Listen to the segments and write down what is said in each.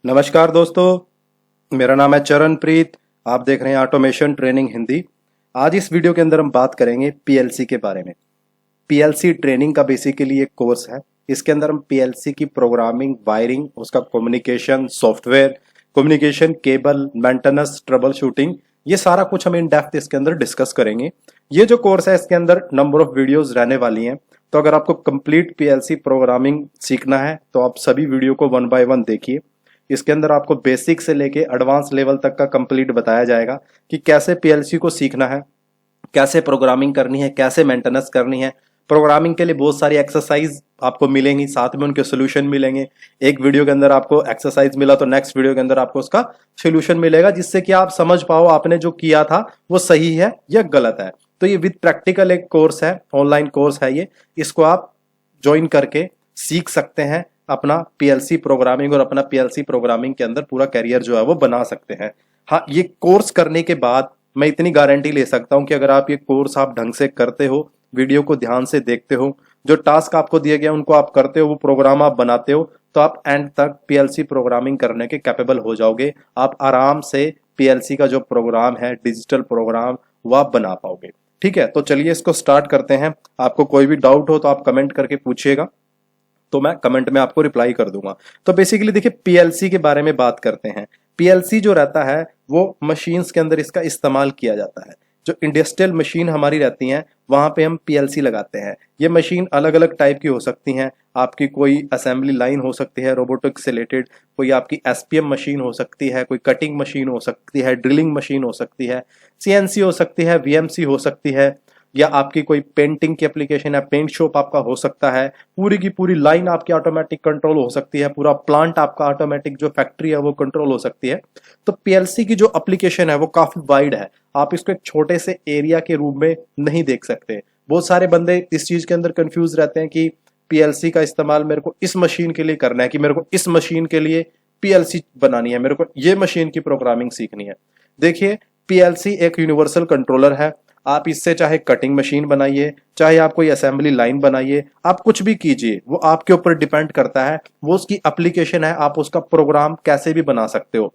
नमस्कार दोस्तों, मेरा नाम है चरणप्रीत। आप देख रहे हैं ऑटोमेशन ट्रेनिंग हिंदी। आज इस वीडियो के अंदर हम बात करेंगे पीएलसी के बारे में। पीएलसी ट्रेनिंग का बेसिकली एक कोर्स है। इसके अंदर हम पीएलसी की प्रोग्रामिंग, वायरिंग, उसका communication, software, communication, cable, maintenance, trouble shooting, ये सारा कुछ हम इन डेप्थ इसके अंदर डिस्कस करेंगे। ये जो कोर्स है इसके अंदर नंबर ऑफ वीडियोस रहने वाली हैं। तो अगर आपको कंप्लीट पीएलसी प्रोग्रामिंग सीखना है तो आप सभी वीडियो को वन बाय वन देखिए। इसके अंदर आपको बेसिक से लेके एडवांस लेवल तक का कंप्लीट बताया जाएगा कि कैसे पीएलसी को सीखना है, कैसे प्रोग्रामिंग करनी है, कैसे मेंटेनेंस करनी है। प्रोग्रामिंग के लिए बहुत सारी एक्सरसाइज आपको मिलेंगी, साथ में उनके सोल्यूशन मिलेंगे। एक वीडियो के अंदर आपको एक्सरसाइज मिला तो नेक्स्ट वीडियो के अंदर आपको उसका सोल्यूशन मिलेगा, जिससे कि आप समझ पाओ आपने जो किया था वो सही है या गलत है। तो ये विद प्रैक्टिकल एक कोर्स है, ऑनलाइन कोर्स है ये। इसको आप ज्वाइन करके सीख सकते हैं, अपना पीएलसी प्रोग्रामिंग और अपना पीएलसी प्रोग्रामिंग के अंदर पूरा करियर जो है वो बना सकते हैं। हाँ, ये कोर्स करने के बाद मैं इतनी गारंटी ले सकता हूं कि अगर आप ये कोर्स आप ढंग से करते हो, वीडियो को ध्यान से देखते हो, जो टास्क आपको दिए गए उनको आप करते हो, वो प्रोग्राम आप बनाते हो, तो आप एंड तक पीएलसी प्रोग्रामिंग करने के कैपेबल हो जाओगे। आप आराम से पीएलसी का जो प्रोग्राम है, डिजिटल प्रोग्राम, वो आप बना पाओगे। ठीक है, तो चलिए इसको स्टार्ट करते हैं। आपको कोई भी डाउट हो तो आप कमेंट करके पूछिएगा, तो मैं कमेंट में आपको रिप्लाई कर दूंगा। तो बेसिकली देखिए, पीएलसी के बारे में बात करते हैं। पीएलसी जो रहता है वो मशीन्स के अंदर इसका इस्तेमाल किया जाता है। जो इंडस्ट्रियल मशीन हमारी रहती हैं वहां पे हम पीएलसी लगाते हैं। ये मशीन अलग अलग टाइप की हो सकती हैं। आपकी कोई असेंबली लाइन हो सकती है रोबोटिक्स से रिलेटेड, कोई आपकी एसपीएम मशीन हो सकती है, कोई कटिंग मशीन हो सकती है, ड्रिलिंग मशीन हो सकती है, सीएनसी हो सकती है, वीएमसी हो सकती है, या आपकी कोई पेंटिंग की एप्लीकेशन है, पेंट शॉप आपका हो सकता है। पूरी की पूरी लाइन आपकी ऑटोमेटिक कंट्रोल हो सकती है, पूरा प्लांट आपका ऑटोमेटिक जो फैक्ट्री है वो कंट्रोल हो सकती है। तो पीएलसी की जो एप्लीकेशन है वो काफी वाइड है। आप इसको एक छोटे से एरिया के रूप में नहीं देख सकते। बहुत सारे बंदे इस चीज के अंदर कंफ्यूज रहते हैं कि पीएलसी का इस्तेमाल मेरे को इस मशीन के लिए करना है, कि मेरे को इस मशीन के लिए पीएलसी बनानी है, मेरे को ये मशीन की प्रोग्रामिंग सीखनी है। देखिए, पीएलसी एक यूनिवर्सल कंट्रोलर है। आप इससे चाहे कटिंग मशीन बनाइए, चाहे आप कोई असेंबली लाइन बनाइए, आप कुछ भी कीजिए, वो आपके ऊपर डिपेंड करता है। वो उसकी एप्लीकेशन है, आप उसका प्रोग्राम कैसे भी बना सकते हो।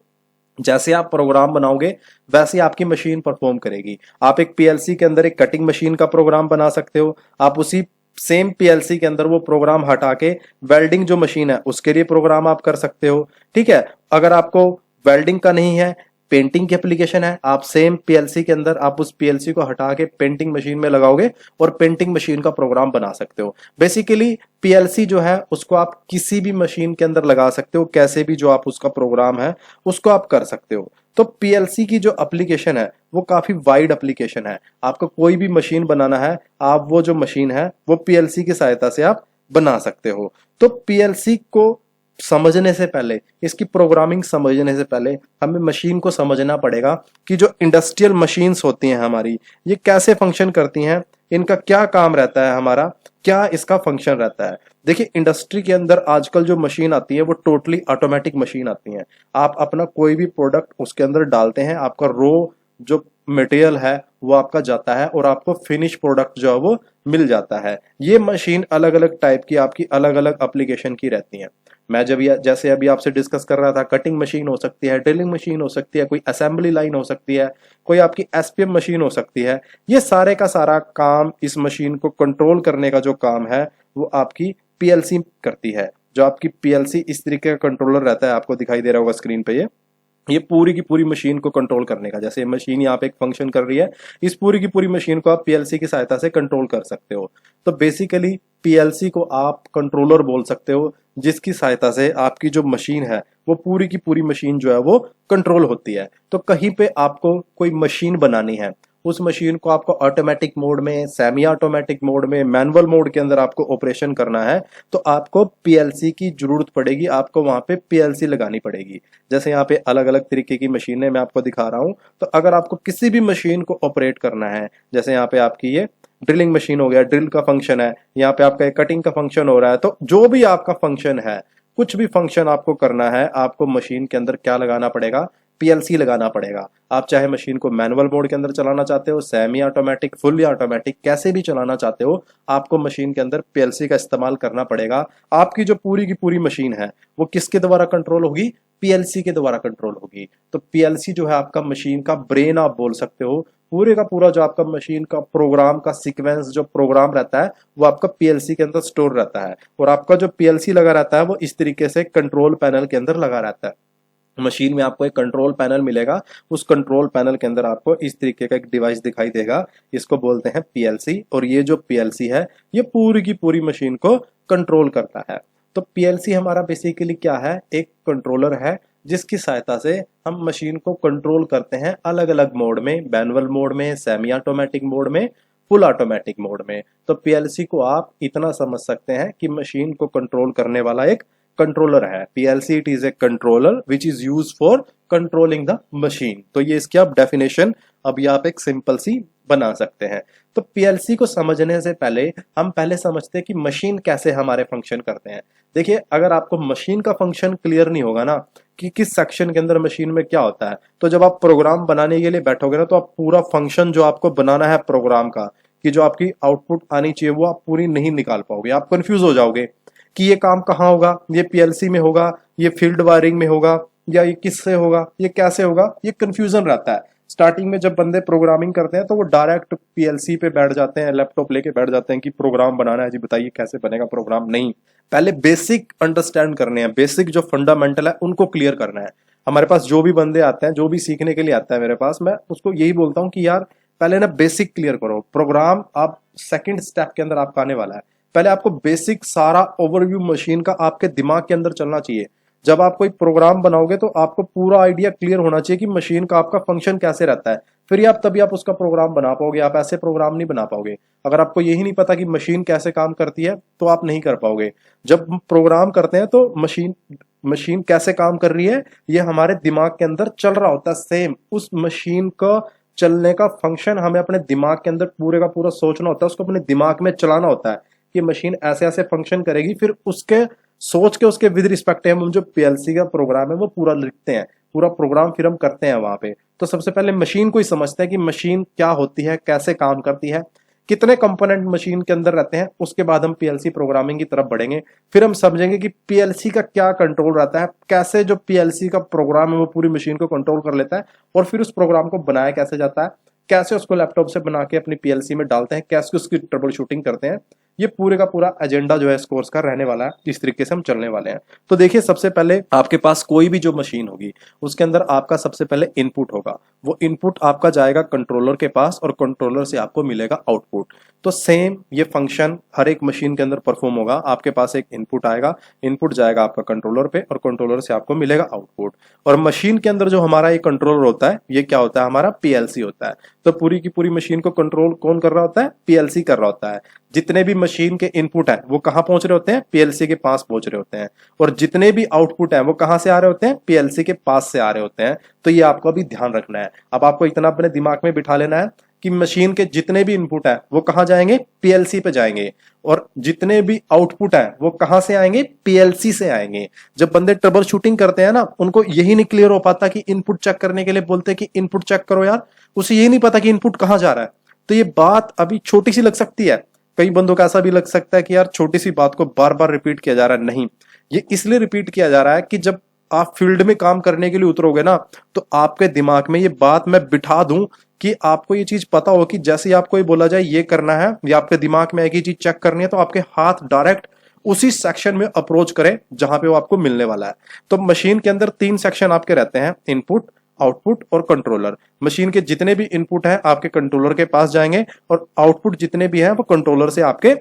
जैसे आप प्रोग्राम बनाओगे वैसे आपकी मशीन परफॉर्म करेगी। आप एक पीएलसी के अंदर एक कटिंग मशीन का प्रोग्राम बना सकते हो। आप उसी सेम पीएलसी के अंदर वो प्रोग्राम हटा के वेल्डिंग जो मशीन है उसके लिए प्रोग्राम आप कर सकते हो। ठीक है, अगर आपको वेल्डिंग का नहीं है, पेंटिंग की एप्लीकेशन है, आप सेम पीएलसी के अंदर आप उस पीएलसी को हटा के पेंटिंग मशीन में लगाओगे और पेंटिंग मशीन का प्रोग्राम बना सकते हो। बेसिकली पीएलसी जो है उसको आप किसी भी मशीन के अंदर लगा सकते हो, कैसे भी जो आप उसका प्रोग्राम है उसको आप कर सकते हो। तो पीएलसी की जो एप्लीकेशन है वो काफी वाइड एप्लीकेशन है। आपको कोई भी मशीन बनाना है, आप वो जो मशीन है वो पीएलसी की सहायता से आप बना सकते हो। तो पीएलसी को समझने से पहले, इसकी प्रोग्रामिंग समझने से पहले हमें मशीन को समझना पड़ेगा कि जो इंडस्ट्रियल मशीन्स होती हैं हमारी, ये कैसे फंक्शन करती हैं, इनका क्या काम रहता है, हमारा क्या इसका फंक्शन रहता है। देखिए, इंडस्ट्री के अंदर आजकल जो मशीन आती है वो टोटली ऑटोमेटिक मशीन आती हैं। आप अपना कोई भी प्रोडक्ट उसके अंदर डालते हैं, आपका रो जो मटेरियल है वो आपका जाता है और आपको फिनिश प्रोडक्ट जो है वो मिल जाता है। ये मशीन अलग अलग टाइप की आपकी अलग अलग एप्लीकेशन की रहती हैं। मैं जब जैसे अभी आपसे डिस्कस कर रहा था, कटिंग मशीन हो सकती है, ड्रिलिंग मशीन हो सकती है, कोई असेंबली लाइन हो सकती है, कोई आपकी एसपीएम मशीन हो सकती है। ये सारे का सारा काम, इस मशीन को कंट्रोल करने का जो काम है वो आपकी पीएलसी करती है। जो आपकी पीएलसी इस तरीके का कंट्रोलर रहता है, आपको दिखाई दे रहा होगा स्क्रीन पे, ये पूरी की पूरी मशीन को कंट्रोल करने का, जैसे मशीन यहाँ पे एक फंक्शन कर रही है, इस पूरी की पूरी मशीन को आप पीएलसी की सहायता से कंट्रोल कर सकते हो। तो बेसिकली पीएलसी को आप कंट्रोलर बोल सकते हो, जिसकी सहायता से आपकी जो मशीन है वो पूरी की पूरी मशीन जो है वो कंट्रोल होती है। तो कहीं पे आपको कोई मशीन बनानी है, उस मशीन को आपको ऑटोमेटिक मोड में, सेमी ऑटोमेटिक मोड में, मैनुअल मोड के अंदर आपको ऑपरेशन करना है, तो आपको पीएलसी की जरूरत पड़ेगी। आपको वहां पे पीएलसी लगानी पड़ेगी। जैसे यहाँ पे अलग अलग तरीके की मशीनें मैं आपको दिखा रहा हूं। तो अगर आपको किसी भी मशीन को ऑपरेट करना है, जैसे यहाँ पे आपकी ये ड्रिलिंग मशीन हो गया, ड्रिल का फंक्शन है, यहाँ पे आपका कटिंग का फंक्शन हो रहा है, तो जो भी आपका फंक्शन है, कुछ भी फंक्शन आपको करना है, आपको मशीन के अंदर क्या लगाना पड़ेगा, पीएलसी लगाना पड़ेगा। आप चाहे मशीन को मैनुअल मोड के अंदर चलाना चाहते हो, सेमी ऑटोमेटिक, फुल्ली ऑटोमेटिक, कैसे भी चलाना चाहते हो, आपको मशीन के अंदर पीएलसी का इस्तेमाल करना पड़ेगा। आपकी जो पूरी की पूरी मशीन है वो किसके द्वारा कंट्रोल होगी? पीएलसी के द्वारा कंट्रोल होगी। तो पीएलसी जो है आपका मशीन का ब्रेन आप बोल सकते हो। पूरे का पूरा जो आपका मशीन का प्रोग्राम का सीक्वेंस जो प्रोग्राम रहता है वो आपका पीएलसी के अंदर स्टोर रहता है, और आपका जो पीएलसी लगा रहता है वो इस तरीके से कंट्रोल पैनल के अंदर लगा रहता है। मशीन में आपको एक कंट्रोल पैनल मिलेगा, उस कंट्रोल पैनल के अंदर आपको इस तरीके का एक डिवाइस दिखाई देगा, इसको बोलते हैं पीएलसी। और ये जो पीएलसी है ये पूरी की पूरी मशीन को कंट्रोल करता है। तो पीएलसी हमारा बेसिकली क्या है? एक कंट्रोलर है जिसकी सहायता से हम मशीन को कंट्रोल करते हैं अलग अलग मोड में, मैनुअल मोड में, सेमी ऑटोमेटिक मोड में, फुल ऑटोमेटिक मोड में। तो पीएलसी को आप इतना समझ सकते हैं कि मशीन को कंट्रोल करने वाला एक कंट्रोलर है। PLC it is a controller which is use for controlling the machine. तो ये इसकी आप डेफिनेशन अभी आप एक सिंपल सी बना सकते हैं। तो पीएलसी को समझने से पहले हम पहले समझते हैं कि मशीन कैसे हमारे फंक्शन करते हैं। देखिए, अगर आपको मशीन का फंक्शन क्लियर नहीं होगा ना कि किस सेक्शन के अंदर मशीन में क्या होता है, तो जब आप प्रोग्राम बनाने के लिए बैठोगे ना तो आप पूरा फंक्शन जो आपको बनाना है प्रोग्राम का, कि जो आपकी आउटपुट आनी चाहिए वो आप पूरी नहीं निकाल पाओगे। आप कंफ्यूज हो जाओगे कि ये काम कहाँ होगा, ये पीएलसी में होगा, ये फील्ड वायरिंग में होगा, या ये किससे होगा, ये कैसे होगा, ये कंफ्यूजन रहता है। स्टार्टिंग में जब बंदे प्रोग्रामिंग करते हैं तो वो डायरेक्ट पीएलसी पे बैठ जाते हैं, लैपटॉप लेके बैठ जाते हैं कि प्रोग्राम बनाना है जी, बताइए कैसे बनेगा प्रोग्राम। नहीं, पहले बेसिक अंडरस्टैंड करने हैं, बेसिक जो फंडामेंटल है उनको क्लियर करना है। हमारे पास जो भी बंदे आते हैं, जो भी सीखने के लिए आता है मेरे पास, मैं उसको यही बोलता हूँ कि यार पहले ना बेसिक क्लियर करो। प्रोग्राम आप सेकंड स्टेप के अंदर आपका आने वाला है। पहले आपको बेसिक सारा ओवरव्यू मशीन का आपके दिमाग के अंदर चलना चाहिए। जब आप कोई प्रोग्राम बनाओगे तो आपको पूरा आइडिया क्लियर होना चाहिए कि मशीन का आपका फंक्शन कैसे रहता है, फिर आप तभी आप उसका प्रोग्राम बना पाओगे। आप ऐसे प्रोग्राम नहीं बना पाओगे। अगर आपको यही नहीं पता कि मशीन कैसे काम करती है तो आप नहीं कर पाओगे। जब हम प्रोग्राम करते हैं तो मशीन कैसे काम कर रही है ये हमारे दिमाग के अंदर चल रहा होता है। सेम उस मशीन का चलने का फंक्शन हमें अपने दिमाग के अंदर पूरे का पूरा सोचना होता है, उसको अपने दिमाग में चलाना होता है कि मशीन ऐसे ऐसे फंक्शन करेगी। फिर उसके सोच के उसके विद रिस्पेक्ट हम जो पीएलसी का प्रोग्राम है वो पूरा लिखते हैं, पूरा प्रोग्राम फिर हम करते हैं वहां पे। तो सबसे पहले मशीन को ही समझते हैं कि मशीन क्या होती है, कैसे काम करती है, कितने कंपोनेंट मशीन के अंदर रहते हैं। उसके बाद हम पीएलसी प्रोग्रामिंग की तरफ बढ़ेंगे। फिर हम समझेंगे कि पीएलसी का क्या कंट्रोल रहता है, कैसे जो पीएलसी का प्रोग्राम है वो पूरी मशीन को कंट्रोल कर लेता है, और फिर उस प्रोग्राम को बनाया कैसे जाता है, कैसे उसको लैपटॉप से बना के अपनी पीएलसी में डालते हैं, कैसे उसकी ट्रबल शूटिंग करते हैं। ये पूरे का पूरा एजेंडा जो है इस कोर्स का रहने वाला है। इस तरीके से हम चलने वाले हैं। तो देखिए, सबसे पहले आपके पास कोई भी जो मशीन होगी उसके अंदर आपका सबसे पहले इनपुट होगा। वो इनपुट आपका जाएगा कंट्रोलर के पास और कंट्रोलर से आपको मिलेगा आउटपुट। तो सेम ये फंक्शन हर एक मशीन के अंदर परफॉर्म होगा। आपके पास एक इनपुट आएगा, इनपुट जाएगा आपका कंट्रोलर पे और कंट्रोलर से आपको मिलेगा आउटपुट। और मशीन के अंदर जो हमारा ये कंट्रोलर होता है ये क्या होता है? हमारा पीएलसी होता है। तो पूरी की पूरी मशीन को कंट्रोल कौन कर रहा होता है? पीएलसी कर रहा होता है। जितने भी मशीन के इनपुट है वो कहां पहुंच रहे होते हैं? पीएलसी के पास पहुंच रहे होते हैं। और जितने भी आउटपुट है वो कहां से आ रहे होते हैं? पीएलसी के पास से आ रहे होते हैं। तो ये आपको अभी ध्यान रखना है। अब आपको इतना अपने दिमाग में बिठा लेना है कि मशीन के जितने भी इनपुट है वो कहां जाएंगे? पीएलसी पे जाएंगे, और जितने भी आउटपुट है वो कहां से आएंगे? पीएलसी से आएंगे। जब बंदे ट्रबल शूटिंग करते हैं ना, उनको यही नहीं क्लियर हो पाता कि इनपुट चेक करने के लिए बोलते हैं कि इनपुट चेक करो यार, उसे यही नहीं पता कि इनपुट कहां जा रहा है। तो ये बात अभी छोटी सी लग सकती है, कई बंदों का ऐसा भी लग सकता है कि यार छोटी सी बात को बार बार रिपीट किया जा रहा है। नहीं, ये इसलिए रिपीट किया जा रहा है कि जब आप फील्ड में काम करने के लिए उतरोगे ना तो आपके दिमाग में ये बात मैं बिठा दूं कि आपको ये चीज पता हो कि जैसे ही आपको ये बोला जाए ये करना है या आपके दिमाग में एक ही चीज चेक करनी है तो आपके हाथ डायरेक्ट उसी सेक्शन में अप्रोच करें जहां पे वो आपको मिलने वाला है। तो मशीन के अंदर 3 सेक्शन आपके रहते हैं, इनपुट, आउटपुट और कंट्रोलर। मशीन के जितने भी इनपुट हैं आपके कंट्रोलर के पास जाएंगे और आउटपुट जितने भी हैं वो कंट्रोलर से आपके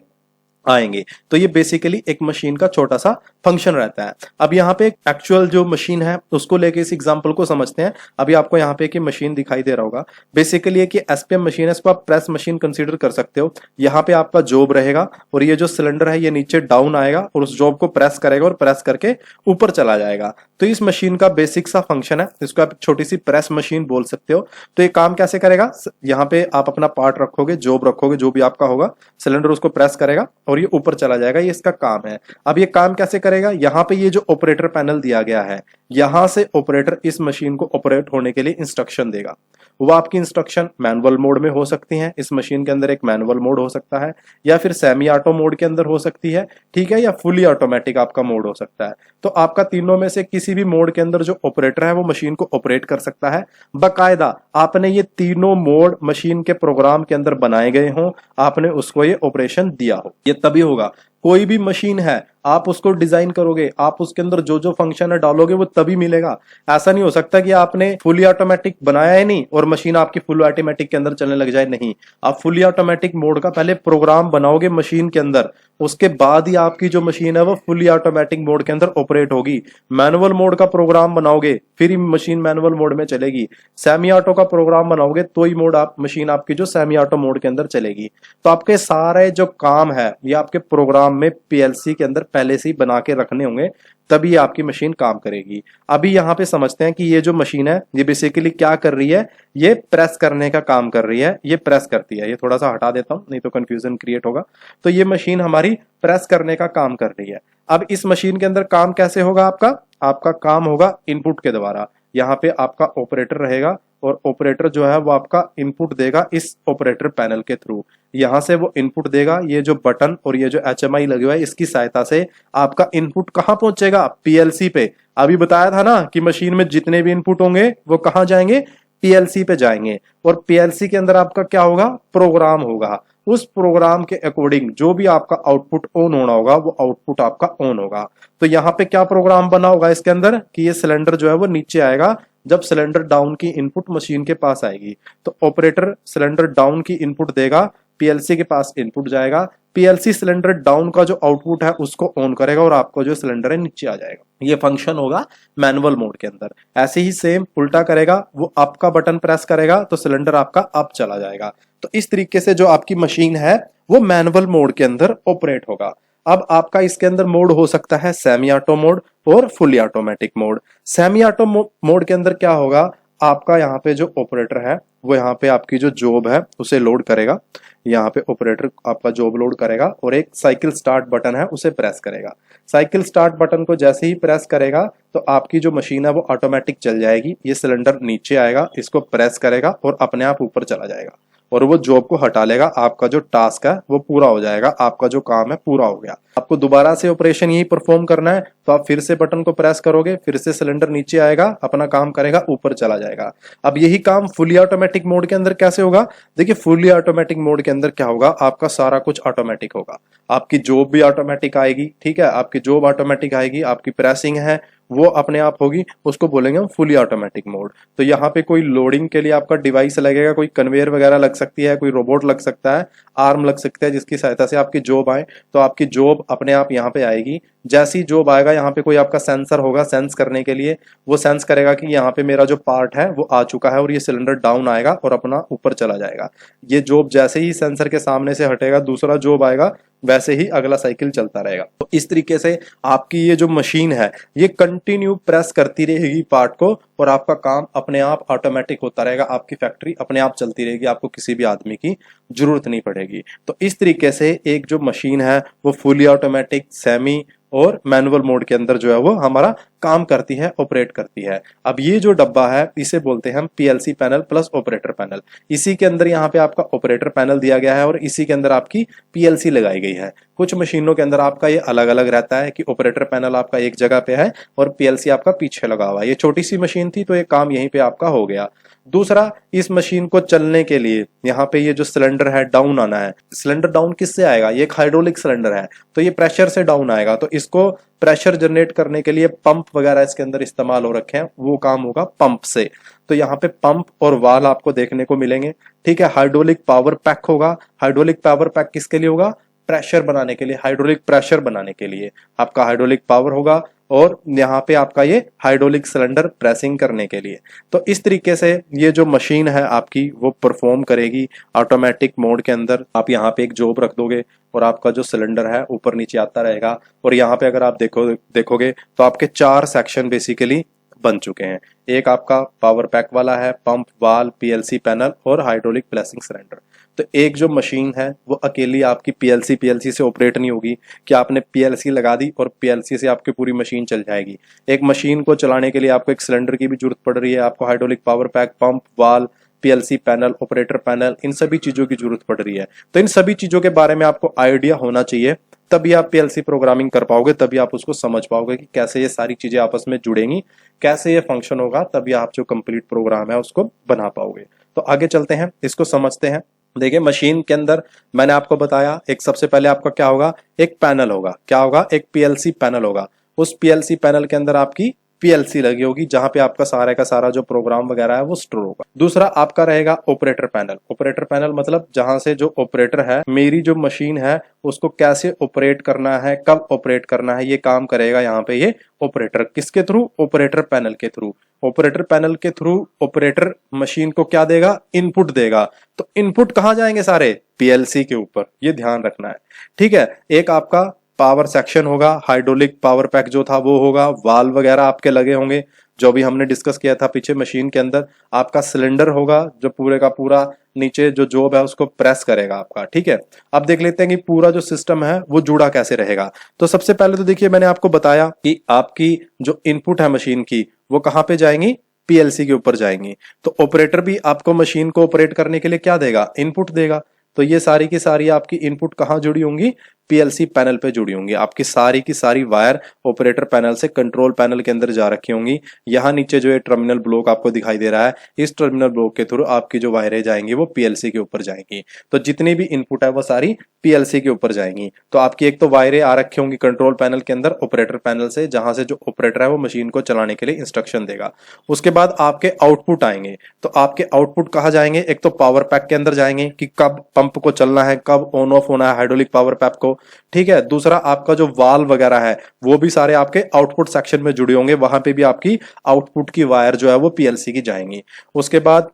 आएंगे। तो ये बेसिकली एक मशीन का छोटा सा फंक्शन रहता है। अब यहाँ पे एक एक्चुअल जो मशीन है उसको लेके इस एग्जांपल को समझते हैं। अभी आपको यहाँ पे एक मशीन दिखाई दे रहा होगा, बेसिकली एक एसपीएम मशीन है, इसको आप प्रेस मशीन कंसीडर कर सकते हो। यहाँ पे आपका जॉब रहेगा और ये जो सिलेंडर है ये नीचे डाउन आएगा और उस जॉब को प्रेस करेगा और प्रेस करके ऊपर चला जाएगा। तो इस मशीन का बेसिक सा फंक्शन है, इसको आप छोटी सी प्रेस मशीन बोल सकते हो। तो ये काम कैसे करेगा? यहाँ पे आप अपना पार्ट रखोगे, जॉब रखोगे, जो भी आपका होगा, सिलेंडर उसको प्रेस करेगा और ये ऊपर चला जाएगा। ये इसका काम है। अब ये काम कैसे करेगा? यहाँ पे ये जो ऑपरेटर पैनल दिया गया है यहां से ऑपरेटर इस मशीन को ऑपरेट होने के लिए इंस्ट्रक्शन देगा। वो आपकी इंस्ट्रक्शन मैनुअल मोड में हो सकती हैं, इस मशीन के अंदर एक मैनुअल मोड हो सकता है, या फिर सेमी ऑटो मोड के अंदर हो सकती है, ठीक है, या फुली ऑटोमेटिक आपका मोड हो सकता है। तो आपका तीनों में से किसी भी मोड के अंदर जो ऑपरेटर है वो मशीन को ऑपरेट कर सकता है। बकायदा आपने ये तीनों मोड मशीन के प्रोग्राम के अंदर बनाए गए हों, आपने उसको ये ऑपरेशन दिया हो, ये तभी होगा। कोई भी मशीन है आप उसको डिजाइन करोगे, आप उसके अंदर जो जो फंक्शन है डालोगे वो तभी मिलेगा। ऐसा नहीं हो सकता कि आपने फुली ऑटोमेटिक बनाया ही नहीं और मशीन आपकी फुल ऑटोमेटिक के अंदर चलने लग जाए, नहीं। आप फुली ऑटोमेटिक मोड का पहले प्रोग्राम बनाओगे मशीन के अंदर, उसके बाद ही आपकी जो मशीन है वो फुली ऑटोमेटिक मोड के अंदर ऑपरेट होगी। मैनुअल मोड का प्रोग्राम बनाओगे फिर ही मशीन मैनुअल मोड में चलेगी। सेमी ऑटो का प्रोग्राम बनाओगे तो ही मशीन आपकी जो सेमी ऑटो मोड के अंदर चलेगी। तो आपके सारे जो काम है ये आपके प्रोग्राम में पीएलसी के अंदर पहले से ही बना के रखने होंगे, तभी आपकी मशीन काम करेगी। अभी यहां पे समझते हैं कि ये जो मशीन है ये बेसिकली क्या कर रही है, ये प्रेस करने का काम कर रही है, ये प्रेस करती है। ये थोड़ा सा हटा देता हूं नहीं तो कंफ्यूजन क्रिएट होगा। तो ये मशीन हमारी प्रेस करने का काम कर रही है। अब इस मशीन के अंदर काम कैसे होगा आपका काम होगा इनपुट के द्वारा। यहाँ पे आपका ऑपरेटर रहेगा और ऑपरेटर जो है वो आपका इनपुट देगा इस ऑपरेटर पैनल के थ्रू। यहां से वो इनपुट देगा, ये जो बटन और ये जो HMI लगे हुआ है इसकी सहायता से आपका इनपुट कहां पहुंचेगा, पीएलसी पे। अभी बताया था ना कि मशीन में जितने भी इनपुट होंगे वो कहां जाएंगे, पीएलसी पे जाएंगे। और पीएलसी के अंदर आपका क्या होगा, प्रोग्राम होगा। उस प्रोग्राम के अकॉर्डिंग जो भी आपका आउटपुट ऑन होना होगा वो आउटपुट आपका ऑन होगा। तो यहाँ पे क्या प्रोग्राम बना होगा इसके अंदर कि ये सिलेंडर जो है वो नीचे आएगा जब सिलेंडर डाउन की इनपुट मशीन के पास आएगी। तो ऑपरेटर सिलेंडर डाउन की इनपुट देगा, पीएलसी के पास इनपुट जाएगा, पीएलसी सिलेंडर डाउन का जो आउटपुट है उसको ऑन करेगा और आपका जो सिलेंडर है नीचे आ जाएगा। ये फंक्शन होगा मैनुअल मोड के अंदर। ऐसे ही सेम उल्टा करेगा, वो अप का बटन प्रेस करेगा तो सिलेंडर आपका अप चला जाएगा। तो इस तरीके से जो आपकी मशीन है वो मैनुअल मोड के अंदर ऑपरेट होगा। अब आपका इसके अंदर मोड हो सकता है सेमी ऑटो मोड और fully automatic mode. Semi auto mode के अंदर क्या होगा, आपका यहाँ पे जो ऑपरेटर है वो यहाँ पे आपकी जो जॉब है उसे लोड करेगा। यहाँ पे ऑपरेटर आपका जॉब लोड करेगा और एक साइकिल स्टार्ट बटन है उसे प्रेस करेगा। साइकिल स्टार्ट बटन को जैसे ही प्रेस करेगा तो आपकी जो मशीन है वो ऑटोमेटिक चल जाएगी। ये सिलेंडर नीचे आएगा, इसको प्रेस करेगा और अपने आप ऊपर चला जाएगा और वो जॉब को हटा लेगा। आपका जो टास्क है वो पूरा हो जाएगा, आपका जो काम है पूरा हो गया। आपको दोबारा से ऑपरेशन यही परफॉर्म करना है तो आप फिर से बटन को प्रेस करोगे, फिर से सिलेंडर नीचे आएगा, अपना काम करेगा, ऊपर चला जाएगा। अब यही काम फुली ऑटोमेटिक मोड के अंदर कैसे होगा, देखिए फुली ऑटोमेटिक मोड के अंदर क्या होगा, आपका सारा कुछ ऑटोमेटिक होगा। आपकी जॉब भी ऑटोमेटिक आएगी, ठीक है, आपकी जॉब ऑटोमेटिक आएगी, आपकी प्रेसिंग है वो अपने आप होगी, उसको बोलेंगे हम फुली ऑटोमेटिक मोड। तो यहाँ पे कोई लोडिंग के लिए आपका डिवाइस लगेगा, कोई कन्वेयर वगैरह लग सकती है, कोई रोबोट लग सकता है, आर्म लग सकता है जिसकी सहायता से आपकी जॉब आए। तो आपकी जॉब अपने आप यहाँ पे आएगी। जैसी जॉब आएगा यहाँ पे कोई आपका सेंसर होगा सेंस करने के लिए, वो सेंस करेगा कि यहाँ पे मेरा जो पार्ट है वो आ चुका है और ये सिलेंडर डाउन आएगा और अपना ऊपर चला जाएगा। ये जॉब जैसे ही सेंसर के सामने से हटेगा दूसरा जॉब आएगा, वैसे ही अगला साइकिल चलता रहेगा। तो इस तरीके से आपकी ये जो मशीन है ये कंटिन्यू प्रेस करती रहेगी पार्ट को और आपका काम अपने आप ऑटोमेटिक होता रहेगा। आपकी फैक्ट्री अपने आप चलती रहेगी, आपको किसी भी आदमी की जरूरत नहीं पड़ेगी। तो इस तरीके से एक जो मशीन है वो फुली ऑटोमेटिक, सेमी और मैनुअल मोड के अंदर जो है वो हमारा काम करती है, ऑपरेट करती है। अब ये जो डब्बा है इसे बोलते हैं हम PLC panel plus operator panel. इसी के अंदर यहाँ पे आपका ऑपरेटर पैनल दिया गया है और इसी के अंदर आपकी पीएलसी लगाई गई है। कुछ मशीनों के अंदर आपका ये अलग अलग रहता है कि ऑपरेटर पैनल आपका एक जगह पे है और पीएलसी आपका पीछे लगा हुआ है। ये छोटी सी मशीन थी तो ये काम यहीं पे आपका हो गया। दूसरा, इस मशीन को चलने के लिए यहाँ पे ये जो सिलेंडर है डाउन आना है। सिलेंडर डाउन किससे आएगा, ये एक हाइड्रोलिक सिलेंडर है तो ये प्रेशर से डाउन आएगा। तो इसको प्रेशर जनरेट करने के लिए पंप वगैरह इसके अंदर इस्तेमाल हो रखे हैं, वो काम होगा पंप से। तो यहाँ पे पंप और वाल आपको देखने को मिलेंगे, ठीक है। हाइड्रोलिक पावर पैक होगा। हाइड्रोलिक पावर पैक किसके लिए होगा, प्रेशर बनाने के लिए, हाइड्रोलिक प्रेशर बनाने के लिए आपका हाइड्रोलिक पावर होगा। और यहाँ पे आपका ये हाइड्रोलिक सिलेंडर प्रेसिंग करने के लिए। तो इस तरीके से ये जो मशीन है आपकी वो परफॉर्म करेगी ऑटोमेटिक मोड के अंदर। आप यहाँ पे एक जॉब रख दोगे और आपका जो सिलेंडर है ऊपर नीचे आता रहेगा। और यहाँ पे अगर आप देखोगे तो आपके 4 सेक्शन बेसिकली बन चुके हैं। एक आपका पावर पैक वाला है, पंप, वाल, पीएलसी पैनल और हाइड्रोलिक प्रेसिंग सिलेंडर। तो एक जो मशीन है वो अकेली आपकी पीएलसी से ऑपरेट नहीं होगी कि आपने पीएलसी लगा दी और पीएलसी से आपकी पूरी मशीन चल जाएगी। एक मशीन को चलाने के लिए आपको एक सिलेंडर की भी जरूरत पड़ रही है, आपको hydraulic power pack, pump, valve, PLC panel, operator panel, इन सभी चीजों की जरूरत पड़ रही है। तो इन सभी चीजों के बारे में आपको आइडिया होना चाहिए, तभी आप पीएलसी प्रोग्रामिंग कर पाओगे, तभी आप उसको समझ पाओगे कि कैसे ये सारी चीजें आपस में जुड़ेंगी, कैसे ये फंक्शन होगा, तभी आप जो कंप्लीट प्रोग्राम है उसको बना पाओगे। तो आगे चलते हैं, इसको समझते हैं। देखिए मशीन के अंदर मैंने आपको बताया, एक सबसे पहले आपका क्या होगा, एक पैनल होगा। क्या होगा? एक पीएलसी पैनल होगा। उस पीएलसी पैनल के अंदर आपकी पीएलसी लगी होगी, जहां पे आपका सारा का सारा जो प्रोग्राम वगैरह है वो स्टोर होगा। दूसरा आपका रहेगा ऑपरेटर पैनल। ऑपरेटर पैनल मतलब जहां से जो ऑपरेटर है, मेरी जो मशीन है उसको कैसे ऑपरेट करना है, कब ऑपरेट करना है, ये काम करेगा यहाँ पे ये ऑपरेटर। किसके थ्रू? ऑपरेटर पैनल के थ्रू। ऑपरेटर पैनल के थ्रू ऑपरेटर मशीन को क्या देगा? इनपुट देगा। तो इनपुट कहाँ जाएंगे? सारे पीएलसी के ऊपर, ये ध्यान रखना है। ठीक है। एक आपका पावर सेक्शन होगा, हाइड्रोलिक पावर पैक जो था वो होगा, वाल्व वगैरह आपके लगे होंगे जो भी हमने डिस्कस किया था पीछे मशीन के अंदर। आपका सिलेंडर होगा जो पूरे का पूरा नीचे जो जॉब है उसको प्रेस करेगा आपका। ठीक है। अब देख लेते हैं कि पूरा जो सिस्टम है वो जुड़ा कैसे रहेगा। तो सबसे पहले तो देखिए मैंने आपको बताया कि आपकी जो इनपुट है मशीन की वो कहां पे जाएंगी? पीएलसी के ऊपर जाएंगी। तो ऑपरेटर भी आपको मशीन को ऑपरेट करने के लिए क्या देगा? इनपुट देगा। तो ये सारी की सारी आपकी इनपुट कहां जुड़ी होंगी? पीएलसी पैनल पे जुड़ी होंगी। आपकी सारी की सारी वायर ऑपरेटर पैनल से कंट्रोल पैनल के अंदर जा रखी होंगी। यहाँ नीचे जो ये टर्मिनल ब्लॉक आपको दिखाई दे रहा है, इस टर्मिनल ब्लॉक के थ्रू आपकी जो वायरें जाएंगी वो पीएलसी के ऊपर जाएंगी। तो जितनी भी इनपुट है वो सारी पीएलसी के ऊपर जाएंगी। तो आपकी एक तो वायरें आ रखी होंगी कंट्रोल पैनल के अंदर ऑपरेटर पैनल से, जहां से जो ऑपरेटर है वो मशीन को चलाने के लिए इंस्ट्रक्शन देगा। उसके बाद आपके आउटपुट आएंगे। तो आपके आउटपुट कहाँ जाएंगे? एक तो पावर पैक के अंदर जाएंगे कि कब पंप को चलना है, कब ऑन ऑफ होना है हाइड्रोलिक पावर पैक को। ठीक है। दूसरा आपका जो वाल्व वगैरह है वो भी सारे आपके आउटपुट सेक्शन में जुड़े होंगे, वहां पे भी आपकी आउटपुट की वायर जो है वो पीएलसी की जाएंगी। उसके बाद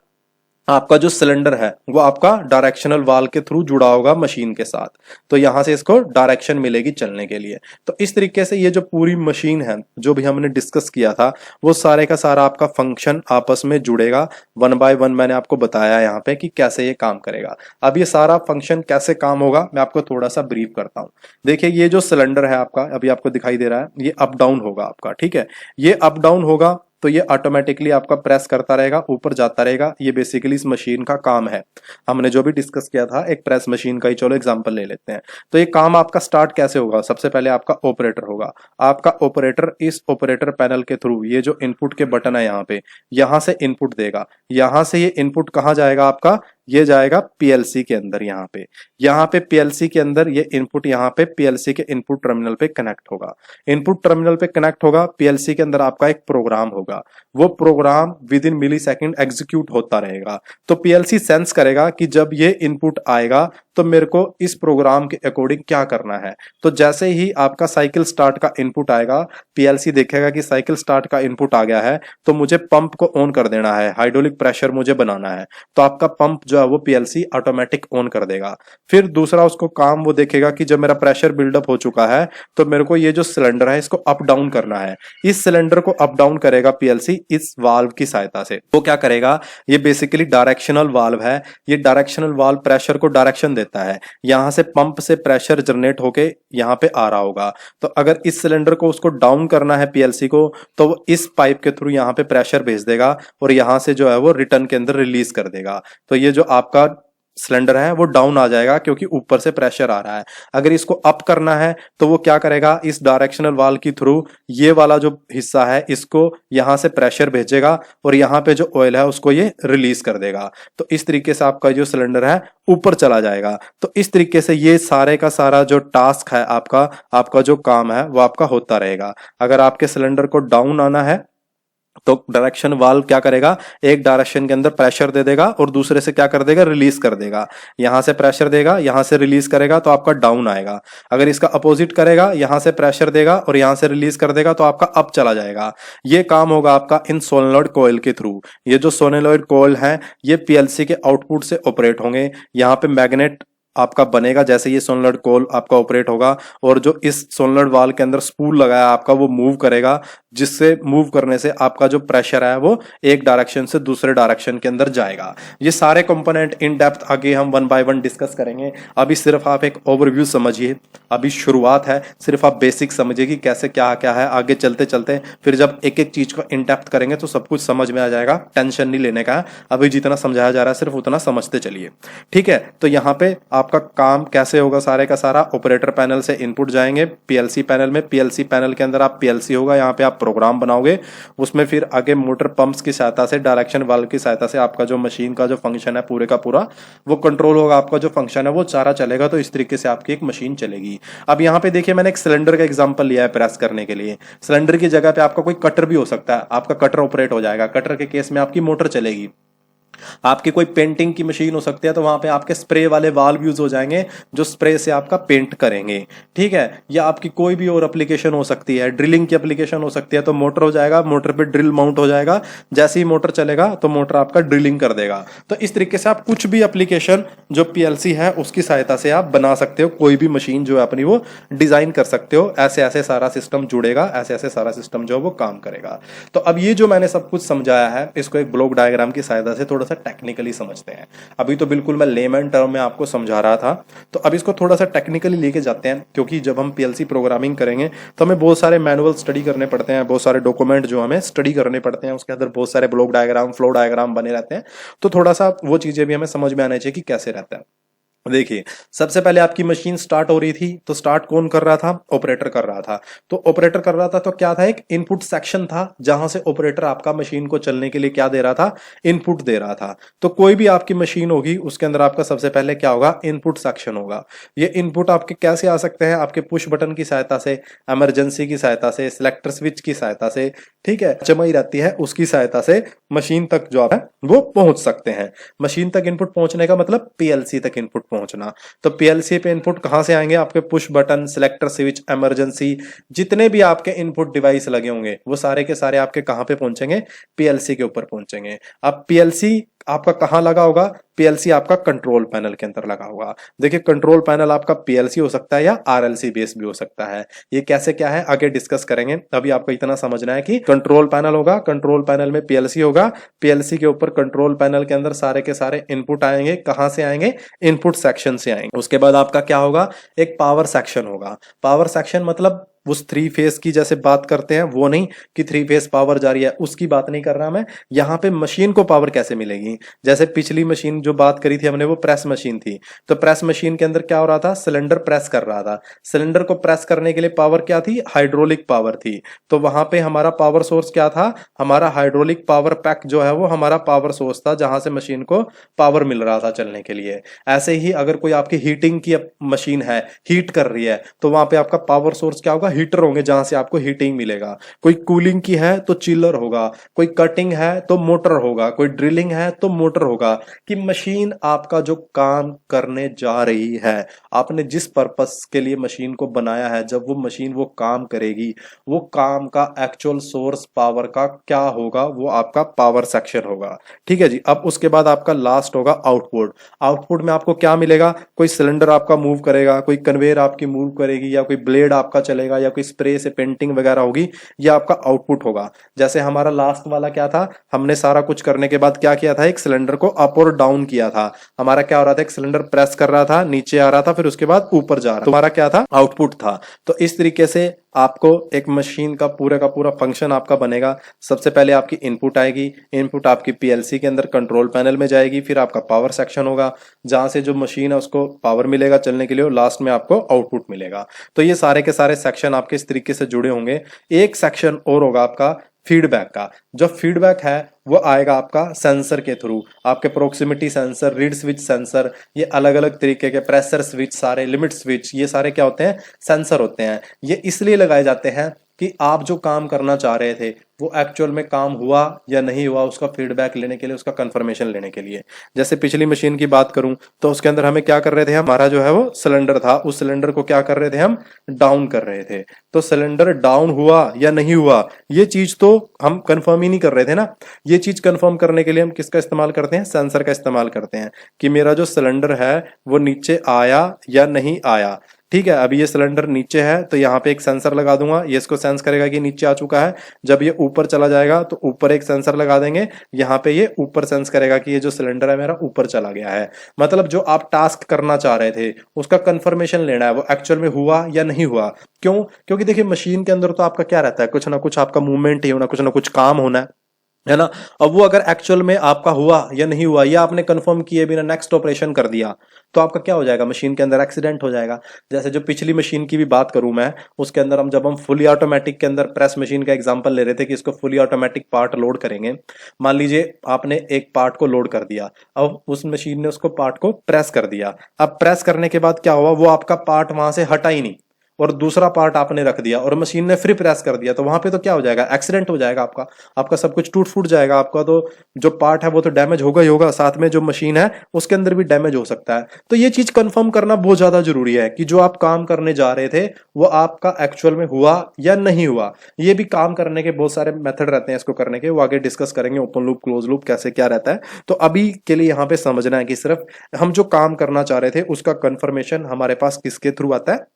आपका जो सिलेंडर है वो आपका डायरेक्शनल वाल के थ्रू जुड़ा होगा मशीन के साथ। तो यहां से इसको डायरेक्शन मिलेगी चलने के लिए। तो इस तरीके से ये जो पूरी मशीन है जो भी हमने डिस्कस किया था वो सारे का सारा आपका फंक्शन आपस में जुड़ेगा। वन बाय वन मैंने आपको बताया यहाँ पे कि कैसे ये काम करेगा। अब ये सारा फंक्शन कैसे काम होगा मैं आपको थोड़ा सा ब्रीफ करता हूँ। देखिए ये जो सिलेंडर है आपका अभी आपको दिखाई दे रहा है, ये अप डाउन होगा आपका। ठीक है। ये अप डाउन होगा तो ये ऑटोमेटिकली आपका प्रेस करता रहेगा, ऊपर जाता रहेगा। ये बेसिकली इस मशीन का काम है। हमने जो भी डिस्कस किया था एक प्रेस मशीन का ही चलो एग्जांपल ले लेते हैं। तो ये काम आपका स्टार्ट कैसे होगा? सबसे पहले आपका ऑपरेटर होगा। आपका ऑपरेटर इस ऑपरेटर पैनल के थ्रू ये जो इनपुट के बटन है यहाँ पे, यहां से इनपुट देगा। यहां से ये इनपुट कहाँ जाएगा आपका? ये जाएगा पीएलसी के अंदर। यहाँ पे पीएलसी के अंदर ये इनपुट यहाँ पे पीएलसी के इनपुट टर्मिनल पे कनेक्ट होगा। इनपुट टर्मिनल पे कनेक्ट होगा, पीएलसी के अंदर आपका एक प्रोग्राम होगा। वो program within millisecond execute होता रहेगा। तो पीएलसी सेंस करेगा कि जब ये इनपुट आएगा तो मेरे को इस प्रोग्राम के अकॉर्डिंग क्या करना है। तो जैसे ही आपका साइकिल स्टार्ट का इनपुट आएगा, पीएलसी देखेगा कि साइकिल स्टार्ट का इनपुट आ गया है तो मुझे पंप को ऑन कर देना है, हाइड्रोलिक प्रेशर मुझे बनाना है। तो आपका पंप जो है वो पीएलसी ऑटोमेटिक ऑन कर देगा। फिर दूसरा उसको काम वो देखेगा कि जब मेरा प्रेशर बिल्डअप हो चुका है तो मेरे को ये जो सिलेंडर है इसको अप डाउन करना है। इस सिलेंडर को अप डाउन करेगा पीएलसी इस वाल्व की सहायता से। वो क्या करेगा? ये बेसिकली डायरेक्शनल वाल्व है। ये डायरेक्शनल वाल्व प्रेशर को डायरेक्शन देता है। यहां से पंप से प्रेशर जनरेट होके यहाँ पे आ रहा होगा। तो अगर इस सिलेंडर को उसको डाउन करना है पीएलसी को, तो वो इस पाइप के थ्रू यहाँ पे प्रेशर भेज देगा और यहां से जो है वो रिटर्न के अंदर रिलीज कर देगा। तो ये जो आपका सिलेंडर है वो डाउन आ जाएगा क्योंकि ऊपर से प्रेशर आ रहा है। अगर इसको अप करना है तो वो क्या करेगा? इस डायरेक्शनल वाल के थ्रू ये वाला जो हिस्सा है इसको यहां से प्रेशर भेजेगा और यहाँ पे जो ऑयल है उसको ये रिलीज कर देगा। तो इस तरीके से आपका जो सिलेंडर है ऊपर चला जाएगा। तो इस तरीके से ये सारे का सारा जो टास्क है आपका जो काम है वो आपका होता रहेगा। अगर आपके सिलेंडर को डाउन आना है तो डायरेक्शन वाल्व क्या करेगा? एक डायरेक्शन के अंदर प्रेशर दे देगा और दूसरे से क्या कर देगा? रिलीज कर देगा। यहां से प्रेशर देगा, यहां से रिलीज करेगा तो आपका डाउन आएगा। अगर इसका अपोजिट करेगा, यहां से प्रेशर देगा और यहां से रिलीज कर देगा तो आपका अप चला जाएगा। ये काम होगा आपका इन सोलेनॉइड कॉइल के थ्रू। ये जो सोलेनॉइड कॉइल है ये पीएलसी के आउटपुट से ऑपरेट होंगे। यहाँ पे मैग्नेट आपका बनेगा जैसे ये सोलनॉइड कोल आपका ऑपरेट होगा, और जो इस सोलनॉइड वाल्व के अंदर स्पूल लगाया आपका वो मूव करेगा, जिससे मूव करने से आपका जो प्रेशर है वो एक डायरेक्शन से दूसरे डायरेक्शन के अंदर जाएगा। ये सारे कंपोनेंट इन डेप्थ आगे हम वन बाय वन डिस्कस करेंगे। अभी सिर्फ आप एक ओवरव्यू समझिए, अभी शुरुआत है, सिर्फ आप बेसिक समझिए कि कैसे क्या क्या है। आगे चलते चलते फिर जब एक एक चीज को इन डेप्थ करेंगे तो सब कुछ समझ में आ जाएगा, टेंशन नहीं लेने का है। अभी जितना समझाया जा रहा है सिर्फ उतना समझते चलिए, ठीक है। तो यहाँ पे आपका काम कैसे होगा, सारे का सारा ऑपरेटर पैनल से इनपुट जाएंगे पीएलसी पैनल में। पीएलसी पैनल के अंदर आप पीएलसी होगा, यहाँ पे आप प्रोग्राम बनाओगे, उसमें फिर आगे मोटर पंप्स की सहायता से, डायरेक्शन वाल्व की सहायता से आपका जो मशीन का जो फंक्शन है पूरे का पूरा वो कंट्रोल होगा। आपका जो फंक्शन है वो सारा चलेगा, तो इस तरीके से आपकी एक मशीन चलेगी। अब यहाँ पे देखिए मैंने एक सिलेंडर का एग्जांपल लिया है प्रेस करने के लिए। सिलेंडर की जगह पे आपका कोई कटर भी हो सकता है, आपका कटर ऑपरेट हो जाएगा। कटर के केस में आपकी मोटर चलेगी। आपकी कोई पेंटिंग की मशीन हो सकती है, तो वहां पे आपके स्प्रे वाले वाल्व यूज हो जाएंगे जो स्प्रे से आपका पेंट करेंगे, ठीक है। या आपकी कोई भी और एप्लीकेशन हो सकती है, ड्रिलिंग की एप्लीकेशन हो सकती है, तो मोटर हो जाएगा, मोटर पे ड्रिल माउंट हो जाएगा। जैसे ही मोटर चलेगा तो मोटर आपका ड्रिलिंग कर देगा। तो इस तरीके से आप कुछ भी एप्लीकेशन जो पीएलसी है उसकी सहायता से आप बना सकते हो, कोई भी मशीन जो है अपनी वो डिजाइन कर सकते हो। ऐसे ऐसे सारा सिस्टम जुड़ेगा, ऐसे ऐसे सारा सिस्टम जो है वो काम करेगा। तो अब ये जो मैंने सब कुछ समझाया है इसको एक ब्लॉक डायग्राम की सहायता से थोड़ा सा टेक्निकली समझते हैं। अभी तो बिल्कुल मैं लेमन टर्म में आपको समझा रहा था, तो अब इसको थोड़ा सा टेक्निकली लेके जाते हैं, क्योंकि जब हम पीएलसी प्रोग्रामिंग करेंगे तो हमें बहुत सारे मैनुअल स्टडी करने पड़ते हैं, बहुत सारे डॉक्यूमेंट जो हमें स्टडी करने पड़ते हैं, उसके अंदर बहुत सारे ब्लॉक डायग्राम, फ्लो डायग्राम बने रहते हैं। तो थोड़ा सा वो चीजें भी हमें समझ में आना चाहिए कि कैसे रहता है। देखिए सबसे पहले आपकी मशीन स्टार्ट हो रही थी, तो स्टार्ट कौन कर रहा था, ऑपरेटर कर रहा था। तो ऑपरेटर कर रहा था तो क्या था, एक इनपुट सेक्शन था जहां से ऑपरेटर आपका मशीन को चलने के लिए क्या दे रहा था, इनपुट दे रहा था। तो कोई भी आपकी मशीन होगी उसके अंदर आपका सबसे पहले क्या होगा, इनपुट सेक्शन होगा। ये इनपुट आपके कैसे आ सकते हैं, आपके पुश बटन की सहायता से, इमरजेंसी की सहायता से, सिलेक्टर स्विच की सहायता से, ठीक है, चमई रहती है उसकी सहायता से मशीन तक जो है वो पहुंच सकते हैं। मशीन तक इनपुट पहुंचने का मतलब पीएलसी तक इनपुट पहुंचना। तो पीएलसी पे इनपुट कहां से आएंगे, आपके push button, selector switch, emergency, जितने भी आपके इनपुट डिवाइस लगे होंगे वो सारे के सारे आपके कहां पे पहुंचेंगे, पीएलसी के ऊपर पहुंचेंगे। अब पीएलसी आपका कहां लगा होगा, पीएलसी आपका कंट्रोल पैनल के अंदर लगा होगा। देखिए कंट्रोल पैनल आपका पीएलसी हो सकता है या आरएलसी बेस भी हो सकता है। ये कैसे क्या है आगे डिस्कस करेंगे। अभी आपको इतना समझना है कि कंट्रोल पैनल होगा, कंट्रोल पैनल में पीएलसी होगा, पीएलसी के ऊपर कंट्रोल पैनल के अंदर सारे के सारे इनपुट आएंगे। कहां से आएंगे, इनपुट सेक्शन से आएंगे। उसके बाद आपका क्या होगा, एक पावर सेक्शन होगा। पावर सेक्शन मतलब उस थ्री फेस की जैसे बात करते हैं वो नहीं कि थ्री फेस पावर जा रही है, उसकी बात नहीं कर रहा मैं। यहां पे मशीन को पावर कैसे मिलेगी, जैसे पिछली मशीन जो बात करी थी हमने वो प्रेस मशीन थी। तो प्रेस मशीन के अंदर क्या हो रहा था, सिलेंडर प्रेस कर रहा था। सिलेंडर को प्रेस करने के लिए पावर क्या थी, हाइड्रोलिक पावर थी। तो वहां पे हमारा पावर सोर्स क्या था, हमारा हाइड्रोलिक पावर पैक जो है वो हमारा पावर सोर्स था, जहां से मशीन को पावर मिल रहा था चलने के लिए। ऐसे ही अगर कोई आपकी हीटिंग की मशीन है, हीट कर रही है, तो वहां पे आपका पावर सोर्स क्या होगा, हीटर होंगे जहां से आपको हीटिंग मिलेगा। कोई कूलिंग की है तो चिलर होगा, कोई कटिंग है तो मोटर होगा, कोई ड्रिलिंग है तो मोटर होगा। कि मशीन आपका जो काम करने जा रही है, आपने जिस पर्पस के लिए मशीन को बनाया है, जब वो मशीन वो काम करेगी, वो काम का एक्चुअल सोर्स पावर का क्या होगा, वो आपका पावर सेक्शन होगा। ठीक है जी। अब उसके बाद आपका लास्ट होगा आउटपुट। आउटपुट में आपको क्या मिलेगा, कोई सिलेंडर आपका मूव करेगा, कोई कन्वेयर आपकी मूव करेगी, या कोई ब्लेड आपका चलेगा, या कोई स्प्रे से पेंटिंग वगैरह होगी। ये आपका आउटपुट होगा। जैसे हमारा लास्ट वाला क्या था, हमने सारा कुछ करने के बाद क्या किया था, एक सिलेंडर को अप और डाउन किया था। हमारा क्या हो रहा था, एक सिलेंडर प्रेस कर रहा था, नीचे आ रहा था, फिर उसके बाद ऊपर जा रहा था। तुम्हारा क्या था, आउटपुट था। तो इस तरीके से आपको एक मशीन का पूरा फंक्शन आपका बनेगा। सबसे पहले आपकी इनपुट आएगी, इनपुट आपकी पीएलसी के अंदर कंट्रोल पैनल में जाएगी, फिर आपका पावर सेक्शन होगा जहां से जो मशीन है उसको पावर मिलेगा चलने के लिए, और लास्ट में आपको आउटपुट मिलेगा। तो ये सारे के सारे सेक्शन आपके इस तरीके से जुड़े होंगे। एक सेक्शन और होगा आपका फीडबैक का। जो फीडबैक है वो आएगा आपका सेंसर के थ्रू। आपके proximity sensor, reed switch sensor, ये अलग अलग तरीके के प्रेशर स्विच, सारे लिमिट स्विच, ये सारे क्या होते हैं, सेंसर होते हैं। ये इसलिए लगाए जाते हैं कि आप जो काम करना चाह रहे थे वो एक्चुअल में काम हुआ या नहीं हुआ, उसका फीडबैक लेने के लिए, उसका कंफर्मेशन लेने के लिए। जैसे पिछली मशीन की बात करूं तो उसके अंदर हमें क्या कर रहे थे, हमारा जो है वो सिलेंडर था, उस सिलेंडर को क्या कर रहे थे, हम डाउन कर रहे थे। तो सिलेंडर डाउन हुआ या नहीं हुआ ये चीज तो हम कंफर्म ही नहीं कर रहे थे ना। ये चीज कंफर्म करने के लिए हम किसका इस्तेमाल करते हैं, सेंसर का इस्तेमाल करते हैं कि मेरा जो सिलेंडर है वो नीचे आया या नहीं आया। ठीक है, अभी ये सिलेंडर नीचे है तो यहाँ पे एक सेंसर लगा दूंगा, ये इसको सेंस करेगा कि नीचे आ चुका है। जब ये ऊपर चला जाएगा तो ऊपर एक सेंसर लगा देंगे, यहाँ पे ये ऊपर सेंस करेगा कि ये जो सिलेंडर है मेरा ऊपर चला गया है। मतलब जो आप टास्क करना चाह रहे थे उसका कंफर्मेशन लेना है वो एक्चुअल में हुआ या नहीं हुआ। क्यों? क्योंकि देखिए मशीन के अंदर तो आपका क्या रहता है, कुछ ना कुछ आपका मूवमेंट ही होना, कुछ ना कुछ काम होना है ना। अब वो अगर एक्चुअल में आपका हुआ या नहीं हुआ या आपने कंफर्म किए बिना नेक्स्ट ऑपरेशन कर दिया तो आपका क्या हो जाएगा, मशीन के अंदर एक्सीडेंट हो जाएगा। जैसे जो पिछली मशीन की भी बात करूं मैं, उसके अंदर जब हम फुली ऑटोमेटिक के अंदर प्रेस मशीन का एग्जांपल ले रहे थे कि इसको फुली ऑटोमेटिक पार्ट लोड करेंगे। मान लीजिए आपने एक पार्ट को लोड कर दिया, अब उस मशीन ने उसको पार्ट को प्रेस कर दिया। अब प्रेस करने के बाद क्या हुआ, वो आपका पार्ट वहां से हटा ही नहीं और दूसरा पार्ट आपने रख दिया और मशीन ने फिर प्रेस कर दिया, तो वहां पे तो क्या हो जाएगा, एक्सीडेंट हो जाएगा आपका। आपका सब कुछ टूट फूट जाएगा, आपका तो जो पार्ट है वो तो डैमेज होगा ही होगा, साथ में जो मशीन है उसके अंदर भी डैमेज हो सकता है। तो ये चीज कंफर्म करना बहुत ज्यादा जरूरी है कि जो आप काम करने जा रहे थे वो आपका एक्चुअल में हुआ या नहीं हुआ। ये भी काम करने के बहुत सारे मेथड रहते हैं इसको करने के, वो आगे डिस्कस करेंगे, ओपन लूप क्लोज लूप कैसे क्या रहता है। तो अभी के लिए यहाँ पे समझना है कि सिर्फ हम जो काम करना चाह रहे थे उसका कंफर्मेशन हमारे पास किसके थ्रू आता है,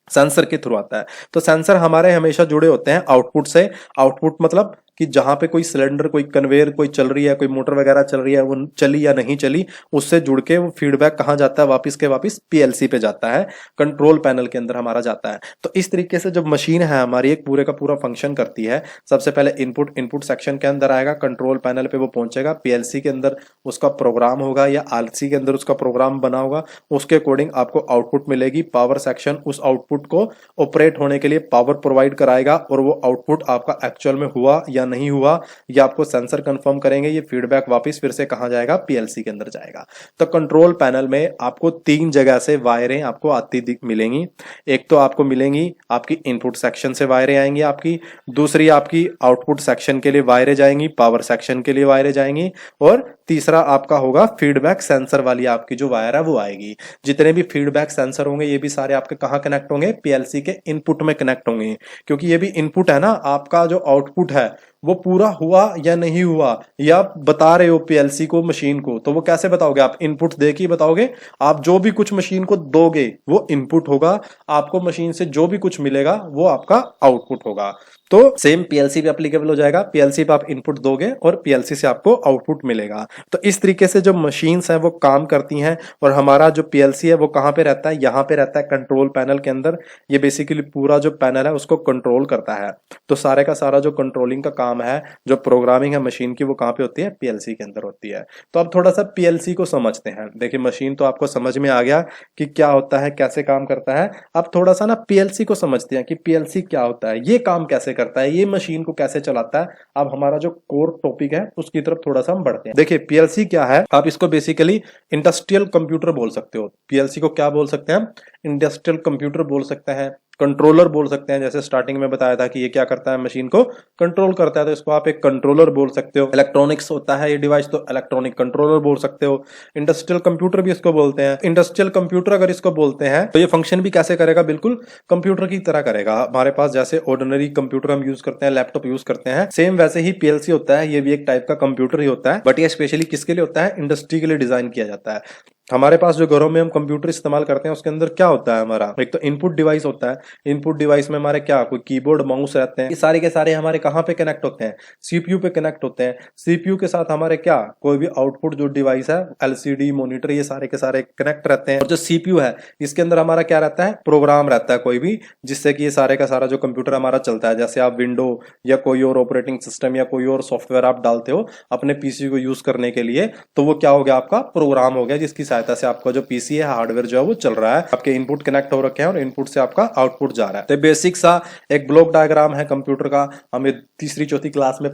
सेंसर के थ्रू आता है। तो सेंसर हमारे हमेशा जुड़े होते हैं आउटपुट से। आउटपुट मतलब कि जहां पे कोई सिलेंडर, कोई कन्वेयर कोई चल रही है, कोई मोटर वगैरह चल रही है, वो चली या नहीं चली, उससे जुड़ के वो फीडबैक कहां जाता है, वापस के वापस पीएलसी पे जाता है, कंट्रोल पैनल के अंदर हमारा जाता है। तो इस तरीके से जब मशीन है हमारी एक पूरे का पूरा फंक्शन करती है, सबसे पहले इनपुट सेक्शन के अंदर आएगा, कंट्रोल पैनल पे वो पहुंचेगा, पीएलसी के अंदर उसका प्रोग्राम होगा या आलसी के अंदर उसका प्रोग्राम बना होगा, उसके अकॉर्डिंग आपको आउटपुट मिलेगी। पावर सेक्शन उस आउटपुट को ऑपरेट होने के लिए पावर प्रोवाइड कराएगा और वो आउटपुट आपका एक्चुअल में हुआ या नहीं हुआ ये आपको सेंसर कंफर्म करेंगे। ये फीडबैक वापस फिर से कहां जाएगा, पीएलसी के अंदर जाएगा। तो कंट्रोल पैनल में आपको 3 जगह से वायरें आपको आती मिलेंगी। एक तो आपको मिलेंगी आपकी इनपुट सेक्शन से वायरें आएंगी आपकी, दूसरी आपकी आउटपुट सेक्शन के लिए वायरें जाएंगी, पावर सेक्शन के लिए वायरें जाएंगी, और तीसरा आपका होगा फीडबैक सेंसर वाली आपकी जो वायर है वो आएगी। जितने भी फीडबैक सेंसर होंगे ये भी सारे आपके कहां कनेक्ट होंगे, पीएलसी के इनपुट में कनेक्ट होंगे। क्योंकि ये भी इनपुट है ना, आपका जो आउटपुट है वो पूरा हुआ या नहीं हुआ, या आप बता रहे हो पीएलसी को, मशीन को, तो वो कैसे बताओगे, आप इनपुट दे के बताओगे। आप जो भी कुछ मशीन को दोगे वो इनपुट होगा, आपको मशीन से जो भी कुछ मिलेगा वो आपका आउटपुट होगा। तो सेम पीएलसी पे एप्लीकेबल हो जाएगा, पीएलसी पे आप इनपुट दोगे और पीएलसी से आपको आउटपुट मिलेगा। तो इस तरीके से जो मशीन्स हैं वो काम करती हैं। और हमारा जो पीएलसी है वो कहां पे रहता है, यहां पे रहता है कंट्रोल पैनल के अंदर। ये बेसिकली पूरा जो पैनल है उसको कंट्रोल करता है। तो सारे का सारा जो कंट्रोलिंग का काम है, जो प्रोग्रामिंग है मशीन की, वो कहां पे होती है, पीएलसी के अंदर होती है। तो अब थोड़ा सा पीएलसी को समझते हैं। देखिए मशीन तो आपको समझ में आ गया कि क्या होता है, कैसे काम करता है। अब थोड़ा सा ना पीएलसी को समझते हैं कि पीएलसी क्या होता है, ये काम कैसे करता है, ये मशीन को कैसे चलाता है। अब हमारा जो कोर टॉपिक है उसकी तरफ थोड़ा सा हम बढ़ते हैं। देखिए पीएलसी क्या है, आप इसको बेसिकली इंडस्ट्रियल कंप्यूटर बोल सकते हो। पीएलसी को क्या बोल सकते हैं, इंडस्ट्रियल कंप्यूटर बोल सकते हैं, कंट्रोलर बोल सकते हैं। जैसे स्टार्टिंग में बताया था कि ये क्या करता है, मशीन को कंट्रोल करता है, तो इसको आप एक कंट्रोलर बोल सकते हो। इलेक्ट्रॉनिक्स होता है ये डिवाइस, तो इलेक्ट्रॉनिक कंट्रोलर बोल सकते हो। इंडस्ट्रियल कंप्यूटर भी इसको बोलते हैं। इंडस्ट्रियल कंप्यूटर अगर इसको बोलते हैं तो ये फंक्शन भी कैसे करेगा, बिल्कुल कंप्यूटर की तरह करेगा। हमारे पास जैसे ऑर्डिनरी कंप्यूटर हम यूज करते हैं, लैपटॉप यूज करते हैं, सेम वैसे ही पीएलसी होता है। ये भी एक टाइप का कंप्यूटर ही होता है, बट ये स्पेशली किसके लिए होता है, इंडस्ट्री के लिए डिजाइन किया जाता है। हमारे पास जो घरों में हम कंप्यूटर इस्तेमाल करते हैं उसके अंदर क्या होता है, हमारा एक तो इनपुट डिवाइस होता है। इनपुट डिवाइस में हमारे क्या, कोई कीबोर्ड माउस रहते हैं। ये सारे के सारे हमारे कहाँ पे कनेक्ट होते हैं, सीपीयू पे कनेक्ट होते हैं। सीपीयू के साथ हमारे क्या, कोई भी आउटपुट जो डिवाइस है, एलसीडी, मॉनिटर, ये सारे के सारे कनेक्ट रहते हैं। और जो सीपीयू है इसके अंदर हमारा क्या रहता है, प्रोग्राम रहता है कोई भी, जिससे कि ये सारे का सारा जो कंप्यूटर हमारा चलता है। जैसे आप विंडो या कोई और ऑपरेटिंग सिस्टम या कोई और सॉफ्टवेयर आप डालते हो अपने पीसी को यूज करने के लिए, तो वो क्या हो गया, आपका प्रोग्राम हो गया, जिसकी सहायता सहायता से आपका जो पीसी है, हार्डवेयर जो है वो चल रहा है, आपके इनपुट कनेक्ट हो रखे हैं और इनपुट से आपका आउटपुट जा रहा है। तो बेसिक सा एक ब्लॉक डायग्राम है कंप्यूटर का, हम ये तीसरी चौथी क्लास में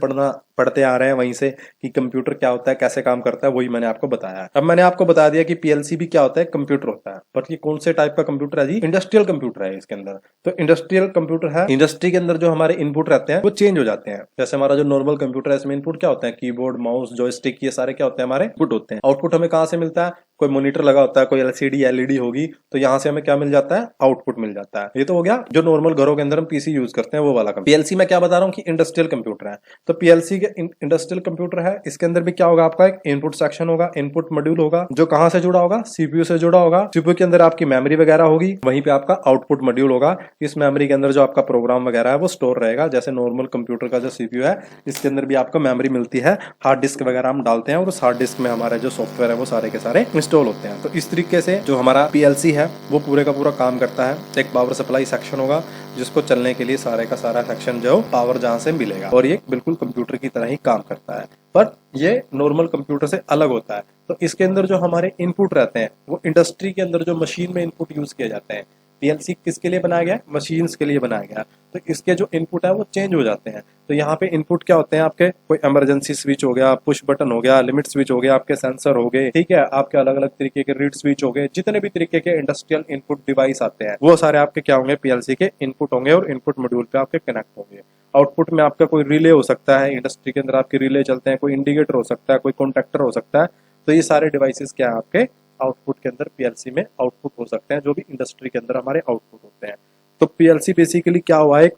पढ़ते आ रहे हैं वहीं से कि कंप्यूटर क्या होता है, कैसे काम करता है, वही मैंने आपको बताया है। अब मैंने आपको बता दिया कि पीएलसी भी क्या होता है, कंप्यूटर होता है। पर ये कौन से टाइप का कंप्यूटर है जी? इंडस्ट्रियल कंप्यूटर है इसके अंदर। तो इंडस्ट्रियल कंप्यूटर है, इंडस्ट्री के अंदर जो हमारे इनपुट रहते हैं वो चेंज हो जाते हैं। जैसे हमारा जो नॉर्मल कंप्यूटर है इसमें इनपुट क्या होता है, कीबोर्ड, माउस, जॉयस्टिक, ये सारे क्या होते हैं, हमारे इनपुट होते हैं। आउटपुट हमें कहां से मिलता है, कोई मॉनिटर लगा होता है, कोई एलसीडी एलईडी होगी, तो यहाँ से हमें क्या मिल जाता है, आउटपुट मिल जाता है। ये तो हो गया जो नॉर्मल घरों के अंदर हम पीसी यूज करते हैं वो वाला। पीएलसी में क्या बता रहा हूँ कि इंडस्ट्रियल कंप्यूटर है। तो पीएलसी के इंडस्ट्रियल कंप्यूटर है, इसके अंदर भी क्या होगा, आपका एक इनपुट सेक्शन होगा, इनपुट मॉड्यूल होगा, जो कहां से जुड़ा होगा, सीपीयू से जुड़ा होगा। सीपीयू के अंदर आपकी मेमोरी वगैरह होगी, वहीं पे आपका आउटपुट मॉड्यूल होगा। इस मेमोरी के अंदर जो आपका प्रोग्राम वगैरह है वो स्टोर रहेगा। जैसे नॉर्मल कंप्यूटर का जो सीपीयू है, इसके अंदर भी आपको मेमोरी मिलती है, हार्ड डिस्क वगैरह हम डालते हैं और उस हार्ड डिस्क में हमारे जो सॉफ्टवेयर है वो सारे के सारे इंस्टॉल होते हैं। तो इस तरीके से जो हमारा पीएलसी है वो पूरे का पूरा काम करता है। एक पावर सप्लाई सेक्शन होगा जिसको चलने के लिए सारे का सारा सेक्शन जो पावर जहां से मिलेगा, और ये बिल्कुल कंप्यूटर की तरह ही काम करता है, पर ये नॉर्मल कंप्यूटर से अलग होता है। तो इसके अंदर जो हमारे इनपुट रहते हैं वो इंडस्ट्री के अंदर जो मशीन में इनपुट यूज किए जाते हैं। पीएलसी किसके लिए बनाया गया, मशीन्स के लिए बनाया गया। तो इसके जो इनपुट है वो चेंज हो जाते हैं। तो यहाँ पे इनपुट क्या होते हैं आपके, कोई इमरजेंसी स्विच हो गया, पुश बटन हो गया, लिमिट स्विच हो गया, आपके सेंसर हो गए, ठीक है, आपके अलग अलग तरीके के रीड स्विच हो गए, जितने भी तरीके के इंडस्ट्रियल इनपुट डिवाइस आते हैं वो सारे आपके क्या होंगे, पीएलसी के इनपुट होंगे और इनपुट मॉड्यूल पे आपके कनेक्ट होंगे। आउटपुट में आपका कोई रिले हो सकता है, इंडस्ट्री के अंदर आपके रिले चलते हैं, कोई इंडिकेटर हो सकता है, कोई कॉन्टेक्टर हो सकता है। तो ये सारे डिवाइसेस क्या है आपके आउटपुट के अंदर पीएलसी में आउटपुट हो सकते हैं, जो भी इंडस्ट्री के अंदर हमारे आउटपुट होते हैं। तो पीएलसी बेसिकली क्या हुआ, एक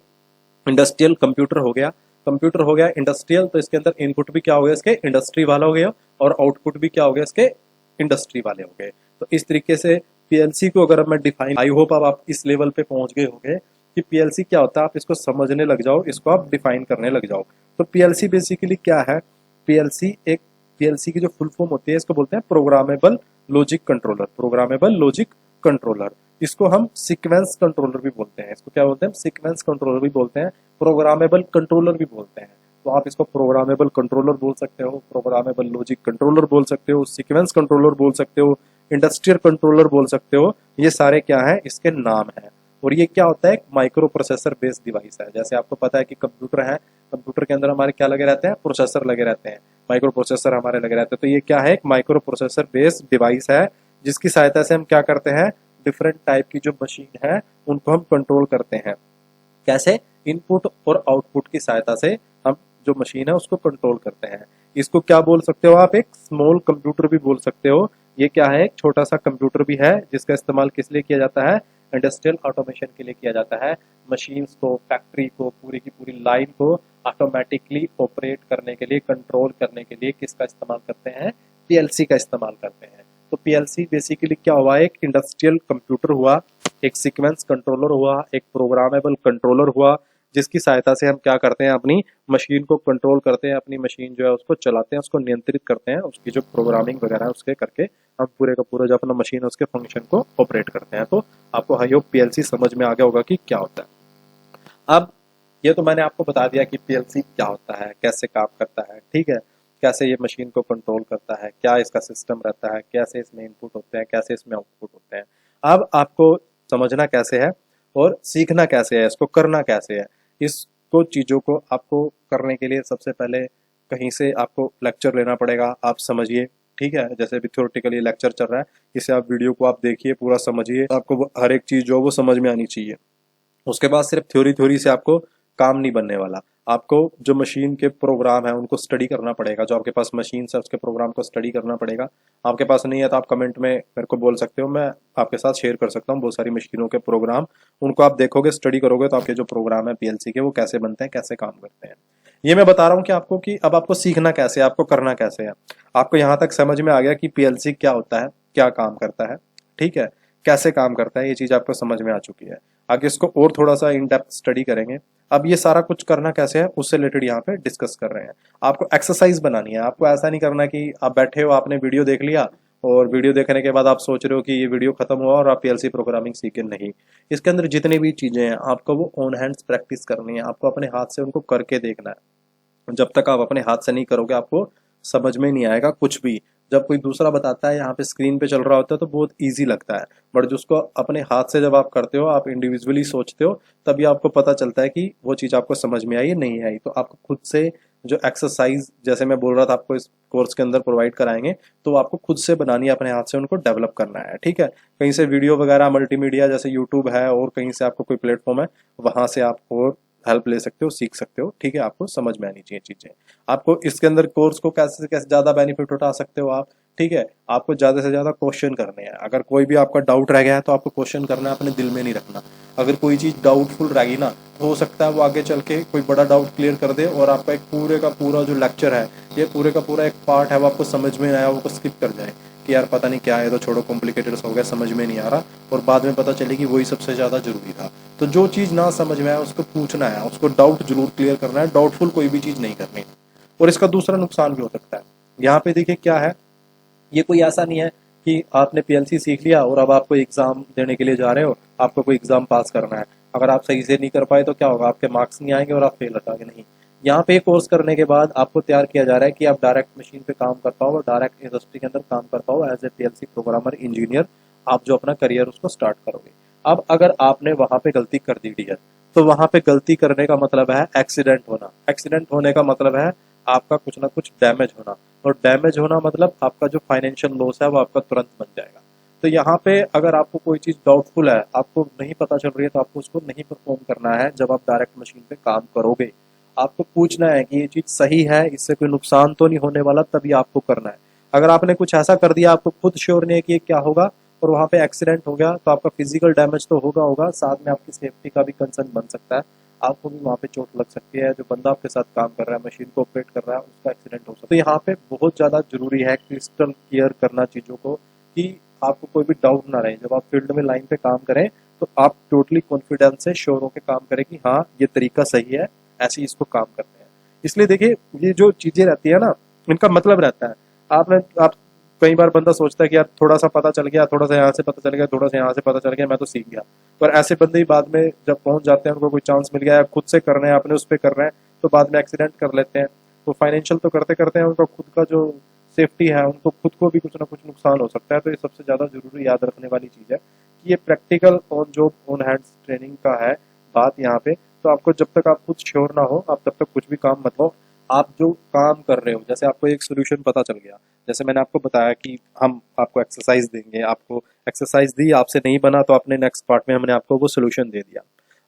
इंडस्ट्रियल कंप्यूटर हो गया, कंप्यूटर हो गया इंडस्ट्रियल। तो इसके अंदर इनपुट भी क्या हो गया, इसके इंडस्ट्री वाला हो गया, और आउटपुट भी क्या हो गया, इसके इंडस्ट्री वाले हो गए। तो इस तरीके से पीएलसी को अगर मैं डिफाइन, आई होप अब आप इस लेवल पे पहुंच गए होंगे कि पीएलसी क्या होता है, आप इसको समझने लग जाओ, इसको आप डिफाइन करने लग जाओ। तो पीएलसी बेसिकली क्या है, पीएलसी की जो फुल फॉर्म होती है इसको बोलते हैं programmable logic controller. Programmable logic controller, इसको हम सीक्वेंस कंट्रोलर भी बोलते हैं। इसको क्या बोलते हैं, सीक्वेंस कंट्रोलर भी बोलते हैं, प्रोग्रामेबल कंट्रोलर भी बोलते हैं। तो आप इसको प्रोग्रामेबल कंट्रोलर बोल सकते हो, प्रोग्रामेबल लॉजिक कंट्रोलर बोल सकते हो, सीक्वेंस कंट्रोलर बोल सकते हो, इंडस्ट्रियल कंट्रोलर बोल सकते हो। ये सारे क्या है, इसके नाम है। और ये क्या होता है, एक माइक्रो प्रोसेसर बेस्ड डिवाइस है। जैसे आपको पता है कि कंप्यूटर है, कंप्यूटर के अंदर हमारे क्या लगे रहते हैं, प्रोसेसर लगे रहते हैं, माइक्रो प्रोसेसर हमारे लगे रहते हैं। तो ये क्या है, एक माइक्रो प्रोसेसर बेस्ड डिवाइस है, जिसकी सहायता से हम क्या करते हैं, डिफरेंट टाइप की जो मशीन है उनको हम कंट्रोल करते हैं। कैसे, इनपुट और आउटपुट की सहायता से हम जो मशीन है उसको कंट्रोल करते हैं। इसको क्या बोल सकते हो आप, एक स्मॉल कंप्यूटर भी बोल सकते हो। ये क्या है, एक छोटा सा कंप्यूटर भी है, जिसका इस्तेमाल किस लिए किया जाता है, इंडस्ट्रियल ऑटोमेशन के लिए किया जाता है। मशीन्स को, फैक्ट्री को, पूरी की पूरी लाइन को ऑटोमेटिकली ऑपरेट करने के लिए, कंट्रोल करने के लिए किसका इस्तेमाल करते हैं, पीएलसी का इस्तेमाल करते हैं। तो पीएलसी बेसिकली क्या हुआ, एक इंडस्ट्रियल कंप्यूटर हुआ, एक सीक्वेंस कंट्रोलर हुआ, एक प्रोग्रामेबल कंट्रोलर हुआ, जिसकी सहायता से हम क्या करते हैं, अपनी मशीन को कंट्रोल करते हैं, अपनी मशीन जो है उसको चलाते हैं, उसको नियंत्रित करते हैं, उसकी जो प्रोग्रामिंग वगैरह है उसके करके हम पूरे का पूरा जो अपना मशीन है उसके फंक्शन को ऑपरेट करते हैं। तो आपको आई होप पीएलसी समझ में आ गया होगा कि क्या होता है। अब ये तो मैंने आपको बता दिया कि पीएलसी क्या होता है, कैसे काम करता है, ठीक है, कैसे ये मशीन को कंट्रोल करता है, क्या इसका सिस्टम रहता है, कैसे इसमें इनपुट होते हैं, कैसे इसमें आउटपुट होते हैं। अब आपको समझना कैसे है और सीखना कैसे है, इसको करना कैसे है, इसको चीज़ों को आपको करने के लिए सबसे पहले कहीं से आपको लेक्चर लेना पड़ेगा। आप समझिए, ठीक है, जैसे अभी थ्योरेटिकली लेक्चर चल रहा है, इसे आप वीडियो को आप देखिए, पूरा समझिए, आपको हर एक चीज़ जो वो समझ में आनी चाहिए। उसके बाद सिर्फ थ्योरी से आपको काम नहीं बनने वाला, आपको जो मशीन के प्रोग्राम है उनको स्टडी करना पड़ेगा। जो आपके पास मशीन है उसके प्रोग्राम को स्टडी करना पड़ेगा। आपके पास नहीं है तो आप कमेंट में मेरे को बोल सकते हो, मैं आपके साथ शेयर कर सकता हूँ बहुत सारी मशीनों के प्रोग्राम। उनको आप देखोगे, स्टडी करोगे तो आपके जो प्रोग्राम है पीएलसी के वो कैसे बनते हैं, कैसे काम करते हैं। ये मैं बता रहा हूँ कि आपको, कि अब आपको सीखना कैसे है, आपको करना कैसे है। आपको यहाँ तक समझ में आ गया कि पीएलसी क्या होता है, क्या काम करता है, ठीक है, कैसे काम करता है, ये चीज आपको समझ में आ चुकी है। आगे इसको और थोड़ा सा इन डेप्थ स्टडी करेंगे। अब ये सारा कुछ करना कैसे है उससे रिलेटेड यहाँ पे डिस्कस कर रहे हैं। आपको एक्सरसाइज बनानी है, आपको ऐसा नहीं करना कि आप बैठे हो, आपने वीडियो देख लिया और वीडियो देखने के बाद आप सोच रहे हो कि ये वीडियो खत्म हुआ और आप पीएलसी प्रोग्रामिंग सीखे। नहीं, इसके अंदर जितनी भी चीजें हैं आपको वो ऑन हैंड्स प्रैक्टिस करनी है, आपको अपने हाथ से उनको करके देखना है। जब तक आप अपने हाथ से नहीं करोगे आपको समझ में नहीं आएगा कुछ भी। जब कोई दूसरा बताता है, यहाँ पे स्क्रीन पे चल रहा होता है तो बहुत इजी लगता है, बट जिसको अपने हाथ से जब आप करते हो, आप इंडिविजुअली सोचते हो, तभी आपको पता चलता है कि वो चीज़ आपको समझ में आई या नहीं आई। तो आपको खुद से जो एक्सरसाइज, जैसे मैं बोल रहा था, आपको इस कोर्स के अंदर प्रोवाइड कराएंगे, तो आपको खुद से बनानी है, अपने हाथ से उनको डेवलप करना है। ठीक है, कहीं से वीडियो वगैरह मल्टीमीडिया जैसे यूट्यूब है और कहीं से आपको कोई प्लेटफॉर्म है, वहां से आप और हेल्प ले सकते हो, सीख सकते हो। ठीक है, आपको समझ में आनी चाहिए चीजें। आपको इसके अंदर कोर्स को कैसे कैसे ज्यादा बेनिफिट उठा सकते हो आप। ठीक है, आपको ज्यादा से ज्यादा क्वेश्चन करने हैं। अगर कोई भी आपका डाउट रह गया है तो आपको क्वेश्चन करना है, अपने दिल में नहीं रखना। अगर कोई चीज डाउटफुल रहेगी ना, तो हो सकता है वो आगे चल के कोई बड़ा डाउट क्लियर कर दे और आपका एक पूरे का पूरा जो लेक्चर है, ये पूरे का पूरा एक पार्ट है, वो आपको समझ में आया, वो स्किप कर जाए कि यार पता नहीं क्या है, तो छोड़ो, कॉम्प्लिकेटेड हो गया, समझ में नहीं आ रहा, और बाद में पता चले कि वही सबसे ज्यादा जरूरी था। तो जो चीज ना समझ में आया उसको पूछना है, उसको डाउट जरूर क्लियर करना है, डाउटफुल कोई भी चीज नहीं करनी। और इसका दूसरा नुकसान भी हो सकता है। यहाँ पे देखिए क्या है, ये कोई ऐसा नहीं है कि आपने पीएलसी सीख लिया और अब आपको एग्जाम देने के लिए जा रहे हो, आपको कोई एग्जाम पास करना है। अगर आप सही से नहीं कर पाए तो क्या होगा, आपके मार्क्स नहीं आएंगे और आप फेल हो जाओगे। नहीं, यहाँ पे कोर्स करने के बाद आपको तैयार किया जा रहा है कि आप डायरेक्ट मशीन पे काम कर पाओ और डायरेक्ट इंडस्ट्री के अंदर काम कर पाओ as a PLC programmer engineer. आप जो अपना करियर उसको स्टार्ट करोगे। अब अगर आपने वहां पे गलती कर दी डियर, तो वहां पे गलती करने का मतलब है एक्सीडेंट होना। एक्सीडेंट होने का मतलब है आपका कुछ ना कुछ डैमेज होना, और डैमेज होना मतलब आपका जो फाइनेंशियल लॉस है वो आपका तुरंत बन जाएगा। तो यहाँ पे अगर आपको कोई चीज डाउटफुल है, आपको नहीं पता चल रही है, तो आपको उसको नहीं परफॉर्म करना है। जब आप डायरेक्ट मशीन पे काम करोगे, आपको पूछना है कि ये चीज सही है, इससे कोई नुकसान तो नहीं होने वाला, तभी आपको करना है। अगर आपने कुछ ऐसा कर दिया, आपको खुद श्योर नहीं है कि ये क्या होगा, और वहां पे एक्सीडेंट हो गया, तो आपका फिजिकल डैमेज तो होगा, साथ में आपकी सेफ्टी का भी कंसर्न बन सकता है। आपको भी वहां पे चोट लग सकती है, जो बंदा आपके साथ काम कर रहा है, मशीन को ऑपरेट कर रहा है, उसका एक्सीडेंट हो सकता है। तो यहाँ पे बहुत ज्यादा जरूरी है क्रिस्टल क्लियर करना चीजों को, कि आपको कोई भी डाउट ना रहे। जब आप फील्ड में लाइन पे काम करें, तो आप टोटली कॉन्फिडेंस से श्योर होकर काम करें कि हाँ ये तरीका सही है, ऐसे ही इसको काम करते हैं। इसलिए देखिए, ये जो चीजें रहती है ना, इनका मतलब रहता है। आप कई बार बंदा सोचता है कि यार थोड़ा सा पता चल गया, थोड़ा सा यहाँ से पता चल गया, थोड़ा सा यहाँ से पता चल गया, मैं तो सीख गया। पर ऐसे बंदे ही बाद में जब पहुंच जाते हैं, उनको कोई चांस मिल गया है, खुद से करने हैं, अपने उस पर कर रहे हैं, तो बाद में एक्सीडेंट कर लेते हैं। तो फाइनेंशियल तो करते करते हैं, उनका खुद का जो सेफ्टी है, उनको खुद को भी कुछ ना कुछ नुकसान हो सकता है। तो ये सबसे ज्यादा जरूरी याद रखने वाली चीज है कि ये practical on job on hands training का है बात यहाँ पे। तो आपको जब तक आप खुद श्योर ना हो, आप तब तक कुछ भी काम मत लो। आप जो काम कर रहे हो, जैसे आपको एक सोल्यूशन पता चल गया, जैसे मैंने आपको बताया कि हम आपको एक्सरसाइज देंगे, आपको एक्सरसाइज दी, आपसे नहीं बना, तो अपने नेक्स्ट पार्ट में हमने आपको वो सोल्यूशन दे दिया।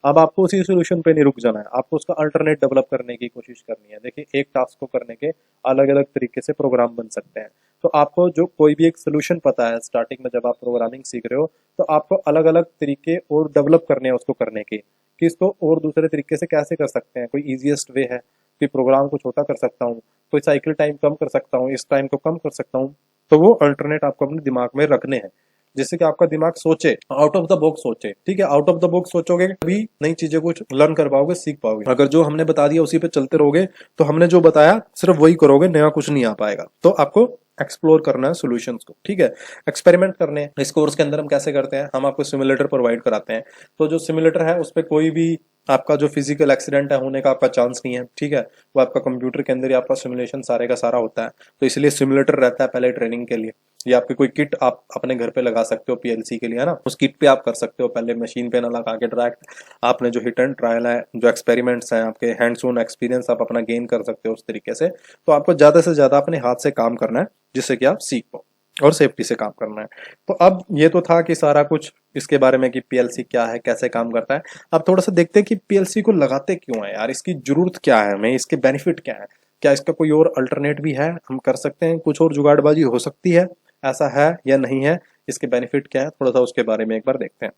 अब आपको उसी सोल्यूशन पे नहीं रुक जाना है, आपको उसका अल्टरनेट डेवलप करने की कोशिश करनी है। देखिए, एक टास्क को करने के अलग अलग तरीके से प्रोग्राम बन सकते हैं। तो आपको जो कोई भी एक सोल्यूशन पता है, स्टार्टिंग में जब आप प्रोग्रामिंग सीख रहे हो, तो आपको अलग अलग तरीके और डेवलप करने हैं उसको करने के, कि इसको और दूसरे तरीके से कैसे कर सकते हैं। कोई ईजीएस्ट वे है कि प्रोग्राम को छोटा कर सकता हूँ, कोई साइकिल टाइम कम कर सकता हूँ, इस टाइम को कम कर सकता हूँ। तो वो अल्टरनेट आपको अपने दिमाग में रखने हैं, जिससे कि आपका दिमाग सोचे, आउट ऑफ द बॉक्स सोचे। ठीक है, आउट ऑफ द बॉक्स सोचोगे तभी नई चीजें कुछ लर्न कर पाओगे, सीख पाओगे। अगर जो हमने बता दिया उसी पे चलते रहोगे, तो हमने जो बताया सिर्फ वही करोगे, नया कुछ नहीं आ पाएगा। तो आपको एक्सप्लोर करना है सॉल्यूशंस को। ठीक है, एक्सपेरिमेंट करने हैं। इस कोर्स के अंदर हम कैसे करते हैं, हम आपको सिमुलेटर प्रोवाइड कराते हैं। तो जो सिमुलेटर है, उस पर कोई भी आपका जो फिजिकल एक्सीडेंट है होने का आपका चांस नहीं है। ठीक है, वो आपका कंप्यूटर के अंदर ही आपका सिमुलेशन सारे का सारा होता है। तो इसलिए सिमुलेटर रहता है पहले ट्रेनिंग के लिए। या आपकी कोई किट आप अपने घर पे लगा सकते हो पीएलसी के लिए, है ना, उस किट पे आप कर सकते हो। पहले मशीन पे ना लगा के डायरेक्ट आपने जो हिट एंड ट्रायल है, जो एक्सपेरिमेंट्स हैं, आपके हैंड्स ऑन एक्सपीरियंस आप अपना गेन कर सकते हो उस तरीके से। तो आपको ज्यादा से ज्यादा अपने हाथ से काम करना है, जिससे कि आप सीख पाओ, और सेफ्टी से काम करना है। तो अब ये तो था कि सारा कुछ इसके बारे में कि पीएलसी क्या है, कैसे काम करता है। अब थोड़ा सा देखते हैं कि पीएलसी को लगाते क्यों है यार, इसकी जरूरत क्या है हमें, इसके बेनिफिट क्या है, क्या इसका कोई और अल्टरनेट भी है, हम कर सकते हैं, कुछ और जुगाड़बाजी हो सकती है, ऐसा है या नहीं है, इसके बेनिफिट क्या है, थोड़ा सा उसके बारे में एक बार देखते हैं।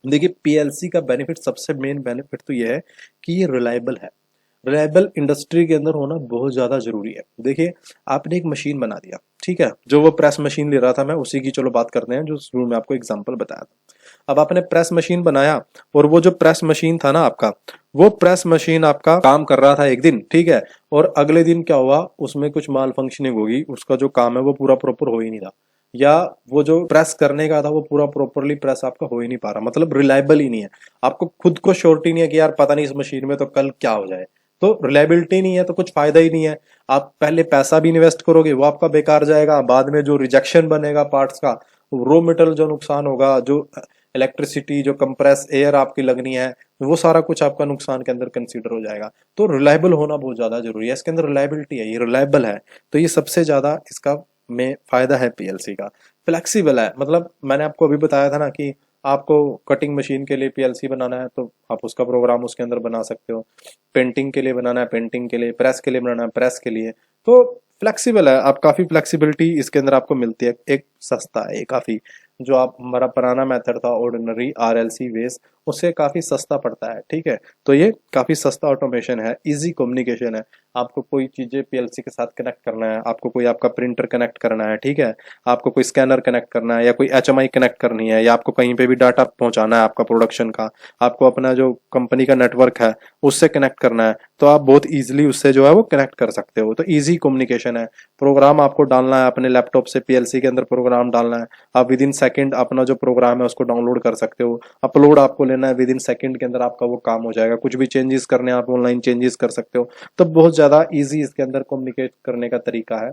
देखिए, पीएलसी का बेनिफिट, सबसे मेन बेनिफिट तो ये है कि ये रिलायबल है। रिलायबल इंडस्ट्री के अंदर होना बहुत ज्यादा जरूरी है। देखिए, आपने एक मशीन बना दिया, ठीक है, जो वो प्रेस मशीन ले रहा था, मैं उसी की चलो बात करते हैं, जो शुरू में आपको एग्जांपल बताया था। अब आपने प्रेस मशीन बनाया, और वो जो प्रेस मशीन था ना आपका, वो प्रेस मशीन आपका काम कर रहा था एक दिन, ठीक है, और अगले दिन क्या हुआ, उसमें कुछ माल फंक्शनिंग होगी, उसका जो काम है वो पूरा प्रॉपर हो ही नहीं रहा, या वो जो प्रेस करने का था वो पूरा प्रॉपरली प्रेस आपका हो ही नहीं पा रहा, मतलब रिलायबल ही नहीं है। आपको खुद को श्योरिटी नहीं है कि यार पता नहीं इस मशीन में तो कल क्या हो जाए, तो रिलायबिलिटी नहीं है तो कुछ फायदा ही नहीं है। आप पहले पैसा भी इन्वेस्ट करोगे वो आपका बेकार जाएगा, बाद में जो रिजेक्शन बनेगा पार्ट्स का, रॉ मेटेरियल जो नुकसान होगा, जो इलेक्ट्रिसिटी, जो कंप्रेस एयर आपकी लगनी है, वो सारा कुछ आपका नुकसान के अंदर कंसीडर हो जाएगा। तो रिलायबल होना बहुत ज्यादा जरूरी है, इसके अंदर रिलायबिलिटी है, ये रिलायबल है, तो ये सबसे ज्यादा इसका में फायदा है पीएलसी का। फ्लेक्सिबल है, मतलब मैंने आपको अभी बताया था ना कि आपको कटिंग मशीन के लिए पीएलसी बनाना है तो आप उसका प्रोग्राम उसके अंदर बना सकते हो, पेंटिंग के लिए बनाना है पेंटिंग के लिए, प्रेस के लिए बनाना है प्रेस के लिए, तो फ्लेक्सिबल है। आप काफी फ्लेक्सिबिलिटी इसके अंदर आपको मिलती है। एक सस्ता है काफी, जो आप हमारा पुराना मेथड था ऑर्डिनरी आरएलसी बेस, उससे काफी सस्ता पड़ता है, ठीक है। तो ये काफी सस्ता ऑटोमेशन है, इजी कम्युनिकेशन है। आपको कोई चीजें पीएलसी के साथ कनेक्ट करना है, आपको कोई आपका प्रिंटर कनेक्ट करना है, ठीक है, आपको कोई स्कैनर कनेक्ट करना है या कोई एचएमआई कनेक्ट करनी है, या आपको कहीं पे भी डाटा पहुंचाना है आपका प्रोडक्शन का, आपको अपना जो कंपनी का नेटवर्क है उससे कनेक्ट करना है, तो आप बहुत इजीली उससे जो है वो कनेक्ट कर सकते हो। तो इजी कम्युनिकेशन है। प्रोग्राम आपको डालना है अपने लैपटॉप से पीएलसी के अंदर प्रोग्राम डालना है, आप विद इन सेकंड अपना जो प्रोग्राम है उसको डाउनलोड कर सकते हो, अपलोड आपको लेना है, विद इन सेकंड के अंदर आपका वो काम हो जाएगा। कुछ भी चेंजेस करने आप ऑनलाइन चेंजेस कर सकते हो। तो बहुत ज्यादा इजी इसके अंदर कम्युनिकेट करने का तरीका है,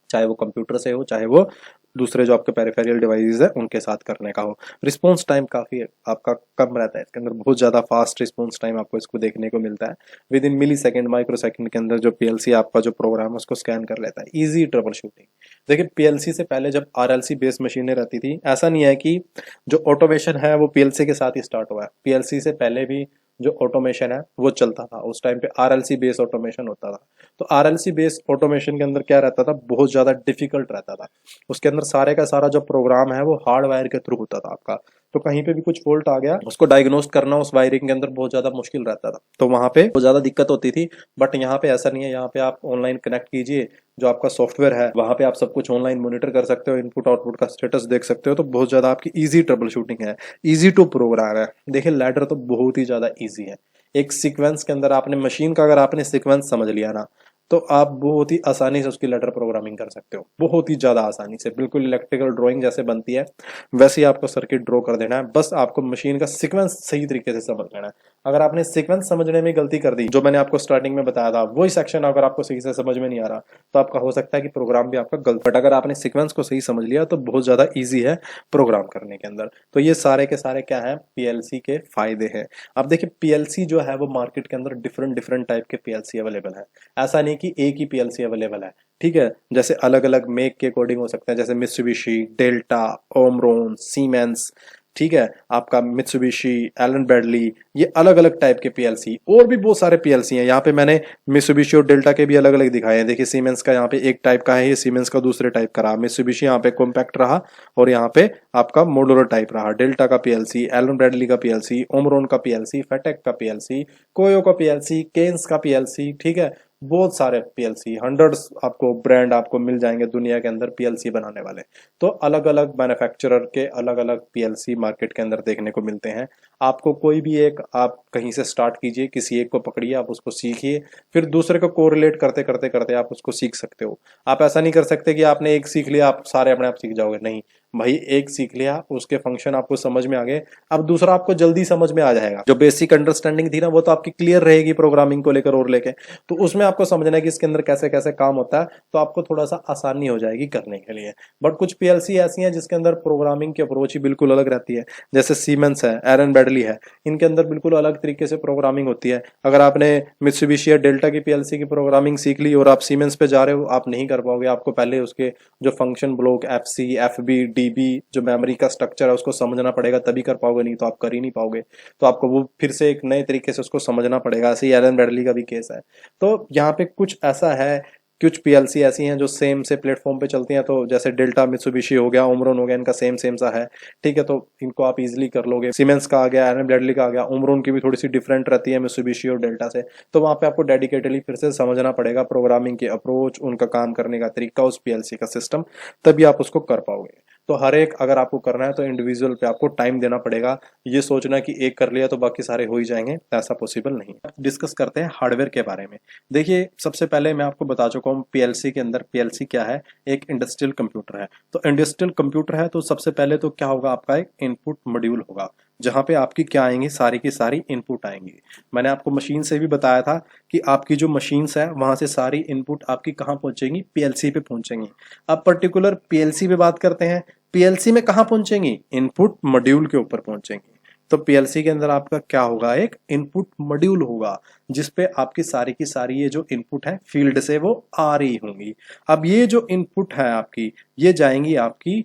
चाहे वो कंप्यूटर से हो चाहे वो दूसरे जो आपके पेरिफेरल डिवाइसेस है उनके साथ करने का हो। रिस्पॉन्स टाइम काफी आपका कम रहता है, इसके अंदर बहुत ज्यादा फास्ट रिस्पॉन्स टाइम आपको इसको देखने को मिलता है। Within millisecond microsecond के अंदर जो पीएलसी आपका जो प्रोग्राम है उसको स्कैन कर लेता है। Easy trouble shooting. देखिए पीएलसी से पहले जब आरएलसी बेस्ड मशीनें रहती थी, ऐसा नहीं है कि जो ऑटोमेशन है वो पीएलसी के साथ ही स्टार्ट हुआ है, पीएलसी से पहले भी जो ऑटोमेशन है वो चलता था। उस टाइम पे आरएलसी बेस्ड ऑटोमेशन होता था। तो आरएलसी बेस्ड ऑटोमेशन के अंदर क्या रहता था, बहुत ज्यादा डिफिकल्ट रहता था। उसके अंदर सारे का सारा जो प्रोग्राम है वो हार्डवायर के थ्रू होता था आपका, तो कहीं पे भी कुछ फॉल्ट आ गया उसको डायग्नोस्ट करना उस वायरिंग के अंदर बहुत ज्यादा मुश्किल रहता था, तो वहां पे बहुत ज्यादा दिक्कत होती थी। बट यहाँ पे ऐसा नहीं है, यहाँ पे आप ऑनलाइन कनेक्ट कीजिए, जो आपका सॉफ्टवेयर है वहां पे आप सब कुछ ऑनलाइन मॉनिटर कर सकते हो, इनपुट आउटपुट का स्टेटस देख सकते हो। तो बहुत ज्यादा आपकी इजी ट्रबल शूटिंग है, इजी टू प्रोग्राम है। देखिए लैडर तो बहुत ही ज्यादा इजी है। एक सीक्वेंस के अंदर आपने मशीन का अगर आपने सीक्वेंस समझ लिया ना, तो आप बहुत ही आसानी से उसकी लेटर प्रोग्रामिंग कर सकते हो, बहुत ही ज्यादा आसानी से। बिल्कुल इलेक्ट्रिकल ड्राइंग जैसे बनती है वैसे ही आपको सर्किट ड्रॉ कर देना है, बस आपको मशीन का सीक्वेंस सही तरीके से समझ लेना है। अगर आपने सीक्वेंस समझने में गलती कर दी, जो मैंने आपको स्टार्टिंग में बताया था, वही सेक्शन अगर आपको सही से समझ में नहीं आ रहा तो आपका हो सकता है कि प्रोग्राम भी आपका गलत। बट अगर आपने सीक्वेंस को सही समझ लिया तो बहुत ज्यादा ईजी है प्रोग्राम करने के अंदर। तो ये सारे के सारे क्या है, पीएलसी के फायदे हैं। अब देखिए पीएलसी जो है वो मार्केट के अंदर डिफरेंट डिफरेंट टाइप के पीएलसी अवेलेबल है। ऐसा नहीं कि एक ही पीएलसी अवेलेबल है, ठीक है। जैसे अलग अलग मेक के अकॉर्डिंग हो सकते हैं, जैसे मित्सुबिशी, डेल्टा, ओमरोन, सीमेंस, ठीक है, आपका मित्सुबिशी, एलन ब्रैडली, ये अलग अलग टाइप के पीएलसी। और भी बहुत सारे पीएलसी हैं, यहाँ पे मैंने मित्सुबिशी और डेल्टा के भी अलग अलग दिखाए हैं। देखिए सीमेंस का यहाँ पे एक टाइप का है, ये सीमेंस का दूसरे टाइप का रहा, मित्सुबिशी यहाँ पे कॉम्पैक्ट रहा और यहाँ पे आपका मॉड्यूलर टाइप रहा। डेल्टा का पीएलसी, एलन ब्रैडली का पीएलसी, ओमरोन का पीएलसी, फेटेक का पीएलसी, कोयो का पीएलसी, केन्स का पीएलसी, ठीक है, बहुत सारे पीएलसी, हंड्रेड्स आपको ब्रांड आपको मिल जाएंगे दुनिया के अंदर पीएलसी बनाने वाले। तो अलग अलग मैन्युफैक्चरर के अलग अलग पीएलसी मार्केट के अंदर देखने को मिलते हैं। आपको कोई भी एक आप कहीं से स्टार्ट कीजिए, किसी एक को पकड़िए, आप उसको सीखिए, फिर दूसरे को कोरिलेट करते करते करते आप उसको सीख सकते हो। आप ऐसा नहीं कर सकते कि आपने एक सीख लिया आप सारे अपने आप सीख जाओगे, नहीं भाई, एक सीख लिया उसके फंक्शन आपको समझ में आ गए, अब दूसरा आपको जल्दी समझ में आ जाएगा। जो बेसिक अंडरस्टैंडिंग थी ना वो तो आपकी क्लियर रहेगी प्रोग्रामिंग को लेकर और लेके, तो उसमें आपको समझना है कि इसके अंदर कैसे कैसे काम होता है, तो आपको थोड़ा सा आसानी हो जाएगी करने के लिए। बट कुछ पीएलसी ऐसी हैं जिसके अंदर प्रोग्रामिंग की अप्रोच ही बिल्कुल अलग रहती है, जैसे सीमेंस है, एरन ब्रैडली है, इनके अंदर बिल्कुल अलग तरीके से प्रोग्रामिंग होती है। अगर आपने मित्सुबिशी या डेल्टा की पीएलसी की प्रोग्रामिंग सीख ली और आप सीमेंस पे जा रहे हो, आप नहीं कर पाओगे। आपको पहले उसके जो function block, FC, FB, dB, जो मेमोरी का स्ट्रक्चर है उसको समझना पड़ेगा, तभी कर पाओगे, नहीं तो आप कर ही नहीं पाओगे। तो आपको वो फिर से एक नए तरीके से उसको समझना पड़ेगा। ऐसे ही एलन ब्रैडली का भी केस है। तो यहाँ पे कुछ ऐसा है, कुछ पीएलसी ऐसी हैं जो सेम से प्लेटफॉर्म पे चलती हैं, तो जैसे डेल्टा, मित्सुबिशी हो गया, ओमरोन हो गया, इनका सेम सेम सा है, ठीक है, तो इनको आप इजीली कर लोगे। सीमेंस का आ गया, एरन ब्रैडली का आ गया, ओमरोन की भी थोड़ी सी डिफरेंट रहती है मित्सुबिशी और डेल्टा से, तो वहां पे आपको डेडिकेटली फिर से समझना पड़ेगा प्रोग्रामिंग की अप्रोच, उनका काम करने का तरीका, उस पीएलसी का सिस्टम, तभी आप उसको कर पाओगे। तो हर एक अगर आपको करना है तो इंडिविजुअल पे आपको टाइम देना पड़ेगा। ये सोचना कि एक कर लिया तो बाकी सारे हो ही जाएंगे, ऐसा पॉसिबल नहीं। डिस्कस करते हैं हार्डवेयर के बारे में। देखिए सबसे पहले मैं आपको बता चुका हूँ पीएलसी के अंदर, पीएलसी क्या है, एक इंडस्ट्रियल कंप्यूटर है। तो इंडस्ट्रियल कंप्यूटर है तो सबसे पहले तो क्या होगा, आपका एक इनपुट मॉड्यूल होगा। जहाँ पे आपकी क्या आएंगी, सारी की सारी इनपुट आएंगी। मैंने आपको मशीन से भी बताया था कि आपकी जो मशीन्स है वहां से सारी इनपुट आपकी कहाँ पहुंचेंगी, पीएलसी पे पहुंचेंगी। अब पर्टिकुलर पीएलसी पे बात करते हैं। पीएलसी में कहाँ पहुंचेंगी, इनपुट मॉड्यूल के ऊपर पहुंचेंगी। तो पीएलसी के अंदर आपका क्या होगा, एक इनपुट मॉड्यूल होगा जिसपे आपकी सारी की सारी ये जो इनपुट है फील्ड से वो आ रही होंगी। अब ये जो इनपुट है आपकी, ये जाएंगी आपकी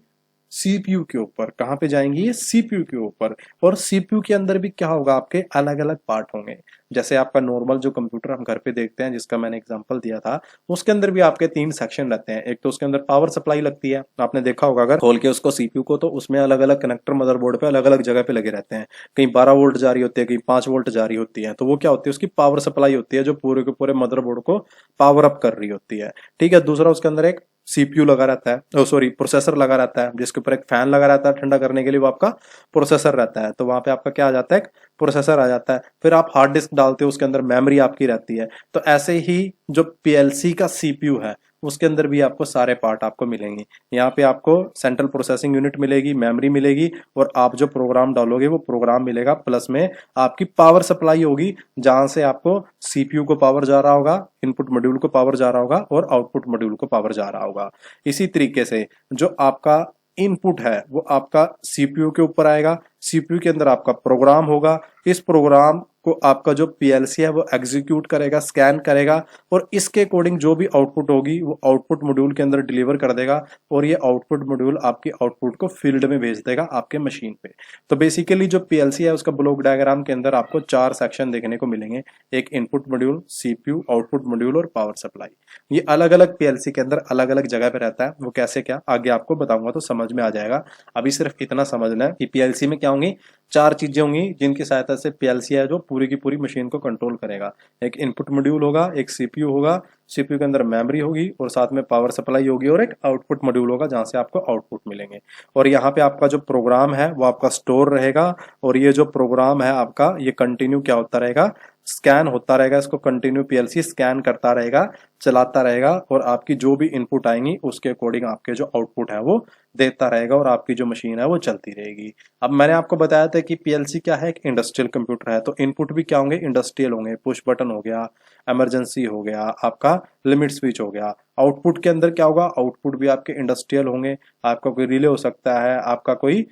सीपीयू के ऊपर। कहाँ पे जाएंगी, ये सीपीयू के ऊपर। और सीपीयू के अंदर भी क्या होगा, आपके अलग अलग पार्ट होंगे। जैसे आपका नॉर्मल जो कंप्यूटर हम घर पे देखते हैं, जिसका मैंने एग्जांपल दिया था, उसके अंदर भी आपके 3 सेक्शन रहते हैं। एक तो उसके अंदर पावर सप्लाई लगती है, आपने देखा होगा अगर खोल के उसको सीपीयू को, तो उसमें अलग अलग कनेक्टर मदरबोर्ड पे अलग अलग जगह पे लगे रहते हैं। कहीं 12 वोल्ट जा रही होती है, कहीं 5 वोल्ट जा रही होती है। तो वो क्या होती है, उसकी पावर सप्लाई होती है जो पूरे के पूरे मदरबोर्ड को पावर अप कर रही होती है। ठीक है। दूसरा उसके अंदर एक सीपीयू लगा रहता है, सॉरी प्रोसेसर लगा रहता है, जिसके ऊपर एक फैन लगा रहता है ठंडा करने के लिए, वो आपका प्रोसेसर रहता है। तो वहां पे आपका क्या आ जाता है, प्रोसेसर आ जाता है। फिर आप हार्ड डिस्क डालते हो, उसके अंदर मेमोरी आपकी रहती है। तो ऐसे ही जो पीएलसी का सीपीयू है उसके अंदर भी आपको सारे पार्ट आपको मिलेंगे। यहाँ पे आपको सेंट्रल प्रोसेसिंग यूनिट मिलेगी, मेमोरी मिलेगी, और आप जो प्रोग्राम डालोगे वो प्रोग्राम मिलेगा। प्लस में आपकी पावर सप्लाई होगी, जहां से आपको सीपीयू को पावर जा रहा होगा, इनपुट मॉड्यूल को पावर जा रहा होगा, और आउटपुट मॉड्यूल को पावर जा रहा होगा। इसी तरीके से जो आपका इनपुट है वो आपका सीपीयू के ऊपर आएगा। सीपीयू के अंदर आपका प्रोग्राम होगा। इस प्रोग्राम को आपका जो पीएलसी है वो एग्जीक्यूट करेगा, स्कैन करेगा, और इसके अकॉर्डिंग जो भी आउटपुट होगी वो आउटपुट मॉड्यूल के अंदर डिलीवर कर देगा। और ये आउटपुट मॉड्यूल आपके आउटपुट को फील्ड में भेज देगा आपके मशीन पे। तो बेसिकली जो पीएलसी है उसका ब्लॉक डायग्राम के अंदर आपको 4 सेक्शन देखने को मिलेंगे। एक input module, CPU, output module और पावर सप्लाई। ये अलग अलग पीएलसी के अंदर अलग अलग जगह पे रहता है। वो कैसे क्या आगे आपको बताऊंगा तो समझ में आ जाएगा। अभी सिर्फ इतना समझना है कि पीएलसी में क्या होंगी, 4 चीजें होंगी जिनकी सहायता से पीएलसी है जो पूरी की पूरी मशीन को कंट्रोल करेगा। एक इनपुट मॉड्यूल होगा, एक सीपीयू होगा, सीपीयू के अंदर मेमोरी होगी, और साथ में पावर सप्लाई होगी, और एक आउटपुट मॉड्यूल होगा जहां से आपको आउटपुट मिलेंगे। और यहाँ पे आपका जो प्रोग्राम है वो आपका स्टोर रहेगा। और ये जो प्रोग्राम है आपका, ये कंटिन्यू क्या होता रहेगा, स्कैन होता रहेगा। इसको कंटिन्यू पीएलसी स्कैन करता रहेगा, चलाता रहेगा, और आपकी जो भी इनपुट आएंगी उसके अकॉर्डिंग आपके जो आउटपुट है वो देता रहेगा, और आपकी जो मशीन है वो चलती रहेगी। अब मैंने आपको बताया था कि पीएलसी क्या है, एक इंडस्ट्रियल कंप्यूटर है। तो इनपुट भी क्या होंगे, इंडस्ट्रियल होंगे। पुश बटन हो गया, इमरजेंसी हो गया, आपका लिमिट स्विच हो गया। आउटपुट के अंदर क्या होगा, आउटपुट भी आपके इंडस्ट्रियल होंगे। आपका कोई रिले हो सकता है, आपका कोई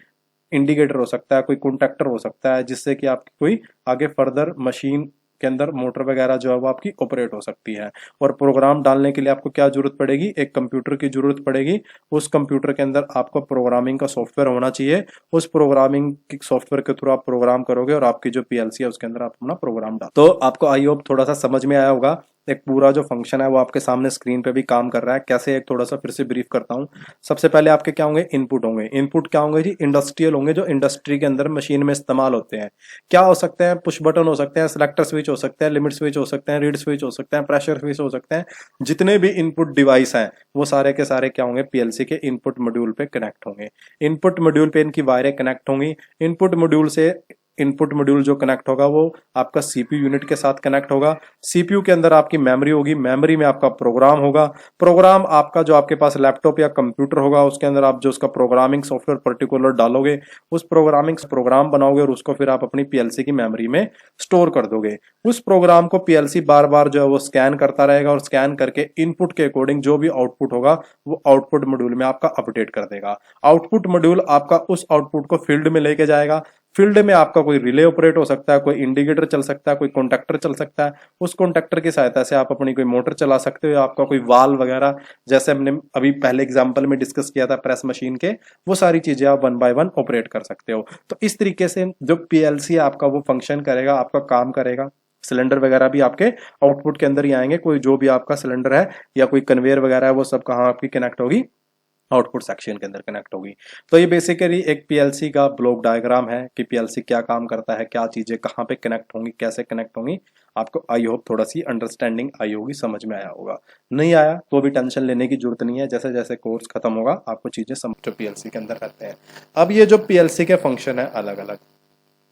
इंडिकेटर हो सकता है, कोई कॉन्टैक्टर हो सकता है, जिससे कि आपकी कोई आगे फर्दर मशीन के अंदर मोटर वगैरह जो है वो आपकी ऑपरेट हो सकती है। और प्रोग्राम डालने के लिए आपको क्या जरूरत पड़ेगी, एक कंप्यूटर की जरूरत पड़ेगी। उस कंप्यूटर के अंदर आपको प्रोग्रामिंग का सॉफ्टवेयर होना चाहिए। उस प्रोग्रामिंग के सॉफ्टवेयर के थ्रू आप प्रोग्राम करोगे, और आपकी जो पीएलसी है उसके अंदर आप अपना प्रोग्राम डाल। तो आपको आई होप थोड़ा सा समझ में आया होगा। एक पूरा जो फंक्शन है वो आपके सामने स्क्रीन पे भी काम कर रहा है। कैसे, एक थोड़ा सा फिर से ब्रीफ करता हूँ। सबसे पहले आपके क्या होंगे, इनपुट होंगे। इनपुट क्या होंगे जी, इंडस्ट्रियल होंगे, जो इंडस्ट्री के अंदर मशीन में इस्तेमाल होते हैं। क्या हो सकते हैं, पुश बटन हो सकते हैं, सिलेक्टर स्विच हो सकते हैं, लिमिट स्विच हो सकते हैं, रीड स्विच हो सकते हैं, प्रेशर स्विच हो सकते हैं। जितने भी इनपुट डिवाइस हैं वो सारे के सारे क्या होंगे, पीएलसी के इनपुट मॉड्यूल पे कनेक्ट होंगे। इनपुट मॉड्यूल पे इनकी वायरें कनेक्ट होंगी। इनपुट मॉड्यूल से इनपुट मॉड्यूल जो कनेक्ट होगा वो आपका सीपीयू यूनिट के साथ कनेक्ट होगा। सीपीयू के अंदर आपकी मेमोरी होगी, मेमोरी में आपका प्रोग्राम होगा। प्रोग्राम आपका जो आपके पास लैपटॉप या कंप्यूटर होगा उसके अंदर आप जो उसका प्रोग्रामिंग सॉफ्टवेयर पर्टिकुलर डालोगे, उस प्रोग्राम बनाओगे, और उसको फिर आप अपनी पीएलसी की मेमोरी में स्टोर कर दोगे। उस प्रोग्राम को पीएलसी बार बार जो है वो स्कैन करता रहेगा, और स्कैन करके इनपुट के अकॉर्डिंग जो भी आउटपुट होगा वो आउटपुट मॉड्यूल में आपका अपडेट कर देगा। आउटपुट मॉड्यूल आपका उस आउटपुट को फील्ड में लेके जाएगा। फील्ड में आपका कोई रिले ऑपरेट हो सकता है, कोई इंडिकेटर चल सकता है, कोई कॉन्टैक्टर चल सकता है। उस कॉन्टैक्टर की सहायता से आप अपनी कोई मोटर चला सकते हो, आपका कोई वाल्व वगैरह, जैसे हमने अभी पहले एग्जांपल में डिस्कस किया था प्रेस मशीन के, वो सारी चीजें आप 1 बाय 1 ऑपरेट कर सकते हो। तो इस तरीके से जो पीएलसी आपका वो फंक्शन करेगा, आपका काम करेगा। सिलेंडर वगैरह भी आपके आउटपुट के अंदर ही आएंगे। कोई जो भी आपका सिलेंडर है या कोई कन्वेयर वगैरह है वो सब कहाँ आपकी कनेक्ट होगी, आउटपुट सेक्शन के अंदर कनेक्ट होगी। तो ये बेसिकली एक पीएलसी का ब्लॉक डायग्राम है कि पीएलसी क्या काम करता है, क्या चीजें कहाँ पे कनेक्ट होंगी, कैसे कनेक्ट होंगी। आपको आई होप थोड़ा सी अंडरस्टैंडिंग आई होगी, समझ में आया होगा। नहीं आया तो भी टेंशन लेने की जरूरत नहीं है, जैसे जैसे कोर्स खत्म होगा आपको चीजें समझ जो पीएलसी के अंदर रहते हैं। अब ये जो पीएलसी के फंक्शन है अलग अलग,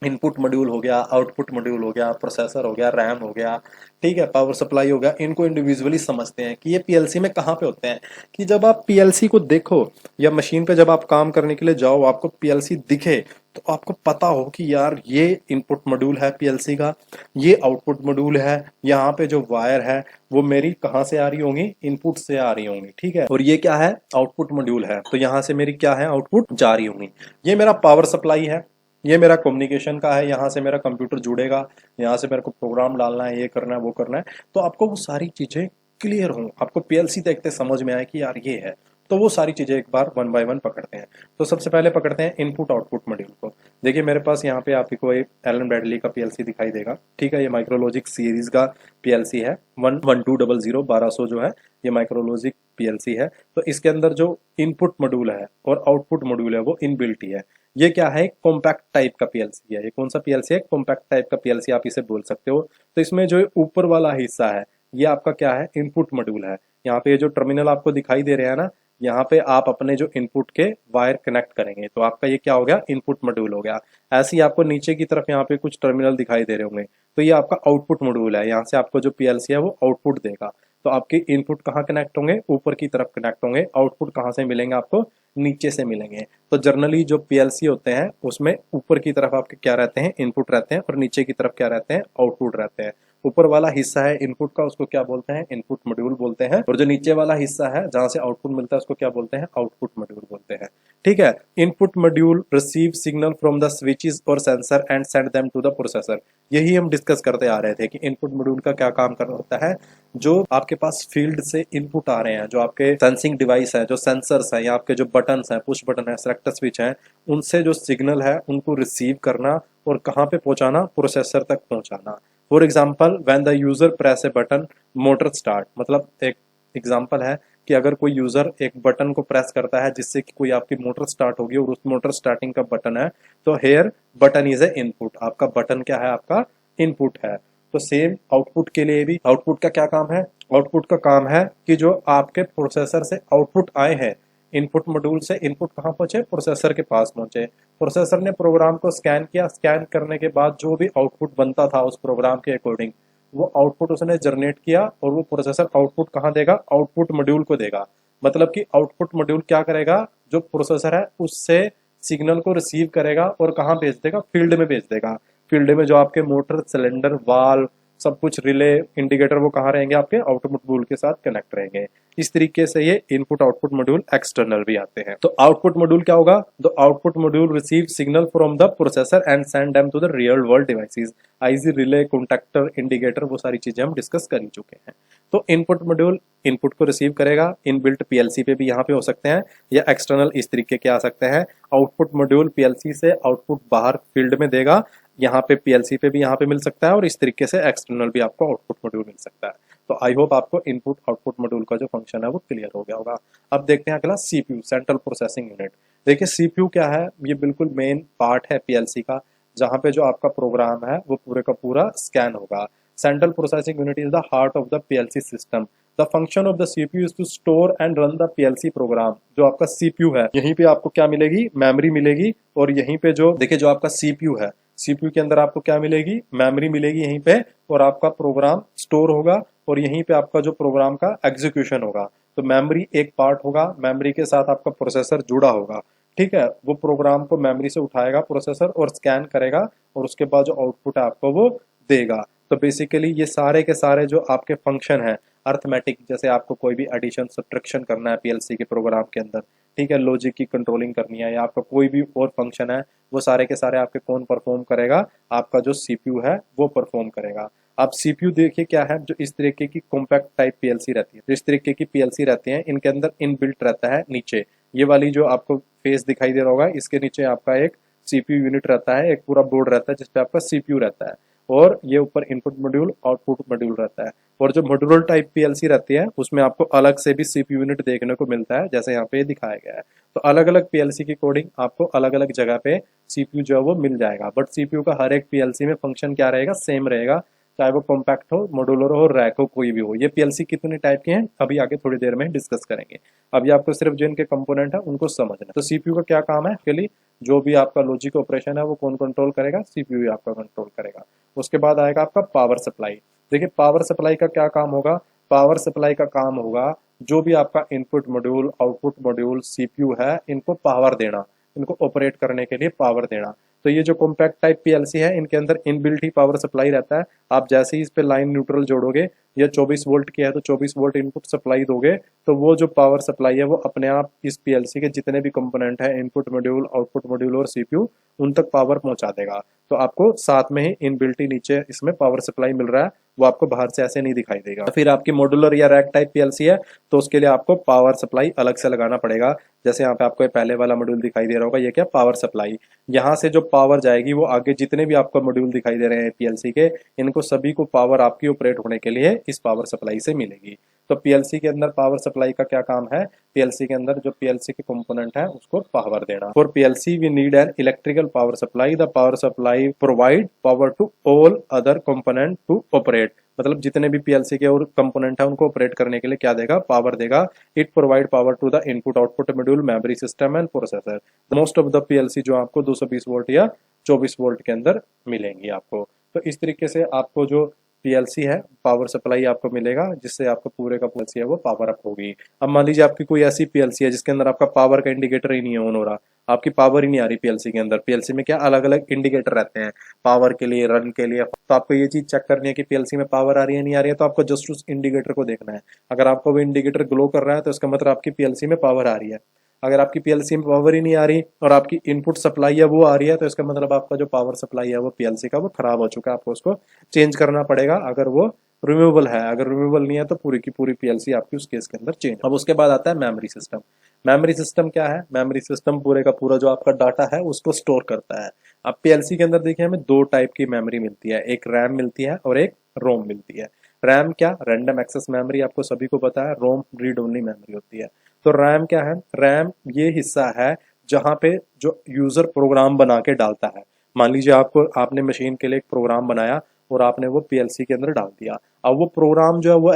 इनपुट मॉड्यूल हो गया, आउटपुट मॉड्यूल हो गया, प्रोसेसर हो गया, रैम हो गया, ठीक है, पावर सप्लाई हो गया, इनको इंडिविजुअली समझते हैं कि ये पीएलसी में कहाँ पे होते हैं। कि जब आप पीएलसी को देखो या मशीन पे जब आप काम करने के लिए जाओ, आपको पीएलसी दिखे तो आपको पता हो कि यार ये इनपुट मॉड्यूल है पीएलसी का, ये आउटपुट मॉड्यूल है, यहाँ पे जो वायर है वो मेरी कहाँ से आ रही होंगी, इनपुट से आ रही होंगी, ठीक है, और ये क्या है, आउटपुट मॉड्यूल है, तो यहाँ से मेरी क्या है, आउटपुट जा रही होंगी। ये मेरा पावर सप्लाई है, ये मेरा कम्युनिकेशन का है, यहाँ से मेरा कंप्यूटर जुड़ेगा, यहाँ से मेरे को प्रोग्राम डालना है, ये करना है, वो करना है। तो आपको वो सारी चीजें क्लियर हों, आपको पीएलसी देखते समझ में आए कि यार ये है, तो वो सारी चीजें एक बार वन बाय वन पकड़ते हैं। तो सबसे पहले पकड़ते हैं इनपुट आउटपुट मॉड्यूल को। देखिए मेरे पास यहाँ पे आपको एक एलन ब्रैडली का पीएलसी दिखाई देगा, ठीक है, ये माइक्रोलॉजिक सीरीज का पीएलसी है, 11200 जो है ये माइक्रोलॉजिक पीएलसी है। तो इसके अंदर जो इनपुट मॉड्यूल है और आउटपुट मॉड्यूल है वो इनबिल्ट ही है। ये क्या है, कॉम्पैक्ट टाइप का पीएलसी है। ये कौन सा पीएलसी है, कॉम्पैक्ट टाइप का पीएलसी आप इसे बोल सकते हो। तो इसमें जो ऊपर वाला हिस्सा है ये आपका क्या है, इनपुट मॉड्यूल है। यहाँ पे जो टर्मिनल आपको दिखाई दे रहे हैं ना, यहाँ पे आप अपने जो इनपुट के वायर कनेक्ट करेंगे, तो आपका ये क्या हो गया, इनपुट मॉड्यूल हो गया। ऐसे ही आपको नीचे की तरफ यहाँ पे कुछ टर्मिनल दिखाई दे रहे होंगे, तो ये आपका आउटपुट मॉड्यूल है। यहाँ से आपको जो पीएलसी है वो आउटपुट देगा। तो आपके इनपुट कहाँ कनेक्ट होंगे, ऊपर की तरफ कनेक्ट होंगे। आउटपुट कहाँ से मिलेंगे आपको, नीचे से मिलेंगे। तो जनरली जो पीएलसी होते हैं उसमें ऊपर की तरफ आपके क्या रहते हैं, इनपुट रहते हैं, और नीचे की तरफ क्या रहते हैं, आउटपुट रहते हैं। ऊपर वाला हिस्सा है इनपुट का, उसको क्या बोलते हैं, इनपुट मॉड्यूल बोलते हैं, और जो नीचे वाला हिस्सा है जहां से आउटपुट मिलता है उसको क्या बोलते हैं, आउटपुट मॉड्यूल बोलते हैं, ठीक है। Input module receive signal from the switches और sensor and send them to the processor. यही हम डिस्कस करते आ रहे थे कि इनपुट मॉड्यूल का क्या काम कर होता है। जो आपके पास फील्ड से इनपुट आ रहे हैं, जो आपके सेंसिंग डिवाइस है, जो सेंसर्स है, या आपके जो बटन्स हैं, पुश बटन है, सेलेक्टर स्विच है, उनसे जो सिग्नल है उनको रिसीव करना और कहाँ पे पहुंचाना, प्रोसेसर तक पहुंचाना। For example when the user press A button motor start, मतलब एक एग्जाम्पल है कि अगर कोई यूजर एक बटन को प्रेस करता है जिससे कि कोई आपकी मोटर स्टार्ट होगी और उस मोटर स्टार्टिंग का बटन है, तो here button is a input. आपका बटन क्या है, आपका इनपुट है। तो सेम आउटपुट के लिए भी, आउटपुट का क्या काम है, आउटपुट का काम है कि जो आपके प्रोसेसर से आउटपुट आए हैं, इनपुट मॉड्यूल से इनपुट कहाँ पहुंचे, प्रोसेसर के पास पहुंचे। प्रोसेसर ने प्रोग्राम को स्कैन किया, स्कैन करने के बाद जो भी आउटपुट बनता था उस प्रोग्राम के अकॉर्डिंग, वो आउटपुट उसने जनरेट किया और वो प्रोसेसर आउटपुट कहाँ देगा, आउटपुट मॉड्यूल को देगा। मतलब कि आउटपुट मॉड्यूल क्या करेगा, जो प्रोसेसर है उससे सिग्नल को रिसीव करेगा और कहाँ भेज देगा, फील्ड में भेज देगा। फील्ड में जो आपके मोटर, सिलेंडर, वाल्व, सब कुछ, रिले, इंडिकेटर, वो कहाँ रहेंगे, आपके आउटपुट मॉड्यूल के साथ कनेक्ट रहेंगे। इस तरीके से ये इनपुट आउटपुट मॉड्यूल एक्सटर्नल भी आते हैं। तो आउटपुट मॉड्यूल क्या होगा, the output module receive signal from the processor and send them to the real world devices. आईजी, रिले, कॉन्टैक्टर, इंडिकेटर, वो सारी चीजें हम डिस्कस कर ही चुके हैं। तो इनपुट मॉड्यूल इनपुट को रिसीव करेगा, इनबिल्ट पीएलसी पे भी यहाँ पे हो सकते हैं, या एक्सटर्नल इस तरीके के आ सकते हैं। आउटपुट मॉड्यूल पीएलसी से आउटपुट बाहर फील्ड में देगा, यहाँ पे पीएलसी पे भी यहाँ पे मिल सकता है, और इस तरीके से एक्सटर्नल भी आपको आउटपुट मॉड्यूल मिल सकता है। तो आई होप आपको इनपुट आउटपुट मॉड्यूल का जो फंक्शन है वो क्लियर हो गया होगा। अब देखते हैं अगला सीपीयू, सेंट्रल प्रोसेसिंग यूनिट। देखिए सीपीयू क्या है, ये बिल्कुल मेन पार्ट है पीएलसी का, जहाँ पे जो आपका प्रोग्राम है वो पूरे का पूरा स्कैन होगा। Central processing unit is the heart of the PLC system. The function of the CPU is to store and run the PLC program. जो आपका सीपीयू है, यहीं पे आपको क्या मिलेगी, मेमोरी मिलेगी, और यहीं पे जो देखिए जो आपका सीपीयू है, सीपीयू के अंदर आपको क्या मिलेगी, मेमोरी मिलेगी यहीं पे, और आपका प्रोग्राम स्टोर होगा, और यहीं पे आपका जो प्रोग्राम का एग्जीक्यूशन होगा। तो मेमोरी एक पार्ट होगा, मेमोरी के साथ आपका प्रोसेसर जुड़ा होगा, ठीक है। वो प्रोग्राम को मेमोरी से उठाएगा प्रोसेसर और स्कैन करेगा, और उसके बाद जो आउटपुट है आपको वो देगा। तो बेसिकली ये सारे के सारे जो आपके फंक्शन है अर्थमेटिक, जैसे आपको कोई भी एडिशन सब्ट्रैक्शन करना है पीएलसी के प्रोग्राम के अंदर, ठीक है, लॉजिक की कंट्रोलिंग करनी है, या आपका कोई भी और फंक्शन है, वो सारे के सारे आपके कौन परफॉर्म करेगा, आपका जो सीपीयू है वो परफॉर्म करेगा। अब सीपीयू देखिए क्या है, जो इस तरीके की कॉम्पैक्ट टाइप पीएलसी रहती है, तो इस तरीके की पीएलसी रहती है, इनके अंदर इनबिल्ट रहता है नीचे, ये वाली जो आपको फेस दिखाई दे रहा होगा, इसके नीचे आपका एक सीपीयू यूनिट रहता है, एक पूरा बोर्ड रहता है जिसपे आपका सीपीयू रहता है, और ये ऊपर इनपुट मॉड्यूल, आउटपुट मॉड्यूल रहता है। और जो मॉड्यूलर टाइप पीएलसी रहती है उसमें आपको अलग से भी सीपीयू यूनिट देखने को मिलता है, जैसे यहाँ पे दिखाया गया है। तो अलग अलग पीएलसी की कोडिंग आपको अलग अलग जगह पे सीपीयू जो है वो मिल जाएगा, बट सीपीयू का हर एक पीएलसी में फंक्शन क्या रहेगा, सेम रहेगा। चाहे वो कॉम्पैक्ट हो, मॉड्यूलर हो, रैक हो, कोई भी हो। ये पीएलसी कितने टाइप के हैं अभी आगे थोड़ी देर में डिस्कस करेंगे। अभी आपको सिर्फ जो इनके कंपोनेंट है उनको समझना है। तो सीपीयू का क्या काम है, के लिए जो भी आपका लॉजिक ऑपरेशन है वो कौन कंट्रोल करेगा, सीपीयू ही आपका कंट्रोल करेगा। उसके बाद आएगा आपका पावर सप्लाई। देखिए पावर सप्लाई का क्या काम होगा, पावर सप्लाई का काम होगा जो भी आपका input module, output module, CPU है, इनको पावर देना, इनको ऑपरेट करने के लिए पावर देना। तो ये जो कॉम्पैक्ट टाइप पीएलसी है इनके अंदर इनबिल्ट ही पावर सप्लाई रहता है। आप जैसे ही इस पे लाइन न्यूट्रल जोड़ोगे, या 24 वोल्ट की है तो 24 वोल्ट इनपुट सप्लाई दोगे, तो वो जो पावर सप्लाई है वो अपने आप इस पीएलसी के जितने भी कंपोनेंट है, इनपुट मॉड्यूल, आउटपुट मॉड्यूल और सीपीयू, उन तक पावर पहुंचा देगा। तो आपको साथ में ही इनबिल्ट ही नीचे इसमें पावर सप्लाई मिल रहा है, वो आपको बाहर से ऐसे नहीं दिखाई देगा। फिर आपकी मॉड्यूलर या रैक टाइप पीएलसी है तो उसके लिए आपको पावर सप्लाई अलग से लगाना पड़ेगा। जैसे यहाँ पे आपको पहले वाला मॉड्यूल दिखाई दे रहा होगा, ये क्या पावर सप्लाई। यहाँ से जो पावर जाएगी वो आगे जितने भी आपको मॉड्यूल दिखाई दे रहे हैं पीएलसी के, इनको सभी को पावर आपकी ऑपरेट होने के लिए इस पावर सप्लाई से मिलेगी। तो पीएलसी के अंदर पावर सप्लाई का क्या काम है, पीएलसी के अंदर जो पीएलसी के कंपोनेंट है उसको पावर देना। For PLC we need an electrical power supply, the power supply provide power to all other component to operate. मतलब जितने भी पीएलसी के और कंपोनेंट है उनको ऑपरेट करने के लिए क्या देगा, पावर देगा। It provide power to the input output module, memory system and processor. Most of the PLC जो आपको 220 वोल्ट या 24 वोल्ट के अंदर मिलेंगी आपको। तो इस तरीके से आपको जो पीएलसी है पावर सप्लाई आपको मिलेगा, जिससे आपका पूरे का पीएलसी है वो पावर अप होगी। अब मान लीजिए आपकी कोई ऐसी पीएलसी है जिसके अंदर आपका पावर का इंडिकेटर ही नहीं है ऑन हो रहा, आपकी पावर ही नहीं आ रही पीएलसी के अंदर। पीएलसी में क्या अलग अलग इंडिकेटर रहते हैं पावर के लिए, रन के लिए। तो आपको ये चीज चेक करनी है कि पीएलसी में पावर आ रही है नहीं आ रही है, तो आपको जस्ट उस इंडिकेटर को देखना है। अगर आपको वो इंडिकेटर ग्लो कर रहा है तो इसका मतलब आपकी पीएलसी में पावर आ रही है। अगर आपकी पीएलसी में पावर ही नहीं आ रही और आपकी इनपुट सप्लाई है वो आ रही है, तो इसका मतलब आपका जो पावर सप्लाई है वो पीएलसी का वो खराब हो चुका है, आपको उसको चेंज करना पड़ेगा अगर वो रिमूवेबल है। अगर रिमूवेबल नहीं है तो पूरी की पूरी पीएलसी आपकी उस केस के अंदर चेंज। अब उसके बाद आता है मेमोरी सिस्टम। मेमोरी सिस्टम क्या है, मेमोरी सिस्टम पूरे का पूरा जो आपका डाटा है उसको स्टोर करता है। अब पीएलसी के अंदर देखिए हमें दो टाइप की मेमोरी मिलती है, एक रैम मिलती है और एक रोम मिलती है। रैम क्या, रैंडम एक्सेस मेमोरी, आपको सभी को पता है। रोम रीड ओनली मेमोरी होती है। तो रैम क्या है, रैम ये हिस्सा है जहां पे जो यूजर प्रोग्राम बना के डालता है। मान लीजिए आपने मशीन के लिए एक प्रोग्राम बनाया और आपने वो पीएलसी के अंदर डाल दिया। अब वो प्रोग्राम जो है वो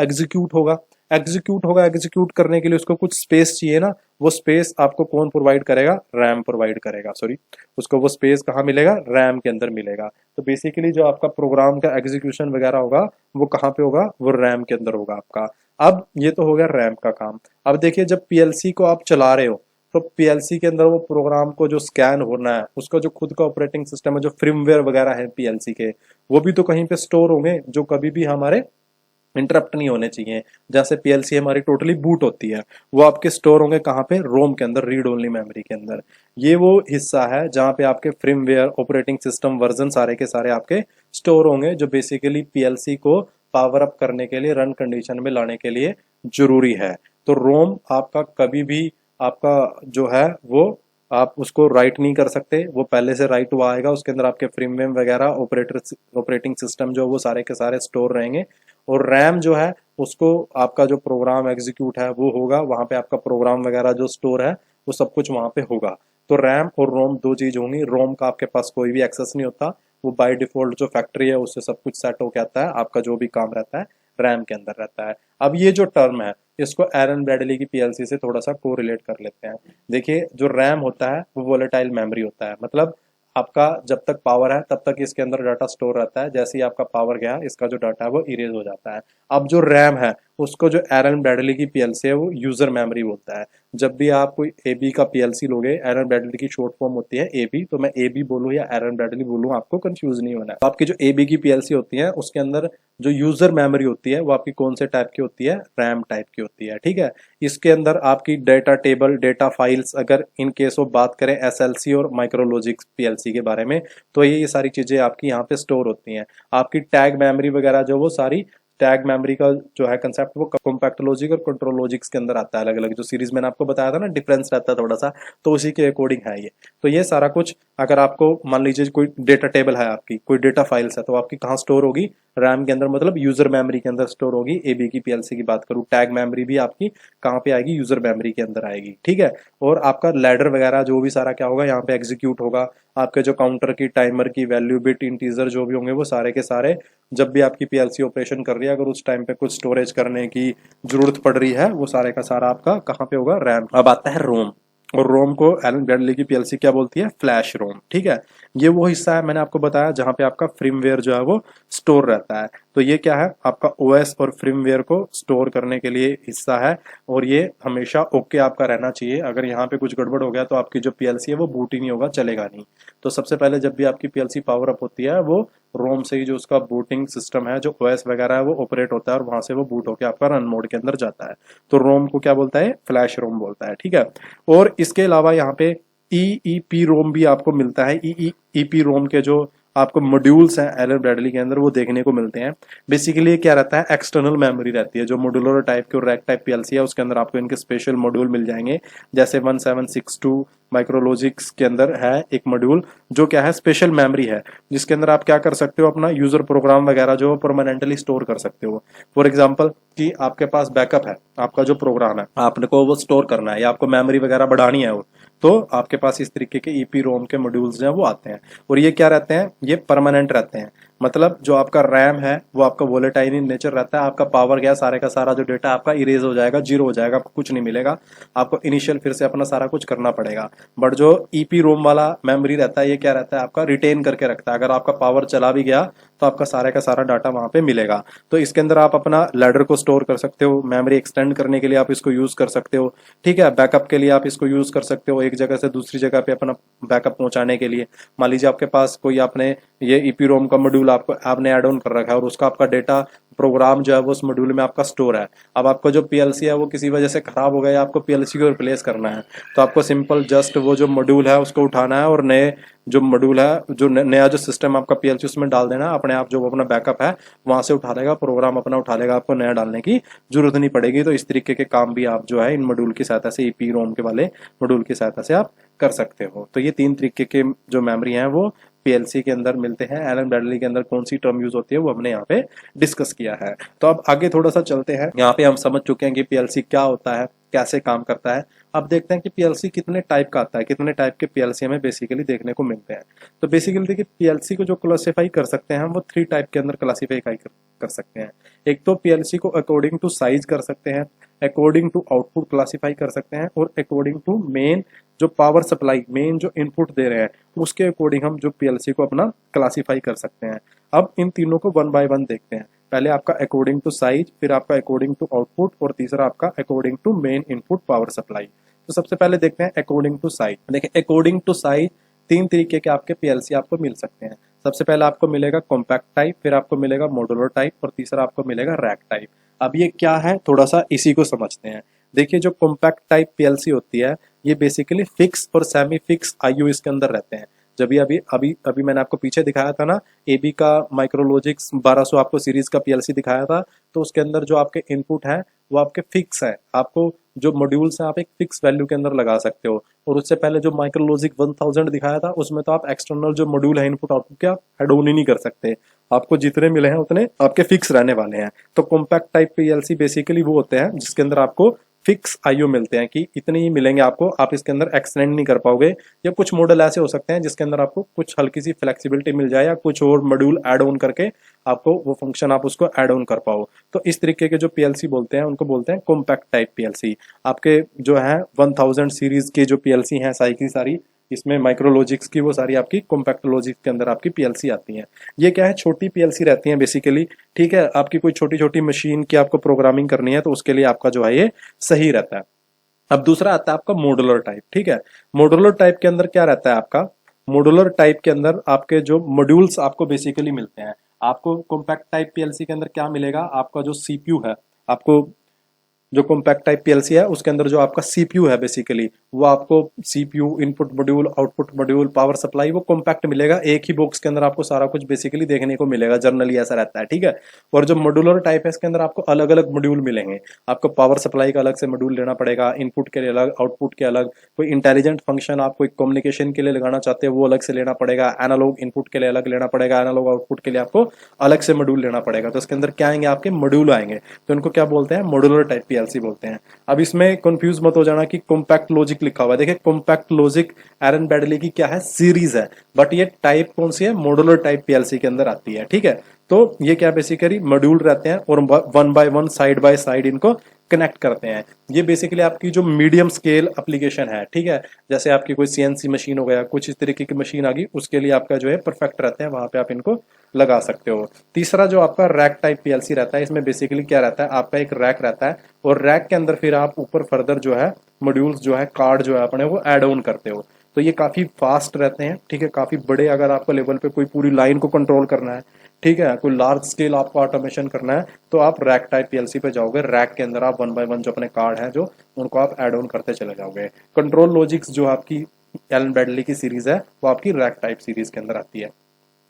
एग्जीक्यूट करने के लिए उसको कुछ स्पेस चाहिए ना, वो स्पेस आपको कौन प्रोवाइड करेगा, रैम प्रोवाइड करेगा। उसको वो स्पेस कहाँ मिलेगा, रैम के अंदर मिलेगा। तो बेसिकली जो आपका प्रोग्राम का एग्जीक्यूशन वगैरह होगा वो कहाँ पे होगा, वो रैम के अंदर होगा आपका। अब ये तो हो गया रैम का काम। अब देखिए जब पीएलसी को आप चला रहे हो तो पीएलसी के अंदर वो प्रोग्राम को जो स्कैन होना है, उसका जो खुद का ऑपरेटिंग सिस्टम है, जो firmware वगैरह है पीएलसी के, वो भी तो कहीं पे स्टोर होंगे जो कभी भी हमारे इंटरप्ट नहीं होने चाहिए। जैसे पीएलसी हमारी टोटली बूट होती है, वो आपके स्टोर होंगे कहाँ पे, रोम के अंदर, रीड ओनली मेमोरी के अंदर। ये वो हिस्सा है जहाँ पे आपके firmware, ऑपरेटिंग सिस्टम वर्जन सारे के सारे आपके स्टोर होंगे, जो बेसिकली पीएलसी को पावर अप करने के लिए, रन कंडीशन में लाने के लिए जरूरी है। तो रोम आपका कभी भी आपका जो है वो आप उसको राइट नहीं कर सकते, वो पहले से राइट हुआ आएगा। उसके अंदर आपके फ्रेमवेयर वगैरह, ऑपरेटिंग सिस्टम जो वो सारे के सारे स्टोर रहेंगे। और रैम जो है उसको आपका जो प्रोग्राम एग्जीक्यूट है वो होगा, वहां पे आपका प्रोग्राम वगैरह जो स्टोर है वो सब कुछ वहां पे होगा। तो रैम और रोम दो चीज होंगी। रोम का आपके पास कोई भी एक्सेस नहीं होता, वो बाय डिफॉल्ट जो फैक्ट्री है उससे सब कुछ सेट होके आता है, आपका जो भी काम रहता है रैम के अंदर रहता है। अब ये जो टर्म है इसको एरन ब्रैडली की पीएलसी से थोड़ा सा कोरिलेट कर लेते हैं। देखिए जो रैम होता है वो वोलेटाइल मेमोरी होता है, मतलब आपका जब तक पावर है तब तक इसके अंदर डाटा स्टोर रहता है, जैसे ही आपका पावर गया इसका जो डाटा है वो इरेज हो जाता है। अब जो रैम है उसको जो एरन ब्रैडली की पीएलसी है वो यूजर मेमोरी बोलता है। जब भी आप कोई एबी का पीएलसी लोगे, एरन ब्रैडली की शॉर्ट फॉर्म होती है एबी, तो मैं एबी बोलूं या एरन ब्रैडली बोलूं आपको कंफ्यूज नहीं होना है। तो आपकी जो एबी की पीएलसी होती है उसके अंदर जो यूजर मेमोरी होती है वो आपकी कौन से टाइप की होती है, रैम टाइप की होती है। ठीक है, इसके अंदर आपकी डेटा टेबल, डेटा फाइल्स, अगर इन केस ऑफ बात करें एसएलसी और माइक्रोलॉजिक पीएलसी के बारे में, तो ये सारी चीजें आपकी यहाँ पे स्टोर होती हैं। आपकी टैग मेमोरी वगैरह जो वो सारी, टैग मेमोरी का जो है कंसेप्ट वो कॉम्पैक्ट लॉजिक और कंट्रोल लॉजिक्स के अंदर आता है। अलग अलग जो सीरीज मैंने आपको बताया था ना, डिफरेंस रहता है थोड़ा सा, तो उसी के अकॉर्डिंग है ये। तो ये सारा कुछ, अगर आपको मान लीजिए कोई डेटा टेबल है आपकी, कोई डेटा फाइल्स है, तो आपकी कहाँ स्टोर होगी, रैम के अंदर, मतलब यूजर मेमोरी के अंदर स्टोर होगी। एबी की पीएलसी की बात करूँ, टैग मेमोरी भी आपकी कहाँ पे आएगी, यूजर मेमोरी के अंदर आएगी। ठीक है, और आपका लैडर वगैरह जो भी सारा क्या होगा यहाँ पे एग्जीक्यूट होगा। आपके जो काउंटर की, टाइमर की वैल्यू, बिट, इंटीजर जो भी होंगे वो सारे के सारे जब भी आपकी पीएलसी ऑपरेशन कर रही है, अगर उस टाइम पे कुछ स्टोरेज करने की जरूरत पड़ रही है, वो सारे का सारा आपका कहाँ पे होगा, रैम। अब आता है रोम, और रोम को एलन ब्रैडली की पीएलसी क्या बोलती है, फ्लैश रोम। ठीक है, ये वो हिस्सा है मैंने आपको बताया जहां पे आपका फ्रीमवेयर जो है वो स्टोर रहता है। तो ये क्या है, आपका ओएस और फ्रीमवेयर को स्टोर करने के लिए हिस्सा है, और ये हमेशा ओके आपका रहना चाहिए। अगर यहाँ पे कुछ गड़बड़ हो गया तो आपकी जो पीएलसी है वो बूट ही नहीं होगा, चलेगा नहीं। तो सबसे पहले जब भी आपकी पीएलसी पावर अप होती है, वो रोम से ही जो उसका बूटिंग सिस्टम है, जो ओएस वगैरह है, वो ऑपरेट होता है और वहां से वो बूट होकर आपका रन मोड के अंदर जाता है। तो रोम को क्या बोलता है, फ्लैश रोम बोलता है। ठीक है, और इसके अलावा यहाँ पे ईईपी रोम भी आपको मिलता है। ईईपी रोम के जो आपको मॉड्यूल्स हैं एलन ब्रैडली के अंदर, वो देखने को मिलते हैं। बेसिकली क्या रहता है, एक्सटर्नल मेमोरी रहती है। जो मॉड्यूलर टाइप के और रैक टाइप पीएलसी है, उसके अंदर आपको इनके स्पेशल मॉड्यूल मिल जाएंगे। जैसे 1762 माइक्रोलॉजिक्स के अंदर है एक मॉड्यूल जो क्या है, स्पेशल मेमोरी है, जिसके अंदर आप क्या कर सकते हो, अपना यूजर प्रोग्राम वगैरह जो परमानेंटली स्टोर कर सकते हो। फॉर एग्जाम्पल कि आपके पास बैकअप है, आपका जो प्रोग्राम है आपने को वो स्टोर करना है, या आपको मेमोरी वगैरह बढ़ानी है, वो तो आपके पास इस तरीके के ईपी रोम के मॉड्यूल्स हैं वो आते हैं। और ये क्या रहते हैं, ये परमानेंट रहते हैं। मतलब जो आपका रैम है वो आपका वोलेटाइल इन नेचर रहता है। आपका पावर गया, सारे का सारा जो डेटा आपका इरेज हो जाएगा, जीरो हो जाएगा, आपको कुछ नहीं मिलेगा। आपको इनिशियल फिर से अपना सारा कुछ करना पड़ेगा। बट जो ईपी रोम वाला मेमोरी रहता है, ये क्या रहता है, आपका रिटेन करके रखता है। अगर आपका पावर चला भी गया तो आपका सारे का सारा डाटा वहां पे मिलेगा। तो इसके अंदर आप अपना लैडर को स्टोर कर सकते हो, मेमोरी एक्सटेंड करने के लिए आप इसको यूज कर सकते हो। ठीक है, बैकअप के लिए आप इसको यूज कर सकते हो, एक जगह से दूसरी जगह पे अपना बैकअप पहुंचाने के लिए। मान लीजिए आपके पास कोई आपने ये ईपी रोम का मॉड्यूल आपने एड ऑन कर रखा है, और उसका आपका डेटा प्रोग्राम जो है वो उस मॉड्यूल में आपका स्टोर है। अब आपका जो पीएलसी है वो किसी वजह से खराब हो गया, आपको पीएलसी को रिप्लेस करना है, तो आपको सिंपल जस्ट वो जो मॉड्यूल है उसको उठाना है, और नए जो मॉड्यूल है, जो नया जो सिस्टम आपका पीएलसी, उसमें डाल देना। अपने आप जो अपना बैकअप है वहां से उठा लेगा, प्रोग्राम अपना उठा लेगा, आपको नया डालने की जरूरत नहीं पड़ेगी। तो इस तरीके के काम भी आप जो है इन मॉड्यूल की सहायता से, ईपी रोम के वाले मॉड्यूल की सहायता से आप कर सकते हो। तो ये 3 तरीके के जो मेमोरी हैं वो पीएलसी के अंदर मिलते हैं। एलन ब्रैडली के अंदर कौन सी टर्म यूज होती है वो हमने यहाँ पे डिस्कस किया है। तो अब आगे थोड़ा सा चलते हैं। यहाँ पे हम समझ चुके हैं कि पीएलसी क्या होता है, कैसे काम करता है। अब देखते हैं कि पीएलसी कितने टाइप का आता है, कितने टाइप के पीएलसी हमें बेसिकली देखने को मिलते हैं। तो बेसिकली देखिए, पीएलसी को जो क्लासिफाई कर सकते हैं हम, वो 3 टाइप के अंदर क्लासिफाई कर सकते हैं। एक तो पीएलसी को अकॉर्डिंग टू साइज कर सकते हैं, अकॉर्डिंग टू आउटपुट क्लासिफाई कर सकते हैं, और अकॉर्डिंग टू मेन जो पावर सप्लाई, मेन जो इनपुट दे रहे हैं, उसके अकॉर्डिंग हम जो पीएलसी को अपना क्लासिफाई कर सकते हैं। अब इन तीनों को 1 बाय 1 देखते हैं। पहले आपका अकॉर्डिंग टू साइज, फिर आपका अकॉर्डिंग टू आउटपुट, और तीसरा आपका according to main input power supply. तो सबसे पहले देखते हैं अकॉर्डिंग टू साइज। देखिए, अकॉर्डिंग टू साइज 3 तरीके के आपके पीएलसी आपको मिल सकते हैं। सबसे पहले आपको मिलेगा कॉम्पैक्ट टाइप, फिर आपको मिलेगा मॉड्यूलर टाइप, और तीसरा आपको मिलेगा रैक टाइप। अब ये क्या है, थोड़ा सा इसी को समझते हैं। देखिए, जो कॉम्पैक्ट टाइप पीएलसी होती है, ये बेसिकली फिक्स और सेमी फिक्स आईओ इसके अंदर रहते हैं। जब भी अभी मैंने आपको पीछे दिखाया था ना, एबी का माइक्रोलॉजिक्स 1200 आपको सीरीज का पीएलसी दिखाया था, तो उसके अंदर जो आपके इनपुट है वो आपके फिक्स है। आपको जो मॉड्यूल्स हैं आप एक फिक्स वैल्यू के अंदर लगा सकते हो। और उससे पहले जो माइक्रोलॉजिक 1000 दिखाया था, उसमें तो आप एक्सटर्नल जो मॉड्यूल है इनपुट आउटपुट के, आप हेड ऑन ही नहीं कर सकते। आपको जितने मिले हैं उतने आपके फिक्स रहने वाले हैं। तो कॉम्पैक्ट टाइप पीएलसी बेसिकली वो होते हैं जिसके अंदर आपको फिक्स आईओ मिलते हैं, कि इतने ही मिलेंगे आपको, आप इसके अंदर एक्सटेंड नहीं कर पाओगे। या कुछ मॉडल ऐसे हो सकते हैं जिसके अंदर आपको कुछ हल्की सी फ्लेक्सिबिलिटी मिल जाए, या कुछ और मॉड्यूल ऐड ऑन करके आपको वो फंक्शन आप उसको ऐड ऑन कर पाओ। तो इस तरीके के जो पीएलसी बोलते हैं उनको बोलते हैं कॉम्पैक्ट टाइप पीएलसी। आपके जो है 1000 सीरीज के जो पीएलसी हैं सारी की सारी, इसमें माइक्रोलॉजिक्स की वो सारी आपकी कॉम्पैक्ट लॉजिक के अंदर आपकी पीएलसी आती हैं। ये क्या है, छोटी पीएलसी रहती हैं बेसिकली। ठीक है, आपकी कोई छोटी छोटी मशीन की आपको प्रोग्रामिंग करनी है तो उसके लिए आपका जो है ये सही रहता है। अब दूसरा आता है आपका मॉड्यूलर टाइप। ठीक है, मॉड्यूलर टाइप के अंदर क्या रहता है आपका, मॉड्यूलर टाइप के अंदर आपके जो मॉड्यूल्स आपको बेसिकली मिलते हैं। आपको कॉम्पैक्ट टाइप पीएलसी के अंदर क्या मिलेगा, आपका जो सीपीयू है, आपको जो कॉम्पैक्ट टाइप पीएलसी है उसके अंदर जो आपका सीपीयू है बेसिकली, वो आपको CPU, input module, output module, power supply, वो कॉम्पैक्ट मिलेगा। एक ही बॉक्स के अंदर आपको सारा कुछ बेसिकली देखने को मिलेगा, जनरली ऐसा रहता है। ठीक है, और जो मॉड्यूलर टाइप है इसके अंदर आपको अलग अलग मॉड्यूल मिलेंगे। आपको पावर सप्लाई का अलग से मॉड्यूल लेना पड़ेगा, इनपुट के लिए अलग, आउटपुट के अलग। कोई इंटेलिजेंट फंक्शन आप कोई कम्युनिकेशन के लिए लगाना चाहते हो वो अलग से लेना पड़ेगा, एनालॉग इनपुट के लिए अलग लेना पड़ेगा, एनालॉग आउटपुट के लिए आपको अलग से मॉड्यूल लेना पड़ेगा। तो इसके अंदर क्या आएंगे, आपके मॉड्यूल आएंगे। तो इनको क्या बोलते हैं, मॉड्यूलर टाइप पीएलसी बोलते हैं। अब इसमें कंफ्यूज मत हो जाना कि कॉम्पैक्ट लॉजिक लिखा हुआ है। देखिए कॉम्पैक्ट लॉजिक एलन बैडली की क्या है, सीरीज है, बट ये टाइप कौन सी है, मॉड्यूलर टाइप पीएलसी के अंदर आती है। ठीक है, तो ये क्या बेसिकली मॉड्यूल रहते हैं और one by one side by side इनको कनेक्ट करते हैं। ये बेसिकली आपकी जो मीडियम स्केल एप्लीकेशन है, ठीक है, जैसे आपकी कोई सीएनसी मशीन हो गया, कुछ इस तरीके की मशीन आ गई, उसके लिए आपका जो है परफेक्ट रहते हैं, वहां पे आप इनको लगा सकते हो। तीसरा जो आपका रैक टाइप पीएलसी रहता है, इसमें बेसिकली क्या रहता है, आपका एक रैक रहता है और रैक के अंदर फिर आप ऊपर फर्दर जो है मॉड्यूल्स जो है, कार्ड जो है अपने वो एड ऑन करते हो। तो ये काफी फास्ट रहते हैं, ठीक है, काफी बड़े, अगर आपको लेवल पे कोई पूरी लाइन को कंट्रोल करना है, ठीक है, कोई लार्ज स्केल आपको ऑटोमेशन करना है, तो आप रैक टाइप पीएलसी पे जाओगे। रैक के अंदर आप वन बाय वन जो अपने कार्ड है जो उनको आप एड ऑन करते चले जाओगे। कंट्रोल लॉजिक्स जो आपकी एलन बैडली की सीरीज है वो आपकी रैक टाइप सीरीज के अंदर आती है।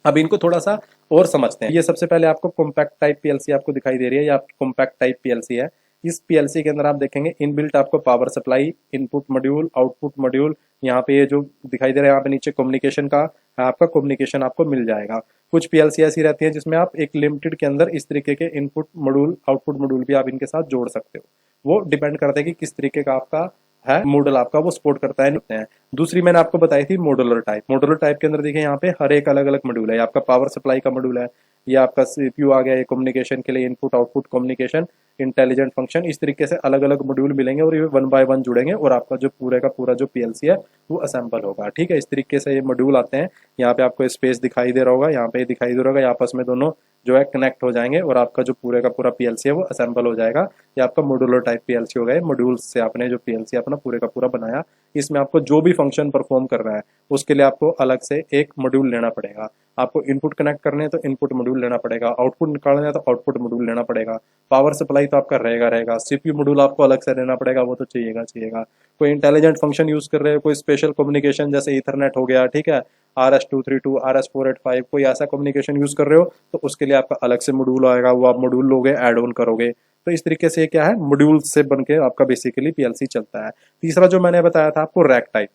अब इनको थोड़ा सा और समझते हैं। ये सबसे पहले आपको कॉम्पैक्ट टाइप पीएलसी आपको दिखाई दे रही है, ये आपकी कॉम्पैक्ट टाइप पीएलसी है। इस पीएलसी के अंदर आप देखेंगे इनबिल्ट आपको power supply, input module, output module, यहाँ पे ये जो दिखाई दे रहा है यहाँ पे नीचे कम्युनिकेशन का आपका कम्युनिकेशन आपको मिल जाएगा। कुछ पीएलसी ऐसी रहती है जिसमें आप एक लिमिटेड के अंदर इस तरीके के इनपुट मॉड्यूल, आउटपुट मॉड्यूल भी आप इनके साथ जोड़ सकते हो। वो डिपेंड करता है कि किस तरीके का आपका है मॉडल आपका वो सपोर्ट करता है। दूसरी मैंने आपको बताई थी मॉड्यूलर टाइप। मॉड्यूलर टाइप के अंदर देखिए यहाँ पे हर एक अलग अलग मॉड्यूल है। आपका पावर सप्लाई का मॉड्यूल है, ये आपका सीपीयू आ गया, ये कम्युनिकेशन के लिए input output communication, intelligent function, इस तरीके से अलग अलग मॉड्यूल मिलेंगे और ये वन बाय वन जुड़ेंगे और आपका जो पूरे का पूरा जो पीएलसी है वो असेंबल होगा। ठीक है, इस तरीके से ये मॉड्यूल आते हैं। यहाँ पे आपको स्पेस दिखाई दे रहा होगा, यहाँ पे दिखाई दे रहा होगा, आपस में दोनों जो है कनेक्ट हो जाएंगे और आपका जो पूरे का पूरा पीएलसी है वो असेंबल हो जाएगा। ये आपका मॉड्यूलर टाइप पीएलसी हो गया। मॉड्यूल्स से आपने जो पीएलसी अपना पूरे का पूरा बनाया, इसमें आपको जो भी फंक्शन परफॉर्म कर रहा है उसके लिए आपको अलग से एक मॉड्यूल लेना पड़ेगा। आपको इनपुट कनेक्ट करने हैं तो इनपुट मॉड्यूल लेना पड़ेगा, आउटपुट निकालना है तो आउटपुट मॉड्यूल लेना पड़ेगा, पावर सप्लाई तो आपका रहेगा, सीपीयू मॉड्यूल आपको अलग से लेना पड़ेगा, वो तो चाहिएगा। कोई इंटेलिजेंट फंक्शन यूज कर रहे हो, कोई स्पेशल कम्युनिकेशन जैसे ईथरनेट हो गया, ठीक है, RS-232, RS-485, कोई ऐसा कम्युनिकेशन यूज कर रहे हो तो उसके लिए आपका अलग से मॉड्यूल आएगा, वो आप मॉड्यूल लोगे, एड ऑन करोगे। तो इस तरीके से क्या है, मॉड्यूल से बनके आपका बेसिकली पीएलसी चलता है। तीसरा जो मैंने बताया था आपको रैक टाइप।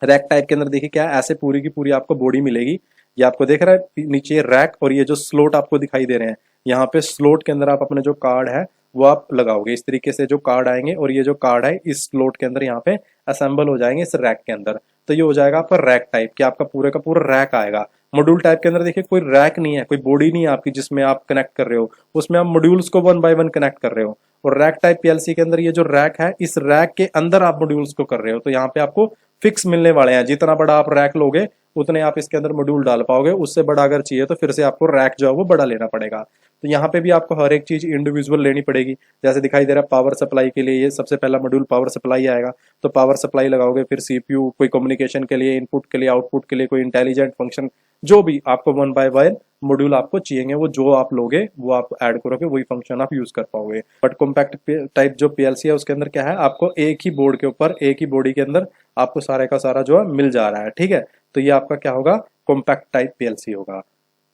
रैक टाइप के अंदर देखिए क्या है, ऐसे पूरी की पूरी आपको बॉडी मिलेगी। ये आपको देख रहा है नीचे रैक और ये जो स्लोट आपको दिखाई दे रहे हैं, यहाँ पे स्लोट के अंदर आप अपने जो कार्ड है वो आप लगाओगे। इस तरीके से जो कार्ड आएंगे और ये जो कार्ड है इस स्लोट के अंदर यहाँ पे असेंबल हो जाएंगे इस रैक के अंदर। तो ये हो जाएगा आपका रैक टाइप कि आपका पूरे का पूरा रैक आएगा। मॉड्यूल टाइप के अंदर देखिए कोई रैक नहीं है, कोई बॉडी नहीं है आपकी जिसमें आप कनेक्ट कर रहे हो, उसमें आप मॉड्यूल्स को वन बाय वन कनेक्ट कर रहे हो। और रैक टाइप पीएलसी के अंदर ये जो रैक है, इस रैक के अंदर आप मॉड्यूल्स को कर रहे हो। तो यहाँ पे आपको फिक्स मिलने वाले हैं, जितना बड़ा आप रैक लोगे उतने आप इसके अंदर मॉड्यूल डाल पाओगे। उससे बड़ा अगर चाहिए तो फिर से आपको रैक जो है वो बड़ा लेना पड़ेगा। तो यहाँ पे भी आपको हर एक चीज इंडिविजुअल लेनी पड़ेगी। जैसे दिखाई दे रहा है पावर सप्लाई के लिए ये सबसे पहला मॉड्यूल पावर सप्लाई आएगा, तो पावर सप्लाई लगाओगे, फिर सीपीयू, कोई कम्युनिकेशन के लिए, इनपुट के लिए, आउटपुट के लिए, कोई इंटेलिजेंट फंक्शन, जो भी आपको वन बाय वन मॉड्यूल आपको चाहिए, वो जो आप लोगे वो आप ऐड करोगे, वही फंक्शन आप यूज कर पाओगे। बट कॉम्पैक्ट टाइप जो पीएलसी है उसके अंदर क्या है, आपको एक ही बोर्ड के ऊपर, एक ही बॉडी के अंदर आपको सारे का सारा जो है मिल जा रहा है। ठीक है, तो ये आपका क्या होगा, कॉम्पैक्ट टाइप पीएलसी होगा।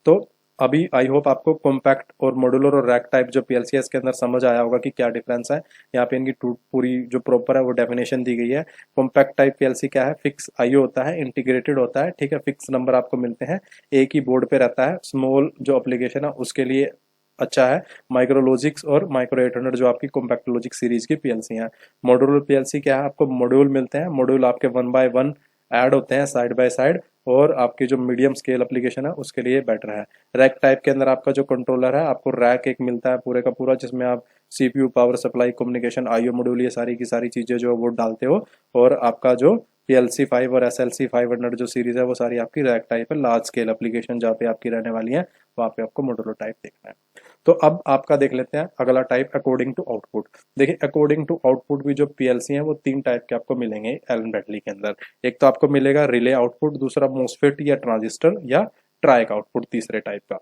तो अभी आई होप आपको कॉम्पैक्ट और मॉड्यूलर और रैक टाइप जो पीएलसी है इसके अंदर समझ आया होगा कि क्या डिफरेंस है। यहाँ पे इनकी पूरी जो प्रॉपर है वो डेफिनेशन दी गई है। कॉम्पैक्ट टाइप पीएलसी क्या है, फिक्स आईओ होता है, इंटीग्रेटेड होता है, ठीक है, फिक्स नंबर आपको मिलते हैं, एक ही बोर्ड पे रहता है। स्मॉल जो एप्लीकेशन है उसके लिए अच्छा है। माइक्रोलॉजिक्स और माइक्रो 800 जो आपकी कॉम्पैक्ट लॉजिक सीरीज की पीएलसी है। मॉड्यूलर पीएलसी क्या है, आपको मॉड्यूल मिलते हैं, मॉड्यूल आपके वन बाय वन ऐड होते हैं साइड बाय साइड, और आपकी जो मीडियम स्केल एप्लीकेशन है उसके लिए बेटर है। रैक टाइप के अंदर आपका जो कंट्रोलर है, आपको रैक एक मिलता है पूरे का पूरा, जिसमें आप CPU, power supply, communication, IO module, ये सारी की सारी चीजें जो वो डालते हो। और आपका जो PLC 5 और SLC 500 जो सीरीज है वो सारी आपकी रैक टाइप है। लार्ज स्केल एप्लीकेशन जहाँ पे आपकी रहने वाली है वहाँ पे आपको मॉड्यूलर टाइप देखना है। तो अब आपका देख लेते हैं अगला टाइप, अकॉर्डिंग टू आउटपुट। देखिए अकॉर्डिंग टू आउटपुट भी जो पीएलसी है वो 3 टाइप के आपको मिलेंगे एलन बैडली के अंदर। एक तो आपको मिलेगा रिले आउटपुट, दूसरा मोसफेट या ट्रांजिस्टर, या ट्राइक आउटपुट तीसरे टाइप का।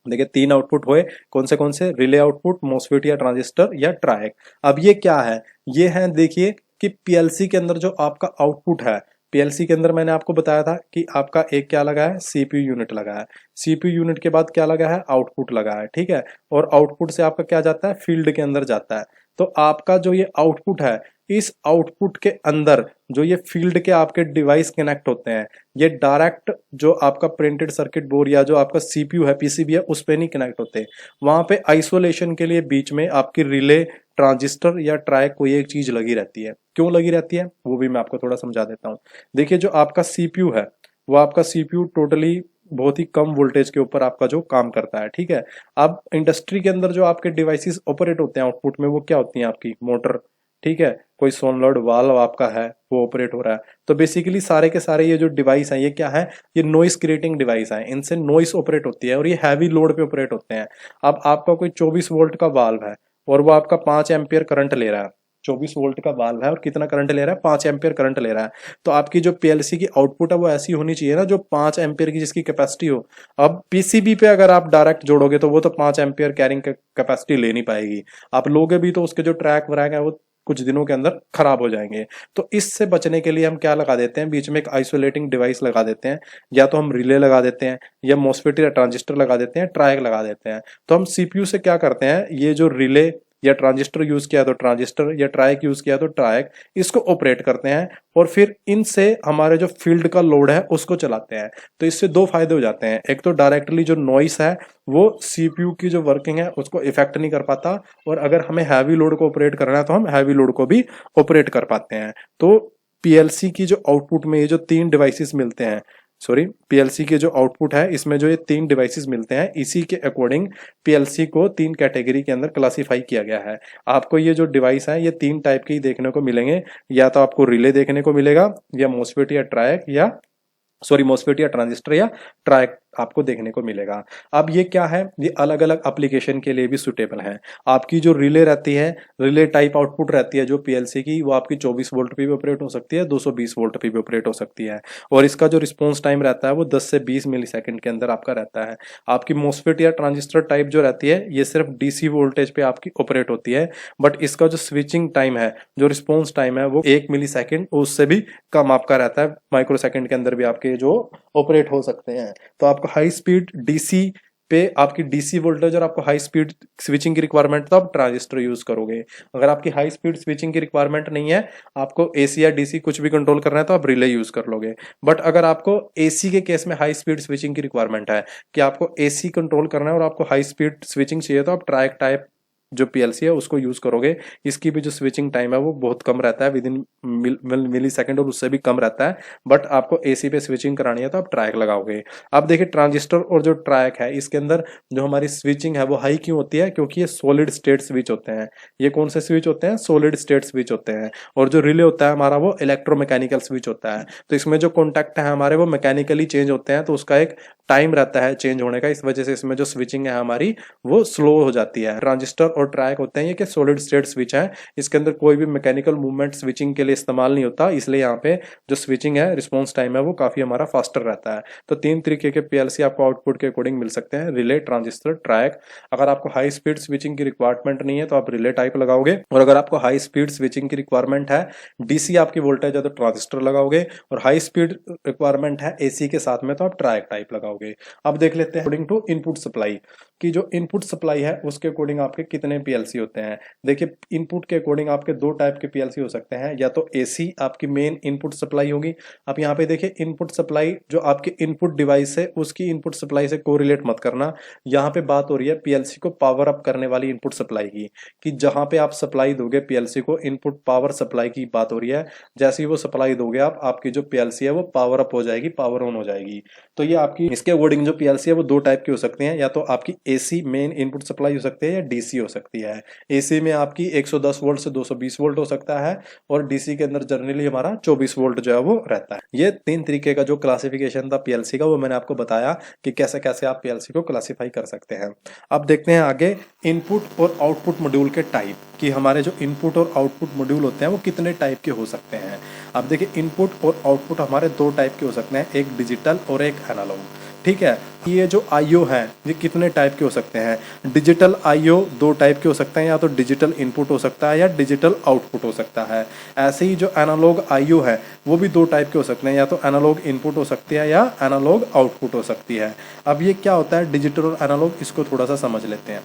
देखिए 3 आउटपुट हुए, कौन से, रिले आउटपुट, मोसफेट या ट्रांजिस्टर, या ट्राइक। अब ये क्या है, ये है देखिए कि पीएलसी के अंदर जो आपका आउटपुट है, पीएलसी के अंदर मैंने आपको बताया था कि आपका एक क्या लगा है, सीपीयू यूनिट लगा है। सीपीयू यूनिट के बाद क्या लगा है, आउटपुट लगा है, ठीक है। और आउटपुट से आपका क्या जाता है, फील्ड के अंदर जाता है। तो आपका जो ये आउटपुट है, इस आउटपुट के अंदर जो ये फील्ड के आपके डिवाइस कनेक्ट होते हैं, ये डायरेक्ट जो आपका प्रिंटेड सर्किट बोर्ड या जो आपका सीपीयू है, पीसीबी है, उस पे नहीं कनेक्ट होते। वहां पे आइसोलेशन के लिए बीच में आपकी रिले, ट्रांजिस्टर या ट्राइक कोई एक चीज लगी रहती है। क्यों लगी रहती है वो भी मैं आपको थोड़ा समझा देता हूँ। देखिए जो आपका सीपीयू है, वो आपका सीपीयू टोटली बहुत ही कम वोल्टेज के ऊपर आपका जो काम करता है, ठीक है। अब इंडस्ट्री के अंदर जो आपके डिवाइसेस ऑपरेट होते हैं आउटपुट में, वो क्या होती हैं? आपकी मोटर, ठीक है, कोई सोलनॉइड वाल्व आपका है वो ऑपरेट हो रहा है। तो बेसिकली सारे के सारे ये जो डिवाइस हैं, ये क्या है? ये नॉइस क्रिएटिंग डिवाइस है, इनसे नॉइस ऑपरेट होती है और ये हैवी लोड पे ऑपरेट होते हैं। अब आपका कोई 24 वोल्ट का वाल्व है और वो आपका 5 एम्पियर करंट ले रहा है, 24 वोल्ट का वाल्व है और कितना करंट ले रहा है? 5 एम्पियर करंट ले रहा है। तो आपकी जो पीएलसी की आउटपुट है वो ऐसी होनी चाहिए ना, जो 5 एम्पियर की जिसकी कैपेसिटी हो। अब पीसीबी पे अगर आप डायरेक्ट जोड़ोगे तो वो तो 5 एम्पियर कैरिंग कैपेसिटी ले नहीं पाएगी। आप लोगे भी तो उसके जो ट्रैक व्रैक है वो कुछ दिनों के अंदर खराब हो जाएंगे। तो इससे बचने के लिए हम क्या लगा देते हैं? बीच में एक आइसोलेटिंग डिवाइस लगा देते हैं, या तो हम रिले लगा देते हैं, या मॉसफेट या ट्रांजिस्टर लगा देते हैं, ट्रायक लगा देते हैं। तो हम सीपीयू से क्या करते हैं? ये जो रिले या ट्रांजिस्टर यूज किया तो ट्रांजिस्टर, या ट्रायक यूज किया तो ट्रायक, इसको ऑपरेट करते हैं और फिर इनसे हमारे जो फील्ड का लोड है उसको चलाते हैं। तो इससे दो फायदे हो जाते हैं। एक तो डायरेक्टली जो नॉइस है वो सीपीयू की जो वर्किंग है उसको इफेक्ट नहीं कर पाता, और अगर हमें हैवी लोड को ऑपरेट करना है तो हम हैवी लोड को भी ऑपरेट कर पाते हैं। तो पीएलसी की जो आउटपुट में ये जो 3 डिवाइसेस मिलते हैं, सॉरी, पीएलसी के जो आउटपुट है इसमें जो ये 3 डिवाइसेस मिलते हैं, इसी के अकॉर्डिंग पीएलसी को 3 कैटेगरी के अंदर क्लासिफाई किया गया है। आपको ये जो डिवाइस है ये 3 टाइप के ही देखने को मिलेंगे, या तो आपको रिले देखने को मिलेगा, या मॉसफेट या ट्रायक, या सॉरी मॉसफेट या ट्रांजिस्टर या ट्रायक आपको देखने को मिलेगा। अब ये क्या है? ये अलग अलग एप्लीकेशन के लिए भी सुटेबल है। आपकी जो रिले रहती है, रिले टाइप आउटपुट रहती है जो पीएलसी की, वो आपकी 24 वोल्ट पे भी ऑपरेट हो सकती है, 220 वोल्ट पे भी ऑपरेट हो सकती है, और इसका जो रिस्पॉन्स टाइम रहता है वो 10 से 20 मिली सेकेंड के अंदर आपका रहता है। आपकी मॉसफेट या ट्रांजिस्टर टाइप जो रहती है ये सिर्फ डीसी वोल्टेज पे आपकी ऑपरेट होती है, बट इसका जो स्विचिंग टाइम है, जो रिस्पॉन्स टाइम है, वो 1 मिली सेकेंड उससे भी कम आपका रहता है। माइक्रो सेकेंड के अंदर भी आपके जो ऑपरेट हो सकते हैं। तो आपको हाई स्पीड डीसी पे आपकी डीसी वोल्टेज और आपको हाई स्पीड स्विचिंग की रिक्वायरमेंट, तो आप ट्रांजिस्टर यूज करोगे। अगर आपकी हाई स्पीड स्विचिंग की रिक्वायरमेंट नहीं है, आपको एसी या डीसी कुछ भी कंट्रोल करना है, तो आप रिले यूज कर लोगे। बट अगर आपको एसी के केस में हाई स्पीड स्विचिंग की रिक्वायरमेंट है कि आपको एसी कंट्रोल करना है और आपको हाई स्पीड स्विचिंग चाहिए, तो आप ट्रायक टाइप जो पीएलसी है उसको यूज करोगे। इसकी भी जो स्विचिंग टाइम है वो बहुत कम रहता है, विद इन मिली सेकंड और उससे भी कम रहता है। बट आपको एसी पे स्विचिंग करानी है तो आप ट्रायक लगाओगे। अब देखिए ट्रांजिस्टर और जो ट्रायक है, इसके अंदर जो हमारी स्विचिंग है वो हाई क्यों होती है? क्योंकि ये सॉलिड स्टेट स्विच होते हैं। ये कौन से स्विच होते हैं? सॉलिड स्टेट स्विच होते हैं। और जो रिले होता है हमारा वो इलेक्ट्रोमैकेनिकल स्विच होता है। तो इसमें जो कॉन्टैक्ट है हमारे वो मैकेनिकली चेंज होते हैं, तो उसका एक टाइम रहता है चेंज होने का। इस वजह से इसमें जो स्विचिंग है हमारी वो स्लो हो जाती है। ट्रांजिस्टर और ट्रायक होते हैं ये कि सॉलिड स्टेट स्विच है, इसके अंदर कोई भी मैकेनिकल मूवमेंट स्विचिंग के लिए इस्तेमाल नहीं होता, इसलिए यहाँ पे जो स्विचिंग है, रिस्पॉन्स टाइम है वो काफी हमारा फास्टर रहता है। तो 3 तरीके के पीएलसी आपको आउटपुट के अकॉर्डिंग मिल सकते हैं, रिले, ट्रांजिस्टर, ट्रायक। अगर आपको हाई स्पीड स्विचिंग की रिक्वायरमेंट नहीं है तो आप रिले टाइप लगाओगे, और अगर आपको हाई स्पीड स्विचिंग की रिक्वायरमेंट है, डीसी आपकी वोल्टेज है, तो ट्रांजिस्टर लगाओगे, और हाई स्पीड रिक्वायरमेंट है एसी के साथ में तो आप ट्रायक टाइप लगाओगे। अब देख लेते हैं अकॉर्डिंग टू इनपुट सप्लाई कि जो इनपुट सप्लाई है उसके अकॉर्डिंग आपके कितने पीएलसी होते हैं। देखिए इनपुट के अकॉर्डिंग आपके 2 टाइप के पीएलसी हो सकते हैं, या तो एसी आपकी मेन इनपुट सप्लाई होगी। आप यहाँ पे देखिए इनपुट सप्लाई जो आपकी इनपुट डिवाइस है उसकी इनपुट सप्लाई से कोरिलेट मत करना। यहाँ पे बात हो रही है पीएलसी को पावर अप करने वाली इनपुट सप्लाई की, कि जहां पे आप सप्लाई दोगे पीएलसी को, इनपुट पावर सप्लाई की बात हो रही है। जैसे ही वो सप्लाई दोगे आप, आपकी जो पीएलसी है वो पावर अप हो जाएगी, पावर ऑन हो जाएगी। तो ये आपकी इसके अकॉर्डिंग जो पीएलसी है वो 2 टाइप की हो सकती हैं, या तो आपकी एसी मेन इनपुट सप्लाई हो सकती है, या डीसी हो सकती है। एसी में आपकी 110 वोल्ट से 220 वोल्ट हो सकता है, और डीसी के अंदर जनरली हमारा 24 वोल्ट जो है वो रहता है। ये 3 तरीके का जो क्लासिफिकेशन था पीएलसी का, वो मैंने आपको बताया कि कैसे कैसे आप पीएलसी को क्लासिफाई कर सकते हैं। अब देखते हैं आगे इनपुट और आउटपुट मॉड्यूल के टाइप, कि हमारे जो इनपुट और आउटपुट मॉड्यूल होते हैं वो कितने टाइप के हो सकते हैं। अब देखिए इनपुट और आउटपुट हमारे 2 टाइप के हो सकते हैं, एक डिजिटल और एक एनालॉग। ठीक है, ये जो आईओ हैं ये कितने टाइप के हो सकते हैं। डिजिटल आईओ 2 टाइप के हो सकते हैं, या तो डिजिटल इनपुट हो सकता है या डिजिटल आउटपुट हो सकता है। ऐसे ही जो एनालॉग आईओ है वो भी 2 टाइप के हो सकते हैं, या तो एनालॉग इनपुट हो सकती है या एनालॉग आउटपुट हो सकती है। अब ये क्या होता है डिजिटल और एनालॉग, इसको थोड़ा सा समझ लेते हैं।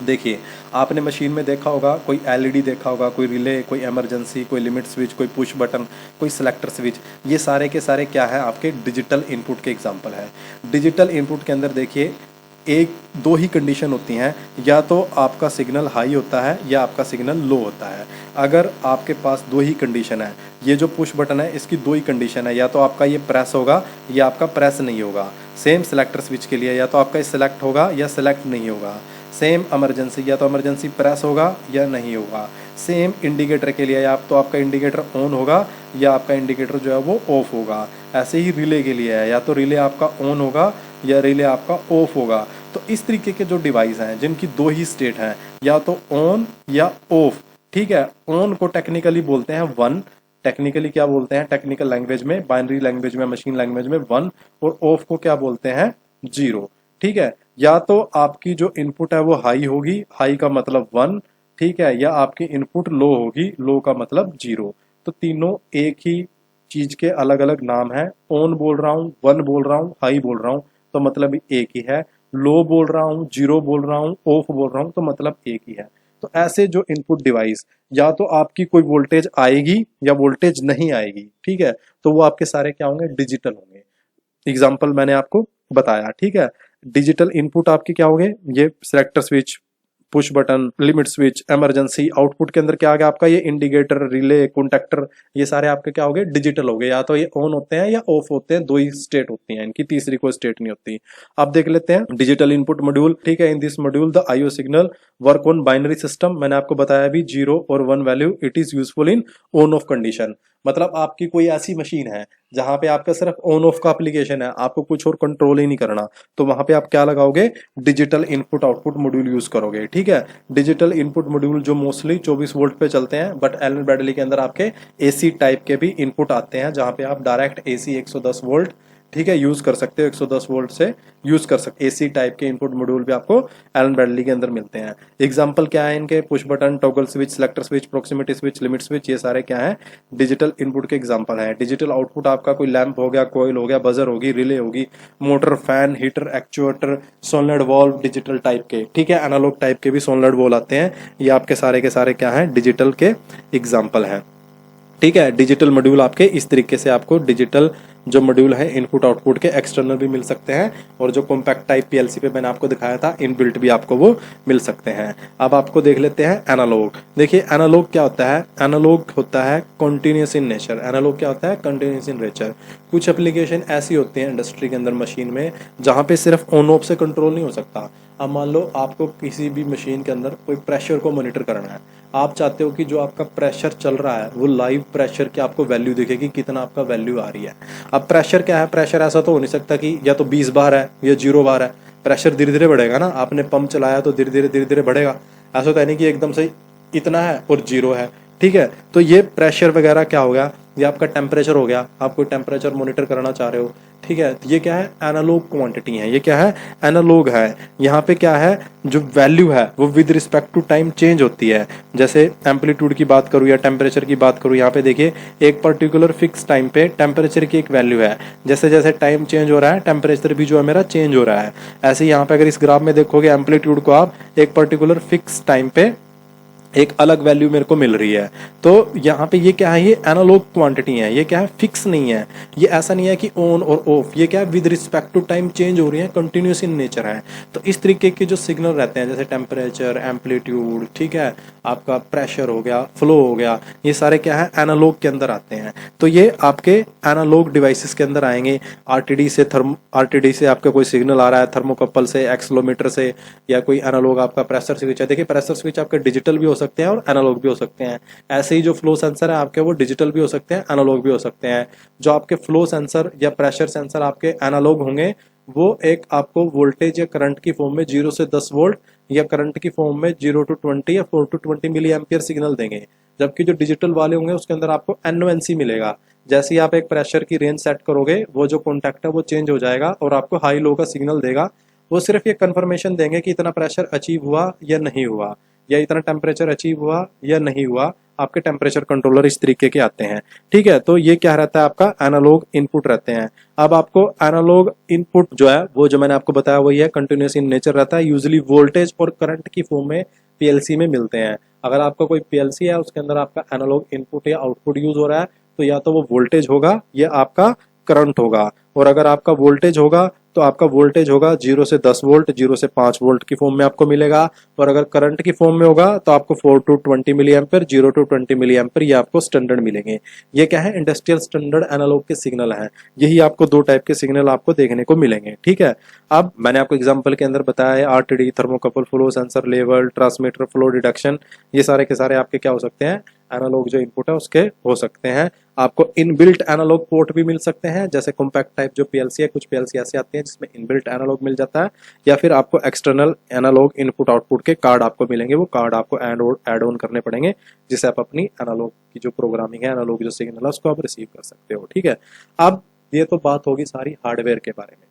देखिए, आपने मशीन में देखा होगा, कोई एलईडी देखा होगा, कोई रिले, कोई इमरजेंसी, कोई लिमिट स्विच, कोई पुश बटन, कोई सिलेक्टर स्विच, ये सारे के सारे क्या है, आपके डिजिटल इनपुट के एग्जांपल है। डिजिटल इनपुट के अंदर देखिए एक दो ही कंडीशन होती हैं, या तो आपका सिग्नल हाई होता है या आपका सिग्नल लो होता है। अगर आपके पास दो ही कंडीशन है, ये जो पुश बटन है इसकी दो ही कंडीशन है, या तो आपका ये प्रेस होगा या आपका प्रेस नहीं होगा। सेम सिलेक्टर स्विच के लिए या तो आपका सिलेक्ट होगा या सिलेक्ट नहीं होगा। सेम इमरजेंसी, या तो इमरजेंसी प्रेस होगा या नहीं होगा। सेम इंडिकेटर के लिए या तो आपका इंडिकेटर ऑन होगा या आपका इंडिकेटर जो है वो ऑफ होगा। ऐसे ही रिले के लिए है, या तो रिले आपका ऑन होगा या रिले आपका ऑफ होगा। तो इस तरीके के जो डिवाइस हैं जिनकी दो ही स्टेट हैं, या तो ऑन या ऑफ, ठीक है। ऑन को टेक्निकली बोलते हैं 1, टेक्निकली क्या बोलते हैं, टेक्निकल लैंग्वेज में, बाइनरी लैंग्वेज में, मशीन लैंग्वेज में 1, और ऑफ को क्या बोलते हैं 0, ठीक है। या तो आपकी जो इनपुट है वो हाई होगी, हाई का मतलब 1, ठीक है, या आपकी इनपुट लो होगी, लो का मतलब 0। तो तीनों एक ही चीज के अलग अलग नाम है। ऑन बोल रहा हूँ, 1 बोल रहा हूँ, हाई बोल रहा हूँ, तो मतलब एक ही है। लो बोल रहा हूँ, 0 बोल रहा हूँ, ऑफ बोल रहा हूँ, तो मतलब एक ही है। तो ऐसे जो इनपुट डिवाइस, या तो आपकी कोई वोल्टेज आएगी या वोल्टेज नहीं आएगी, ठीक है, तो वो आपके सारे क्या होंगे, डिजिटल होंगे। एग्जाम्पल मैंने आपको बताया, ठीक है। डिजिटल इनपुट आपके क्या होंगे, ये selector switch, push button, limit switch, emergency. Output के अंदर क्या आ गया आपका, ये इंडिकेटर, रिले, कॉन्टेक्टर, ये सारे आपके क्या हो गए, डिजिटल हो गए। या तो ये ऑन होते हैं या ऑफ होते हैं, दो ही स्टेट होती हैं इनकी, तीसरी कोई स्टेट नहीं होती। अब देख लेते हैं डिजिटल इनपुट मॉड्यूल, ठीक है। In this module the IO signal work on binary system. मैंने आपको बताया भी 0 और 1 value, it is useful in on off condition. मतलब आपकी कोई ऐसी मशीन है जहां पे आपका सिर्फ ऑन ऑफ का एप्लीकेशन है, आपको कुछ और कंट्रोल ही नहीं करना, तो वहां पे आप क्या लगाओगे, digital input output module use करोगे, ठीक है। डिजिटल इनपुट मॉड्यूल जो मोस्टली 24 वोल्ट पे चलते हैं, बट एलन ब्रैडली के अंदर आपके एसी टाइप के भी इनपुट आते हैं, जहां पे आप डायरेक्ट एसी 110 वोल्ट, ठीक है, यूज कर सकते हो। 110 वोल्ट से यूज कर सकते, एसी टाइप के इनपुट मॉड्यूल भी आपको एलन ब्रैडली के अंदर मिलते हैं। एग्जांपल क्या है इनके, push button, toggle switch, selector switch, proximity switch, limit switch, ये सारे क्या है, डिजिटल इनपुट के एग्जांपल हैं। डिजिटल आउटपुट आपका कोई लैंप हो गया, कॉइल हो गया, बजर होगी, रिले होगी, motor, fan, heater, actuator, solenoid valve, digital type के, ठीक है। एनालॉग टाइप के भी सोलेनॉइड वॉल्व आते हैं। ये आपके सारे के सारे क्या है, डिजिटल के एग्जाम्पल हैं, ठीक है। डिजिटल मॉड्यूल आपके इस तरीके से, आपको डिजिटल जो मॉड्यूल है इनपुट आउटपुट के एक्सटर्नल भी मिल सकते हैं, और जो कॉम्पैक्ट टाइप पीएलसी पे मैंने आपको दिखाया था इनबिल्ट भी आपको वो मिल सकते हैं। अब आपको देख लेते हैं एनालॉग। देखिए एनालॉग क्या होता है, एनालॉग होता है कंटिन्यूअस इन नेचर। एनालॉग क्या होता है, कंटिन्यूअस इन नेचर। कुछ एप्लीकेशन ऐसी होती है इंडस्ट्री के अंदर, मशीन में, जहाँ पे सिर्फ ऑन ऑफ से कंट्रोल नहीं हो सकता। अब मान लो आपको किसी भी मशीन के अंदर कोई प्रेशर को मॉनिटर करना है, आप चाहते हो कि जो आपका प्रेशर चल रहा है वो लाइव प्रेशर की आपको वैल्यू दिखेगी, कितना आपका वैल्यू आ रही है। अब प्रेशर क्या है, प्रेशर ऐसा तो हो नहीं सकता कि या तो 20 बार है या 0 बार है, प्रेशर धीरे धीरे बढ़ेगा ना। आपने पंप चलाया तो धीरे धीरे बढ़ेगा, ऐसा तो है नहीं कि एकदम से इतना है और 0 है, ठीक है। तो ये प्रेशर वगैरह क्या हो गया, ये आपका टेम्परेचर हो गया, आप कोई टेम्परेचर मॉनिटर करना चाह रहे हो, ठीक है। ये क्या है, एनालॉग क्वांटिटी है, ये क्या है, एनालॉग है। यहाँ पे क्या है, जो वैल्यू है वो with respect to time change होती है। जैसे एम्पलीट्यूड की बात करूँ या टेम्परेचर की बात करूँ, यहाँ पे देखिए एक पर्टिकुलर फिक्स टाइम पे टेम्परेचर की एक वैल्यू है, जैसे जैसे टाइम चेंज हो रहा है टेम्परेचर भी जो है मेरा चेंज हो रहा है। ऐसे यहाँ पे अगर इस ग्राफ में देखोगे एम्पलीट्यूड को आप, एक पर्टिकुलर फिक्स टाइम पे एक अलग वैल्यू मेरे को मिल रही है। तो यहाँ पे ये क्या है, ये एनालॉग क्वांटिटी है, ये क्या है, फिक्स नहीं है। ये ऐसा नहीं है कि ऑन और ऑफ, ये क्या है, with respect to time change हो रही है, कंटिन्यूस इन नेचर है। तो इस तरीके के जो सिग्नल रहते हैं, जैसे टेम्परेचर, एम्पलीट्यूड, ठीक है, आपका प्रेशर हो गया, फ्लो हो गया, ये सारे क्या है, एनालॉग के अंदर आते हैं। तो ये आपके एनालॉग डिवाइसेस के अंदर आएंगे। आरटीडी से आपका कोई सिग्नल आ रहा है, थर्मोकपल से, एक्सलोमीटर से, या कोई एनालॉग आपका प्रेशर स्विच है। देखिए प्रेशर स्विच आपके डिजिटल भी हो सकते हैं और एनालॉग भी हो सकते हैं। ऐसे ही जो फ्लो सेंसर है आपके, वो डिजिटल भी हो सकते हैं, एनालॉग भी हो सकते हैं। जो आपके फ्लो सेंसर या प्रेशर सेंसर आपके एनालॉग होंगे, वो एक आपको वोल्टेज या करंट की फॉर्म में 0 से 10 वोल्ट, या करंट की फॉर्म में 0 to 20 या 4 to 20 मिली एम्पियर सिग्नल देंगे। जबकि जो डिजिटल वाले होंगे उसके अंदर आपको एनओएनसी मिलेगा। जैसे ही आप एक प्रेशर की रेंज सेट करोगे, वो जो कॉन्टैक्ट है वो चेंज हो जाएगा और आपको हाई लो का सिग्नल देगा। वो सिर्फ ये कंफर्मेशन देंगे कि इतना प्रेशर अचीव हुआ या नहीं हुआ। या इतना टेम्परेचर अचीव हुआ या नहीं हुआ। आपके टेम्परेचर कंट्रोलर इस तरीके के आते हैं, ठीक है। तो ये क्या रहता है, आपका एनालॉग इनपुट रहते हैं। अब आपको एनालॉग इनपुट जो है वो जो मैंने आपको बताया वही है, कंटिन्यूस इन नेचर रहता है, यूजुअली वोल्टेज और करंट की फॉर्म में पीएलसी में मिलते हैं। अगर आपका कोई पीएलसी है उसके अंदर आपका एनालॉग इनपुट या आउटपुट यूज हो रहा है तो या तो वो वोल्टेज होगा या आपका करंट होगा। और अगर आपका वोल्टेज होगा तो आपका वोल्टेज होगा 0 से 10 वोल्ट, 0 से 5 वोल्ट की फॉर्म में आपको मिलेगा। और अगर करंट की फॉर्म में होगा तो आपको 4 to 20 milliampere, 0 to 20 milliampere ये आपको स्टैंडर्ड मिलेंगे। ये क्या है, इंडस्ट्रियल स्टैंडर्ड एनालॉग के सिग्नल हैं। यही आपको दो टाइप के सिग्नल आपको देखने को मिलेंगे, ठीक है। अब मैंने आपको एग्जाम्पल के अंदर बताया है RTD, thermocouple flow, sensor level, transmitter flow deduction, ये सारे के सारे आपके क्या हो सकते हैं, एनालॉग जो इनपुट है उसके हो सकते हैं। आपको इनबिल्ट एनालॉग पोर्ट भी मिल सकते हैं, जैसे कॉम्पैक्ट टाइप जो पीएलसी है, कुछ पीएलसी ऐसे आते हैं जिसमें इनबिल्ट एनालॉग मिल जाता है। या फिर आपको एक्सटर्नल एनालॉग इनपुट आउटपुट के कार्ड आपको मिलेंगे, वो कार्ड आपको ऐड ऑन करने पड़ेंगे, जिससे आप अपनी एनालॉग की जो प्रोग्रामिंग है, एनालॉग जो सिग्नल है उसको आप रिसीव कर सकते हो, ठीक है। अब ये तो बात होगी सारी हार्डवेयर के बारे में।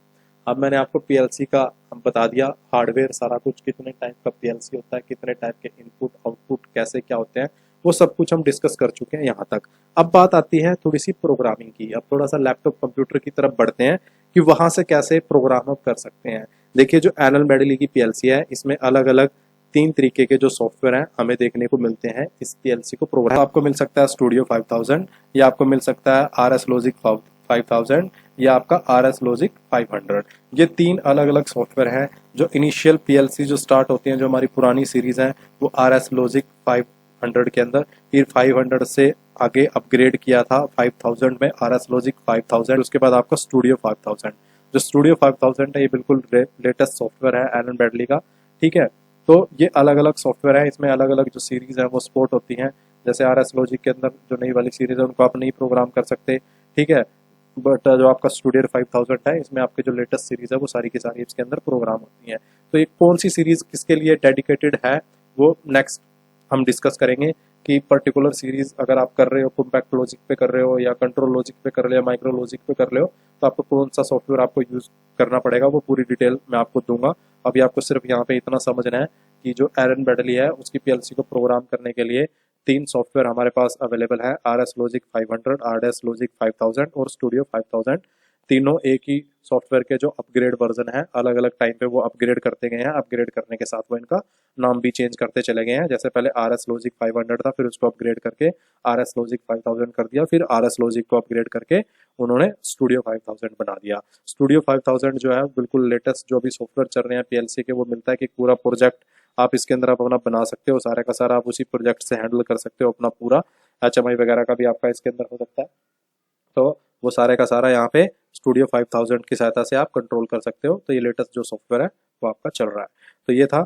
अब मैंने आपको पीएलसी का बता दिया हार्डवेयर सारा कुछ, कितने टाइप का पीएलसी होता है, कितने टाइप के इनपुट आउटपुट कैसे क्या होते हैं, वो सब कुछ हम डिस्कस कर चुके हैं यहाँ तक। अब बात आती है थोड़ी सी प्रोग्रामिंग की। अब थोड़ा सा लैपटॉप कंप्यूटर की तरफ बढ़ते हैं कि वहां से कैसे प्रोग्राम अप कर सकते हैं। देखिए जो एनल मेडली की पीएलसी है इसमें अलग अलग 3 तरीके के जो सॉफ्टवेयर हैं हमें देखने को मिलते हैं इस पीएलसी को प्रोग्राम। आपको मिल सकता है स्टूडियो 5000, या आपको मिल सकता है RS लॉजिक 5000, या आपका RS लॉजिक 500। ये 3 अलग अलग सॉफ्टवेयर हैं जो इनिशियल पीएलसी जो स्टार्ट होती हैं, जो हमारी पुरानी सीरीज है वो RS लॉजिक 500 के अंदर, फिर 500 से आगे अपग्रेड किया था 5000 में RS लॉजिक 5000, उसके बाद आपका स्टूडियो 5000। जो स्टूडियो 5000 है ये बिल्कुल लेटेस्ट सॉफ्टवेयर है एलन ब्रैडली का, ठीक है। तो ये अलग अलग सॉफ्टवेयर है, इसमें अलग अलग जो सीरीज है वो सपोर्ट होती हैं। जैसे RS लॉजिक के अंदर जो नई वाली सीरीज है उनको आप नहीं प्रोग्राम कर सकते, ठीक है। बट जो आपका स्टूडियो 5000 है इसमें आपके जो लेटेस्ट सीरीज है वो सारी की सारी इसके अंदर प्रोग्राम होती हैं। तो ये कौन सी सीरीज किसके लिए डेडिकेटेड है वो नेक्स्ट हम डिस्कस करेंगे कि पर्टिकुलर सीरीज अगर आप कर रहे हो कॉम्पैक्ट लॉजिक पे कर रहे हो या कंट्रोल लॉजिक पे कर रहे हो या माइक्रो लॉजिक पे कर रहे हो तो आपको कौन सा सॉफ्टवेयर आपको यूज करना पड़ेगा वो पूरी डिटेल मैं आपको दूंगा। अभी आपको सिर्फ यहाँ पे इतना समझना है कि जो एलन ब्रैडली है उसकी पीएलसी को प्रोग्राम करने के लिए 3 सॉफ्टवेयर हमारे पास अवेलेबल है, RS लॉजिक 500, RS लॉजिक 5000 और स्टूडियो 5000। तीनों एक ही सॉफ्टवेयर के जो अपग्रेड वर्जन है, अलग अलग टाइम पे वो अपग्रेड करते गए हैं। अपग्रेड करने के साथ वो इनका नाम भी चेंज करते चले गए हैं। जैसे पहले RS लॉजिक 500 था, फिर उसको अपग्रेड करके RS लॉजिक 5000 कर दिया, फिर RS लॉजिक को अपग्रेड करके उन्होंने स्टूडियो 5000 बना दिया। स्टूडियो 5000 जो है बिल्कुल लेटेस्ट जो भी सॉफ्टवेयर चल रहे हैं पीएलसी के, वो मिलता है कि पूरा प्रोजेक्ट आप इसके अंदर आप अपना बना सकते हो, सारा का सारा आप उसी प्रोजेक्ट से हैंडल कर सकते हो अपना पूरा। HMI वगैरह का भी आपका इसके अंदर हो सकता है, तो वो सारे का सारा यहाँ पे स्टूडियो 5000 की सहायता से आप कंट्रोल कर सकते हो। तो ये लेटेस्ट जो सॉफ्टवेयर है वो आपका चल रहा है। तो ये था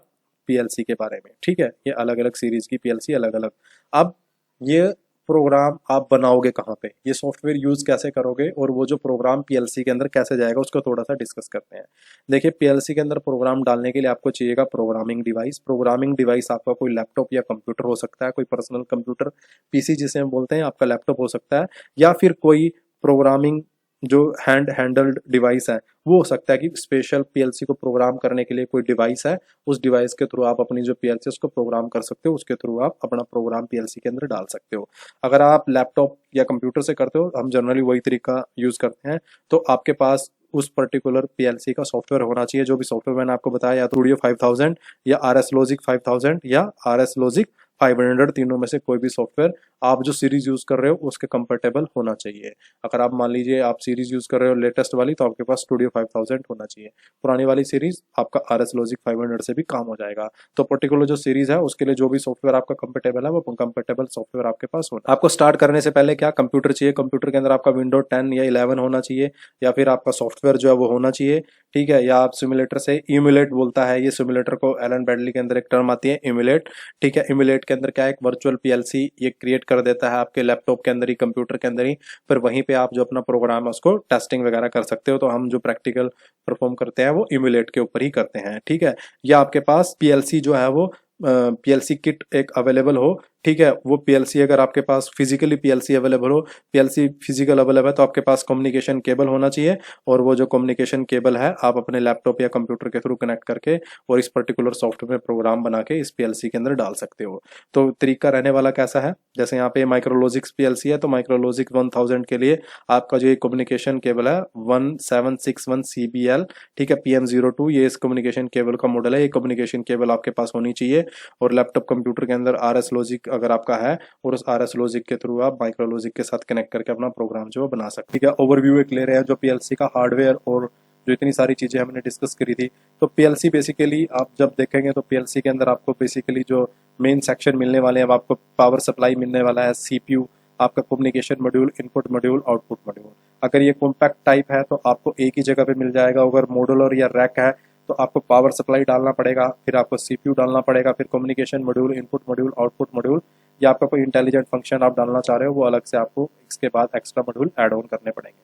पीएलसी के बारे में, ठीक है। ये अलग अलग सीरीज की पीएलसी अलग अलग। अब ये प्रोग्राम आप बनाओगे कहाँ पे, ये सॉफ्टवेयर यूज कैसे करोगे और वो जो प्रोग्राम पीएलसी के अंदर कैसे जाएगा उसको थोड़ा सा डिस्कस करते हैं। देखिए पीएलसी के अंदर प्रोग्राम डालने के लिए आपको चाहिएगा प्रोग्रामिंग डिवाइस। प्रोग्रामिंग डिवाइस आपका कोई लैपटॉप या कंप्यूटर हो सकता है, कोई पर्सनल कंप्यूटर पीसी जिसे हम बोलते हैं, आपका लैपटॉप हो सकता है, या फिर कोई प्रोग्रामिंग जो हैंडल्ड डिवाइस है वो हो सकता है कि स्पेशल पीएलसी को प्रोग्राम करने के लिए कोई डिवाइस है, उस डिवाइस के थ्रू आप अपनी जो पीएलसी उसको प्रोग्राम कर सकते हो, उसके थ्रू आप अपना प्रोग्राम पीएलसी के अंदर डाल सकते हो। अगर आप लैपटॉप या कंप्यूटर से करते हो, हम जनरली वही तरीका यूज करते हैं, तो आपके पास उस पर्टिकुलर पीएलसी का सॉफ्टवेयर होना चाहिए। जो भी सॉफ्टवेयर मैंने आपको बताया, या तो स्टूडियो 5000 या RS लॉजिक 5000 या RS लॉजिक 500, तीनों में से कोई भी सॉफ्टवेयर आप जो सीरीज यूज कर रहे हो उसके कंपेटेबल होना चाहिए। अगर आप मान लीजिए आप सीरीज यूज कर रहे हो लेटेस्ट वाली, तो आपके पास स्टूडियो 5000 होना चाहिए। पुरानी वाली सीरीज आपका RS लॉजिक 500 से भी काम हो जाएगा। तो पर्टिकुलर जो सीरीज है उसके लिए जो भी सॉफ्टवेयर आपका कंपेटेबल है वो कंपेटेबल सॉफ्टवेयर आपके पास होना। आपको स्टार्ट करने से पहले क्या कंप्यूटर चाहिए, कंप्यूटर के अंदर आपका विंडो 10 या 11 होना चाहिए, या फिर आपका सॉफ्टवेयर जो है वो होना चाहिए, ठीक है। या आप सिमुलेटर से, इम्यूलेट बोलता है ये सिमुलेटर को, एलन ब्रैडली के अंदर एक टर्म आती है इम्यूलेट, ठीक है। इम्यूलेट के अंदर क्या है, एक वर्चुअल पीएलसी ये क्रिएट कर देता है आपके लैपटॉप के अंदर ही, कंप्यूटर के अंदर ही, फिर वहीं पे आप जो अपना प्रोग्राम है उसको टेस्टिंग वगैरह कर सकते हो। तो हम जो प्रैक्टिकल परफॉर्म करते हैं वो इम्यूलेट के ऊपर ही करते हैं, ठीक है। या आपके पास पीएलसी जो है वो पीएलसी किट एक अवेलेबल हो ठीक है, वो पीएलसी अगर आपके पास फिजिकली पीएलसी अवेलेबल हो, पीएलसी फिजिकल अवेलेबल है तो आपके पास कम्युनिकेशन केबल होना चाहिए, और वो जो कम्युनिकेशन केबल है आप अपने लैपटॉप या कंप्यूटर के थ्रू कनेक्ट करके और इस पर्टिकुलर सॉफ्टवेयर में प्रोग्राम बना के इस पीएलसी के अंदर डाल सकते हो। तो तरीका रहने वाला कैसा है, जैसे यहाँ पे माइक्रोलॉजिक्स पीएलसी है तो माइक्रोलॉजिक 1000 के लिए आपका जो ये कम्युनिकेशन केबल है 1761 CBL, ठीक है, PM02, ये इस कम्युनिकेशन केबल का मॉडल है। ये कम्युनिकेशन केबल आपके पास होनी चाहिए, और लैपटॉप कंप्यूटर के अंदर RS लॉजिक अगर आपका है, और उस RS लॉजिक के थ्रू आप माइक्रो लॉजिक के साथ कनेक्ट करके अपना प्रोग्राम जो बना सकते हैं। ठीक है, ओवरव्यू एक ले रहे हैं जो पीएलसी का हार्डवेयर और जो इतनी सारी चीजें हमने डिस्कस करी थी। तो पीएलसी बेसिकली आप जब देखेंगे तो पीएलसी के अंदर आपको बेसिकली जो मेन सेक्शन मिलने वाले हैं, आपको पावर सप्लाई मिलने वाला है, CPU, आपका communication module, input module, output module. अगर ये कॉम्पैक्ट टाइप है तो आपको एक ही जगह पे मिल जाएगा। अगर मॉड्यूलर या रैक है तो आपको पावर सप्लाई डालना पड़ेगा, फिर आपको CPU डालना पड़ेगा, फिर communication module, input module, output module, या आपका कोई इंटेलिजेंट फंक्शन आप डालना चाह रहे हो वो अलग से आपको इसके बाद एक्स्ट्रा मॉड्यूल ऐड ऑन करने पड़ेंगे।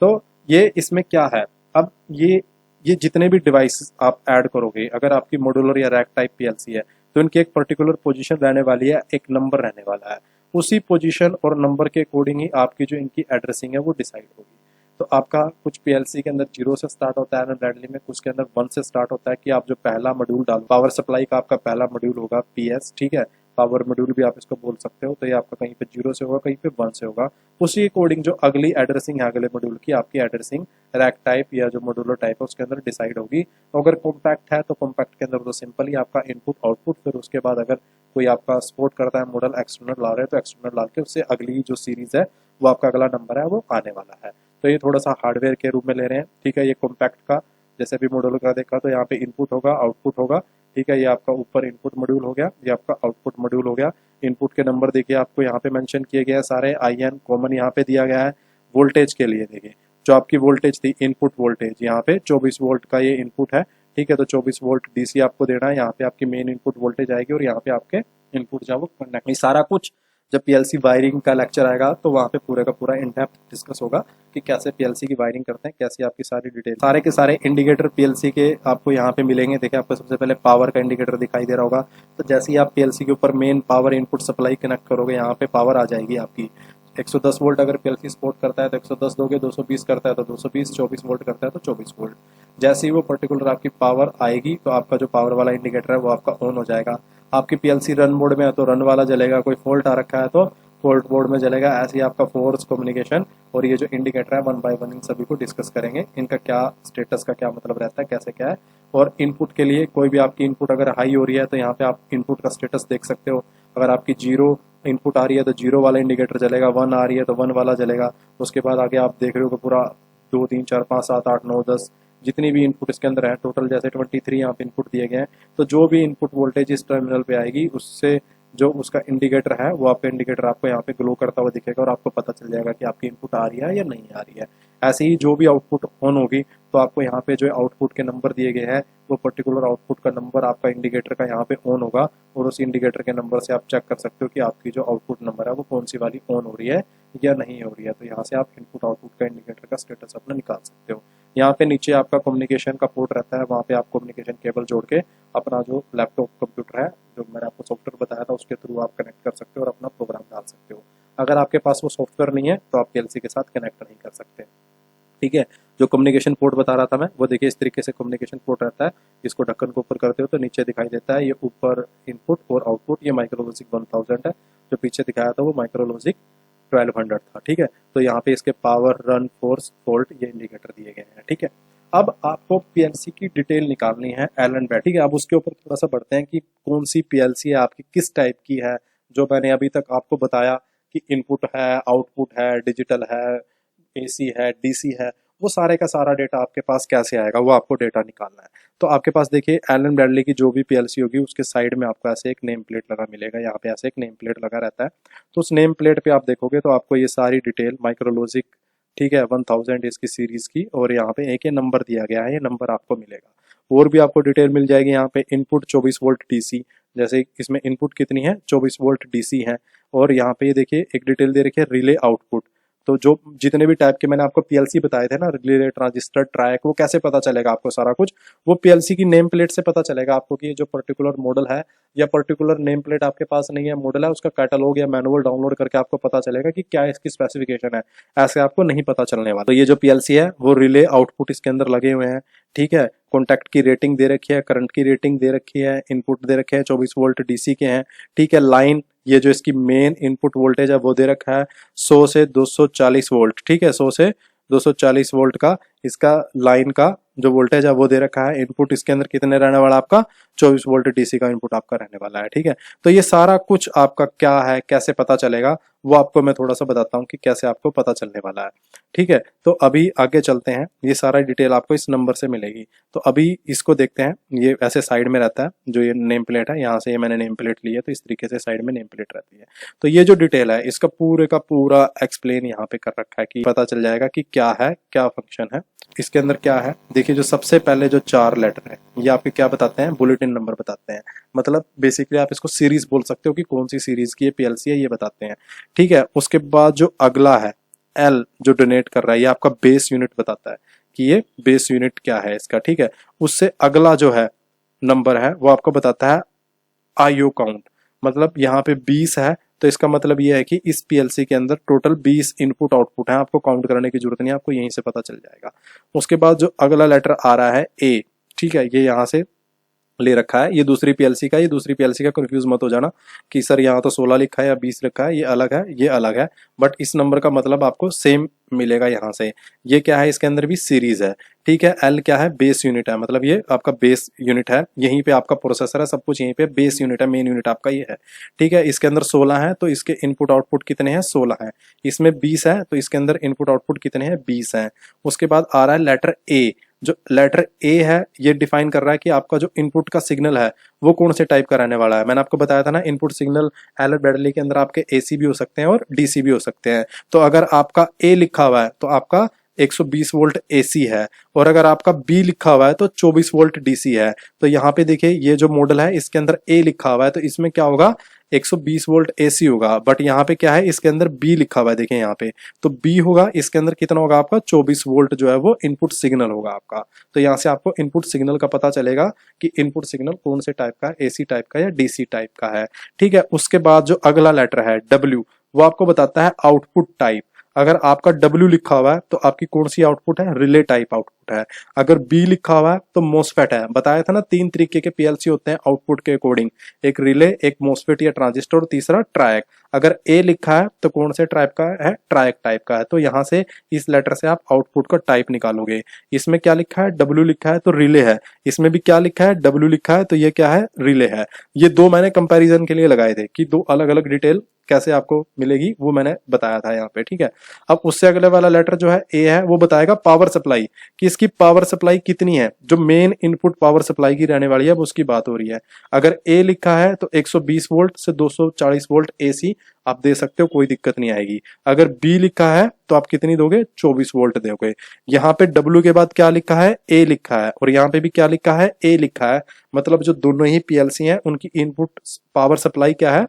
तो ये इसमें क्या है, अब ये जितने भी डिवाइस आप ऐड करोगे, अगर आपकी मॉड्यूलर या रैक टाइप पीएलसी है तो इनकी एक पर्टिकुलर पोजीशन रहने वाली है, एक नंबर रहने वाला है। उसी पोजीशन और नंबर के अकॉर्डिंग ही आपकी जो इनकी एड्रेसिंग है वो डिसाइड होगी। तो आपका कुछ पीएलसी के अंदर 0 से स्टार्ट होता है ब्रैडली में, कुछ के अंदर 1 से स्टार्ट होता है कि आप जो पहला मॉड्यूल डालो, पावर सप्लाई का आपका पहला मॉड्यूल होगा PS, ठीक है, पावर मॉड्यूल भी आप इसको बोल सकते हो। तो ये आपका कहीं पे 0 से होगा, कहीं पे 1 से होगा। उसी अकॉर्डिंग जो अगली एड्रेसिंग है अगले मॉड्यूल की, आपकी एड्रेसिंग रैक टाइप या जो मॉड्यूलर टाइप है उसके अंदर डिसाइड होगी। अगर कॉम्पैक्ट है तो कॉम्पैक्ट के अंदर तो सिंपल ही आपका इनपुट आउटपुट, फिर उसके बाद अगर कोई आपका सपोर्ट करता है मॉडल एक्सटर्नल ला रहे हैं तो एक्सटर्नल ला के उससे अगली जो सीरीज है वो आपका अगला नंबर है वो आने वाला है। तो ये थोड़ा सा हार्डवेयर के रूप में ले रहे हैं, ठीक है। ये कॉम्पैक्ट का जैसे भी मॉड्यूल का देखा तो यहाँ पे इनपुट होगा, आउटपुट होगा, ठीक है। ये आपका ऊपर इनपुट मॉड्यूल हो गया, ये आपका आउटपुट मॉड्यूल हो गया। इनपुट के नंबर देखिए आपको यहाँ पे मेंशन किए गए हैं सारे, IN कॉमन यहाँ पे दिया गया है। वोल्टेज के लिए देखिए जो आपकी वोल्टेज थी, इनपुट वोल्टेज यहाँ पे 24 वोल्ट का ये इनपुट है, ठीक है। तो 24 वोल्ट DC आपको देना है, यहाँ पे आपकी मेन इनपुट वोल्टेज आएगी और यहाँ पे आपके इनपुट जो है वो कनेक्ट। सारा कुछ जब पीएलसी वायरिंग का लेक्चर आएगा तो वहाँ पे पूरे का पूरा इन डेप्थ डिस्कस होगा कि कैसे पीएलसी की वायरिंग करते हैं, कैसी आपकी सारी डिटेल, सारे के सारे इंडिकेटर पीएलसी के आपको यहाँ पे मिलेंगे। देखिए आपको सबसे पहले पावर का इंडिकेटर दिखाई दे रहा होगा, तो जैसे ही आप पीएलसी के ऊपर main power input supply connect करोगे यहाँ पे पावर आ जाएगी आपकी। 110 वोल्ट अगर पीएलसी सपोर्ट करता है तो 110 दोगे, 220 करता है तो 220, 24 वोल्ट करता है तो 24 वोल्ट। जैसे ही वो पर्टिकुलर आपकी पावर आएगी तो आपका जो पावर वाला इंडिकेटर है वो आपका ऑन हो जाएगा। आपकी पीएलसी रन मोड में है तो रन वाला जलेगा, कोई फॉल्ट आ रखा है तो फॉल्ट मोड में जलेगा। ऐसे ही आपका फोर्स, कम्युनिकेशन और ये जो इंडिकेटर है 1 बाय 1 इन सभी को डिस्कस करेंगे, इनका क्या स्टेटस का क्या मतलब रहता है, कैसे क्या है। और इनपुट के लिए कोई भी आपकी इनपुट अगर हाई हो रही है तो यहाँ पे आप इनपुट का स्टेटस देख सकते हो। अगर आपकी 0 इनपुट आ रही है तो 0 वाला इंडिकेटर जलेगा, 1 आ रही है तो 1 वाला जलेगा। उसके बाद आगे आप देख रहे हो कि पूरा 2 3 4 5 7 8 9 10 जितनी भी इनपुट इसके अंदर है टोटल, जैसे 23 यहाँ पे इनपुट दिए गए हैं, तो जो भी इनपुट वोल्टेज इस टर्मिनल पे आएगी उससे जो उसका इंडिकेटर है वो आपका इंडिकेटर आपको यहाँ पे ग्लो करता हुआ दिखेगा और आपको पता चल जाएगा कि आपकी इनपुट आ रही है या नहीं आ रही है। ऐसे ही जो भी आउटपुट ऑन होगी तो आपको यहाँ पे जो आउटपुट के नंबर दिए गए हैं वो पर्टिकुलर आउटपुट का नंबर आपका इंडिकेटर का यहाँ पे ऑन होगा, और उस इंडिकेटर के नंबर से आप चेक कर सकते हो कि आपकी जो आउटपुट नंबर है वो कौन सी वाली ऑन हो रही है या नहीं हो रही है। तो यहाँ से आप इनपुट आउटपुट का इंडिकेटर का स्टेटस अपना निकाल सकते हो। यहाँ पे नीचे आपका कम्युनिकेशन का पोर्ट रहता है, वहाँ पे आप कम्युनिकेशन केबल जोड़ के अपना जो लैपटॉप कंप्यूटर है जो मैंने आपको सॉफ्टवेयर बताया था उसके थ्रू आप कनेक्ट कर सकते हो और अपना प्रोग्राम डाल सकते हो। अगर आपके पास वो सॉफ्टवेयर नहीं है तो आप पीएलसी के साथ कनेक्ट नहीं कर सकते, ठीक है। जो कम्युनिकेशन पोर्ट बता रहा था मैं वो देखिए इस तरीके से कम्युनिकेशन पोर्ट रहता है। इसको ढक्कन को ऊपर करते हो तो नीचे दिखाई देता है ये ऊपर इनपुट और आउटपुट, ये माइक्रोलॉजिक 1000 है। जो पीछे दिखाया था वो माइक्रोलॉजिक 1200 था, ठीक है। तो यहाँ पे इसके पावर, रन, फोर्स, फॉल्ट ये इंडिकेटर दिए गए हैं, ठीक है। अब आपको पीएलसी की डिटेल निकालनी है एलन बैट, ठीक है। अब उसके ऊपर थोड़ा सा बढ़ते हैं कि कौन सी पीएलसी है आपकी, किस टाइप की है। जो मैंने अभी तक आपको बताया कि इनपुट है, आउटपुट है, डिजिटल है, AC है, DC है, वो सारे का सारा डेटा आपके पास कैसे आएगा वो आपको डेटा निकालना है। तो आपके पास देखिए एलन ब्रैडली की जो भी पीएलसी होगी उसके साइड में आपको ऐसे एक नेम प्लेट लगा मिलेगा, यहाँ पे ऐसे एक नेम प्लेट लगा रहता है। तो उस नेम प्लेट पे आप देखोगे तो आपको ये सारी डिटेल माइक्रोलॉजिक, ठीक है, 1000 इसकी सीरीज की, और यहाँ पे एक ये नंबर दिया गया है, ये नंबर आपको मिलेगा। और भी आपको डिटेल मिल जाएगी यहाँ पे। इनपुट 24 वोल्ट DC, जैसे इसमें इनपुट कितनी है 24 वोल्ट DC है। और यहाँ पे ये देखिए एक डिटेल दे रखी है रिले आउटपुट, तो जो जितने भी टाइप के मैंने आपको पीएलसी बताए थे ना, रिले, ट्रांजिस्टर, ट्रायक, वो कैसे पता चलेगा आपको सारा कुछ, वो पीएलसी की नेम प्लेट से पता चलेगा आपको कि ये जो पर्टिकुलर मॉडल है या पर्टिकुलर नेम प्लेट आपके पास नहीं है, मॉडल है, उसका कैटलॉग या मैनुअल डाउनलोड करके आपको पता चलेगा कि क्या इसकी स्पेसिफिकेशन है। ऐसे आपको नहीं पता चलने वाला। तो ये जो पीएलसी है वो रिले आउटपुट इसके अंदर लगे हुए हैं, ठीक है। कॉन्टैक्ट की रेटिंग दे रखी है, करंट की रेटिंग दे रखी है, इनपुट दे रखे हैं 24 वोल्ट डीसी के हैं, ठीक है। लाइन, ये जो इसकी मेन इनपुट वोल्टेज है वो दे रखा है 100 से 240 वोल्ट, ठीक है। 100 से 240 वोल्ट का इसका लाइन का जो वोल्टेज है वो दे रखा है। इनपुट इसके अंदर कितने रहने वाला आपका 24 वोल्ट डीसी का इनपुट आपका रहने वाला है, ठीक है। तो ये सारा कुछ आपका क्या है, कैसे पता चलेगा, वो आपको मैं थोड़ा सा बताता हूँ कि कैसे आपको पता चलने वाला है, ठीक है। तो अभी आगे चलते हैं, ये सारा डिटेल आपको इस नंबर से मिलेगी। तो अभी इसको देखते हैं, ये ऐसे साइड में रहता है जो ये नेम प्लेट है, यहाँ से ये मैंने नेम प्लेट ली है तो इस तरीके से साइड में नेम प्लेट रहती है। तो ये जो डिटेल है इसका पूरे का पूरा एक्सप्लेन यहाँ पे कर रखा है कि पता चल जाएगा कि क्या है, क्या फंक्शन है इसके अंदर, क्या है। देखिए जो सबसे पहले जो 4 लेटर है ये आपके क्या बताते हैं, बुलेटिन नंबर बताते हैं। मतलब बेसिकली आप इसको सीरीज बोल सकते हो कि कौन सी सीरीज की ये पीएलसी है, ये बताते हैं, ठीक है। उसके बाद जो अगला है एल जो डोनेट कर रहा है, ये आपका बेस यूनिट बताता है कि ये बेस यूनिट क्या है इसका, ठीक है। उससे अगला जो है नंबर है वो आपको बताता है आईओ काउंट। मतलब यहाँ पे 20 है तो इसका मतलब ये है कि इस पीएलसी के अंदर टोटल 20 इनपुट आउटपुट है, आपको काउंट करने की जरूरत नहीं है, आपको यहीं से पता चल जाएगा। उसके बाद जो अगला लेटर आ रहा है ए, ठीक है, ये यहाँ से ले रखा है, ये दूसरी पीएलसी का, ये दूसरी पीएलसी का, कंफ्यूज मत हो जाना कि सर यहाँ तो 16 लिखा है या 20 लिखा है, ये अलग है, ये अलग है, बट इस नंबर का मतलब आपको सेम मिलेगा यहाँ से। ये क्या है, इसके अंदर भी सीरीज है, ठीक है। एल क्या है, बेस यूनिट है, मतलब ये आपका बेस यूनिट है, यहीं पे आपका प्रोसेसर है, सब कुछ यहीं पे बेस यूनिट है, मेन यूनिट आपका ये है, ठीक है। इसके अंदर 16 है तो इसके इनपुट आउटपुट कितने हैं, 16 है। इसमें 20 है तो इसके अंदर इनपुट आउटपुट कितने हैं, 20 है। उसके बाद आ रहा है लेटर ए, जो लेटर ए है ये डिफाइन कर रहा है कि आपका जो इनपुट का सिग्नल है वो कौन से टाइप का रहने वाला है। मैंने आपको बताया था ना, इनपुट सिग्नल एलर बैडली के अंदर आपके एसी भी हो सकते हैं और डीसी भी हो सकते हैं। तो अगर आपका ए लिखा हुआ है तो आपका 120 वोल्ट एसी है, और अगर आपका बी लिखा हुआ है तो 24 वोल्ट डीसी है। तो यहाँ पे देखिए ये जो मॉडल है इसके अंदर ए लिखा हुआ है तो इसमें क्या होगा, 120 वोल्ट एसी होगा, बट यहाँ पे क्या है, इसके अंदर बी लिखा हुआ है, देखें यहाँ पे, तो बी होगा, इसके अंदर कितना होगा आपका 24 वोल्ट जो है वो इनपुट सिग्नल होगा आपका। तो यहाँ से आपको इनपुट सिग्नल का पता चलेगा कि इनपुट सिग्नल कौन से टाइप का है, एसी टाइप का या डीसी टाइप का है, ठीक है। उसके बाद जो अगला लेटर है डब्ल्यू, वो आपको बताता है आउटपुट टाइप। अगर आपका W लिखा हुआ है तो आपकी कौन सी आउटपुट है, रिले टाइप आउटपुट है। अगर B लिखा हुआ है तो मोसफेट है। बताया था ना 3 तरीके के पीएलसी होते हैं आउटपुट के अकॉर्डिंग, एक रिले, एक मोसफेट या ट्रांजिस्टर और तीसरा ट्रायक। अगर A लिखा है तो कौन से टाइप का है, ट्रायक टाइप का है। तो यहाँ से इस लेटर से आप आउटपुट का टाइप निकालोगे। इसमें क्या लिखा है, W लिखा है तो रिले है। इसमें भी क्या लिखा है, W लिखा है तो ये क्या है, रिले है। ये दो मैंने कंपैरिजन के लिए लगाए थे कि दो अलग अलग डिटेल कैसे आपको मिलेगी वो मैंने बताया था यहाँ पे, ठीक है। अब उससे अगले वाला लेटर जो है ए है, वो बताएगा पावर सप्लाई, कि इसकी पावर सप्लाई कितनी है, जो मेन इनपुट पावर सप्लाई की रहने वाली है वो उसकी बात हो रही है। अगर ए लिखा है तो 120 वोल्ट से 240 वोल्ट एसी आप दे सकते हो, कोई दिक्कत नहीं आएगी। अगर बी लिखा है तो आप कितनी दोगे, 24 वोल्ट दोगे। यहाँ पे डब्ल्यू के बाद क्या लिखा है, ए लिखा है, और यहाँ पे भी क्या लिखा है, ए लिखा है। मतलब जो दोनों ही पीएलसी हैं उनकी इनपुट पावर सप्लाई क्या है,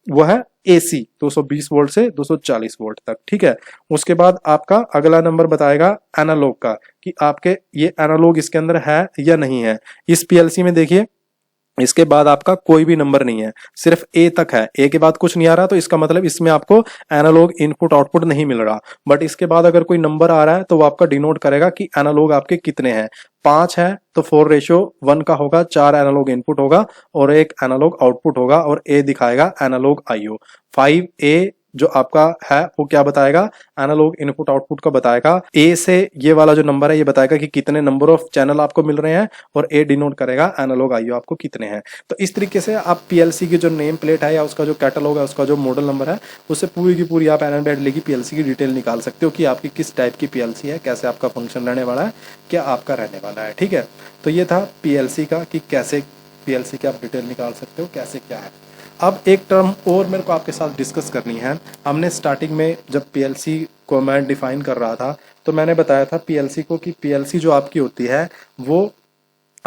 वो है एसी 220 वोल्ट से 240 वोल्ट तक, ठीक है। उसके बाद आपका अगला नंबर बताएगा एनालॉग का, कि आपके ये एनालॉग इसके अंदर है या नहीं है। इस पीएलसी में देखिए इसके बाद आपका कोई भी नंबर नहीं है, सिर्फ ए तक है, ए के बाद कुछ नहीं आ रहा, तो इसका मतलब इसमें आपको एनालॉग इनपुट आउटपुट नहीं मिल रहा। बट इसके बाद अगर कोई नंबर आ रहा है तो वो आपका डिनोट करेगा कि एनालॉग आपके कितने हैं। 5 है तो 4:1 का होगा, 4 एनालॉग इनपुट होगा और 1 एनालॉग आउटपुट होगा, और ए दिखाएगा एनालॉग आईओ। 5A जो आपका है वो क्या बताएगा, एनालॉग इनपुट आउटपुट का बताएगा। ए से ये वाला जो नंबर है ये बताएगा कि कितने नंबर ऑफ चैनल आपको मिल रहे हैं, और ए डिनोट करेगा एनालॉग आईओ आपको कितने हैं। तो इस तरीके से आप पीएलसी की जो नेम प्लेट है या उसका जो कैटलॉग है, उसका जो मॉडल नंबर है, उससे पूरी की पूरी आप एलन बैडली की पीएलसी की डिटेल निकाल सकते हो कि आपकी किस टाइप की पीएलसी है, कैसे आपका फंक्शन रहने वाला है, क्या आपका रहने वाला है, ठीक है। तो ये था पीएलसी का कि कैसे पीएलसी की आप डिटेल निकाल सकते हो, कैसे क्या है। अब एक टर्म और मेरे को आपके साथ डिस्कस करनी है। हमने स्टार्टिंग में जब पीएलसी को मैं डिफाइन कर रहा था तो मैंने बताया था पीएलसी को कि पीएलसी जो आपकी होती है वो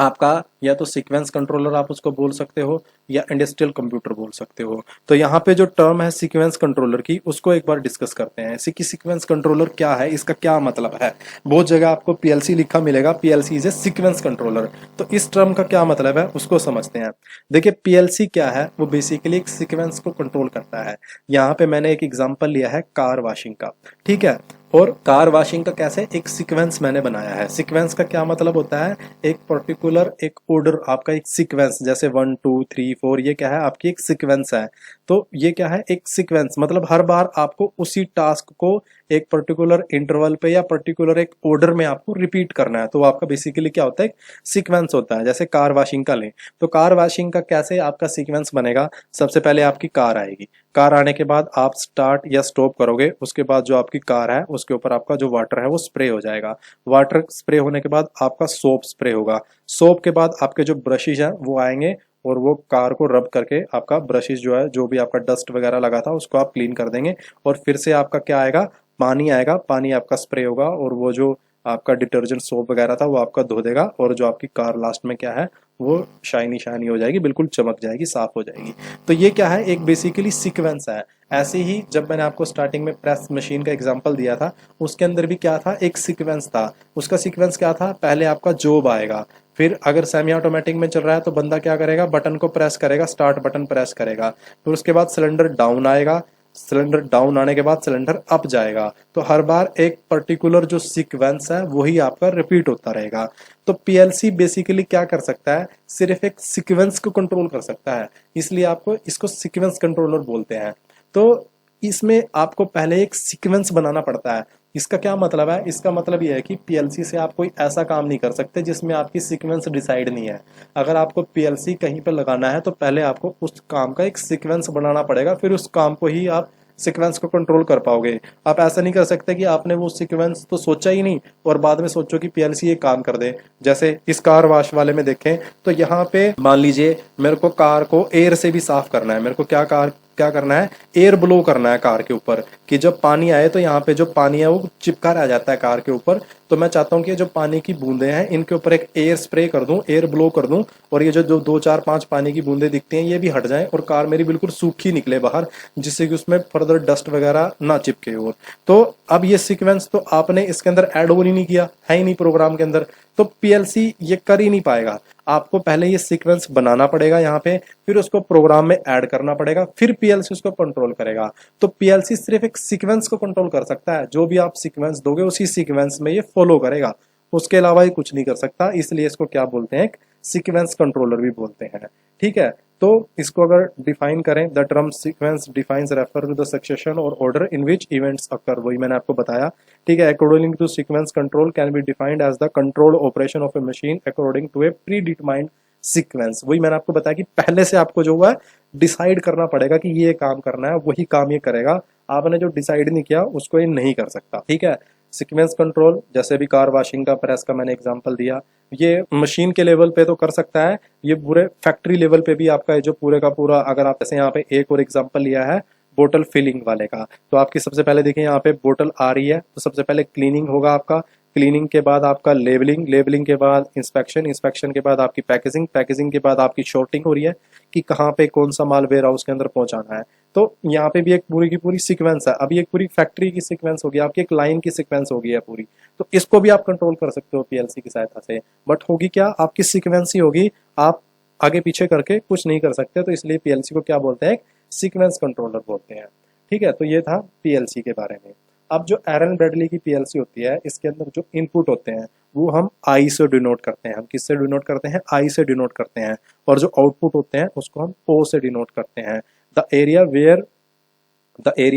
आपका या तो सीक्वेंस कंट्रोलर आप उसको बोल सकते हो या इंडस्ट्रियल कंप्यूटर बोल सकते हो। तो यहाँ पे जो टर्म है सीक्वेंस कंट्रोलर की, उसको एक बार डिस्कस करते हैं। ऐसे कि सीक्वेंस कंट्रोलर क्या है, इसका क्या मतलब है। बहुत जगह आपको पीएलसी लिखा मिलेगा, PLC is a sequence controller. तो इस टर्म का क्या मतलब है उसको समझते हैं। देखिए पीएलसी क्या है, वो बेसिकली एक सीक्वेंस को कंट्रोल करता है। यहाँ पे मैंने एक एग्जाम्पल लिया है कार वॉशिंग का, ठीक है। और कार वॉशिंग का कैसे एक सीक्वेंस मैंने बनाया है। सीक्वेंस का क्या मतलब होता है, एक पर्टिकुलर एक ऑर्डर, आपका एक सीक्वेंस, जैसे 1 2 3 4, ये क्या है आपकी एक सीक्वेंस है। तो ये क्या है एक सीक्वेंस, मतलब हर बार आपको उसी टास्क को एक पर्टिकुलर इंटरवल पे या पर्टिकुलर एक ऑर्डर में आपको रिपीट करना है। तो आपका बेसिकली क्या होता है, एक सीक्वेंस होता है। जैसे कार वॉशिंग का लें, तो कार वॉशिंग का कैसे आपका सीक्वेंस बनेगा। सबसे पहले आपकी कार आएगी, कार आने के बाद आप स्टार्ट या स्टॉप करोगे, उसके बाद जो आपकी कार है उसके ऊपर आपका जो वाटर है वो स्प्रे हो जाएगा। वाटर स्प्रे होने के बाद आपका सोप स्प्रे होगा। सोप के बाद आपके जो ब्रशेज हैं वो आएंगे और वो कार को रब करके आपका ब्रशेज जो है, जो भी आपका डस्ट वगैरह लगा था उसको आप क्लीन कर देंगे। और फिर से आपका क्या आएगा, पानी आएगा, पानी आपका स्प्रे होगा और वो जो आपका डिटर्जेंट सोप वगैरह था वो आपका धो देगा। और जो आपकी कार लास्ट में क्या है, वो शाइनी शाइनी हो जाएगी, बिल्कुल चमक जाएगी, साफ हो जाएगी। तो ये क्या है, एक बेसिकली सीक्वेंस है। ऐसे ही जब मैंने आपको स्टार्टिंग में प्रेस मशीन का एग्जांपल दिया था, उसके अंदर भी क्या था, एक सीक्वेंस था। उसका सीक्वेंस क्या था, पहले आपका जॉब आएगा, फिर अगर सेमी ऑटोमेटिक में चल रहा है तो बंदा क्या करेगा, बटन को प्रेस करेगा, स्टार्ट बटन प्रेस करेगा। फिर उसके बाद सिलेंडर डाउन आएगा, सिलेंडर डाउन आने के बाद सिलेंडर अप जाएगा। तो हर बार एक पर्टिकुलर जो सीक्वेंस है वही आपका रिपीट होता रहेगा। तो पीएलसी बेसिकली क्या कर सकता है, सिर्फ एक सीक्वेंस को कंट्रोल कर सकता है, इसलिए आपको इसको सीक्वेंस कंट्रोलर बोलते हैं। तो इसमें आपको पहले एक सीक्वेंस बनाना पड़ता है। इसका क्या मतलब है, इसका मतलब यह है कि पीएलसी से आप कोई ऐसा काम नहीं कर सकते जिसमें आपकी सीक्वेंस डिसाइड नहीं है। अगर आपको पीएलसी कहीं पर लगाना है तो पहले आपको उस काम का एक सीक्वेंस बनाना पड़ेगा, फिर उस काम को ही आप सीक्वेंस को कंट्रोल कर पाओगे। आप ऐसा नहीं कर सकते कि आपने वो सीक्वेंस तो सोचा ही नहीं और बाद में सोचो कि पीएलसी ये काम कर दे। जैसे इस कार वॉश वाले में देखें तो यहाँ पे मान लीजिए मेरे को कार को एयर से भी साफ करना है। मेरे को क्या करना है, एयर ब्लो करना है कार के ऊपर, कि जब पानी आए तो यहाँ पे जो पानी है वो चिपका रह जाता है कार के ऊपर। तो मैं चाहता हूँ कि जो पानी की बूंदे हैं इनके ऊपर एक एयर स्प्रे कर दूं, एयर ब्लो कर दूं, और ये जो 2 4 5 पानी की बूंदे दिखती हैं ये भी हट जाएं और कार मेरी बिल्कुल सूखी निकले बाहर, जिससे कि उसमें फर्दर डस्ट वगैरह ना चिपके। और तो अब ये सीक्वेंस तो आपने इसके अंदर ऐड ऑन ही नहीं किया है, ही नहीं प्रोग्राम के अंदर, तो पीएलसी ये कर ही नहीं पाएगा। आपको पहले ये सीक्वेंस बनाना पड़ेगा यहाँ पे, फिर उसको प्रोग्राम में ऐड करना पड़ेगा, फिर पीएलसी उसको कंट्रोल करेगा। तो पीएलसी सिर्फ एक सीक्वेंस को कंट्रोल कर सकता है, जो भी आप सीक्वेंस दोगे उसी सीक्वेंस में ये फॉलो करेगा, उसके अलावा ये कुछ नहीं कर सकता। इसलिए इसको क्या बोलते हैं, एक सीक्वेंस कंट्रोलर भी बोलते हैं। ठीक है, तो इसको अगर डिफाइन करें, the term sequence defines refer to the succession और order in which events occur, वही मैंने आपको बताया। ठीक है, according to sequence control can be defined as the control operation of a machine according to a predetermined sequence. वही मैंने आपको बताया कि पहले से आपको जो हुआ डिसाइड करना पड़ेगा कि ये काम करना है, वही काम ये करेगा। आपने जो डिसाइड नहीं किया उसको ये नहीं कर सकता। ठीक है, सीक्वेंस कंट्रोल जैसे भी कार वॉशिंग का, प्रेस का मैंने एग्जांपल दिया, ये मशीन के लेवल पे तो कर सकता है, ये पूरे फैक्ट्री लेवल पे भी आपका जो पूरे का पूरा, अगर आप जैसे यहाँ पे एक और एग्जांपल लिया है बोतल फिलिंग वाले का, तो आपकी सबसे पहले देखिए यहाँ पे बोतल आ रही है तो सबसे पहले क्लीनिंग होगा आपका, क्लीनिंग के बाद आपका लेबलिंग, लेबलिंग के बाद इंस्पेक्शन, इंस्पेक्शन के बाद आपकी पैकेजिंग, पैकेजिंग के बाद आपकी शॉर्टिंग हो रही है कि कहाँ पे कौन सा माल वेयर हाउस के अंदर पहुंचाना है। तो यहाँ पे भी एक पूरी की पूरी सीक्वेंस है। अभी एक पूरी फैक्ट्री की सीक्वेंस होगी, आपकी एक लाइन की सीक्वेंस होगी है पूरी। तो इसको भी आप कंट्रोल कर सकते हो पीएलसी की सहायता से, बट होगी क्या, आपकी सीक्वेंस ही होगी, आप आगे पीछे करके कुछ नहीं कर सकते। तो इसलिए पीएलसी को क्या बोलते हैं, सीक्वेंस कंट्रोलर बोलते हैं। ठीक है, तो ये था पीएलसी के बारे में। अब जो एरन ब्रैडली की पीएलसी होती है, इसके अंदर जो इनपुट होते हैं वो हम आई से डिनोट करते हैं। हम किससे डिनोट करते हैं, आई से डिनोट करते हैं। और जो आउटपुट होते हैं उसको हम ओ से डिनोट करते हैं। The area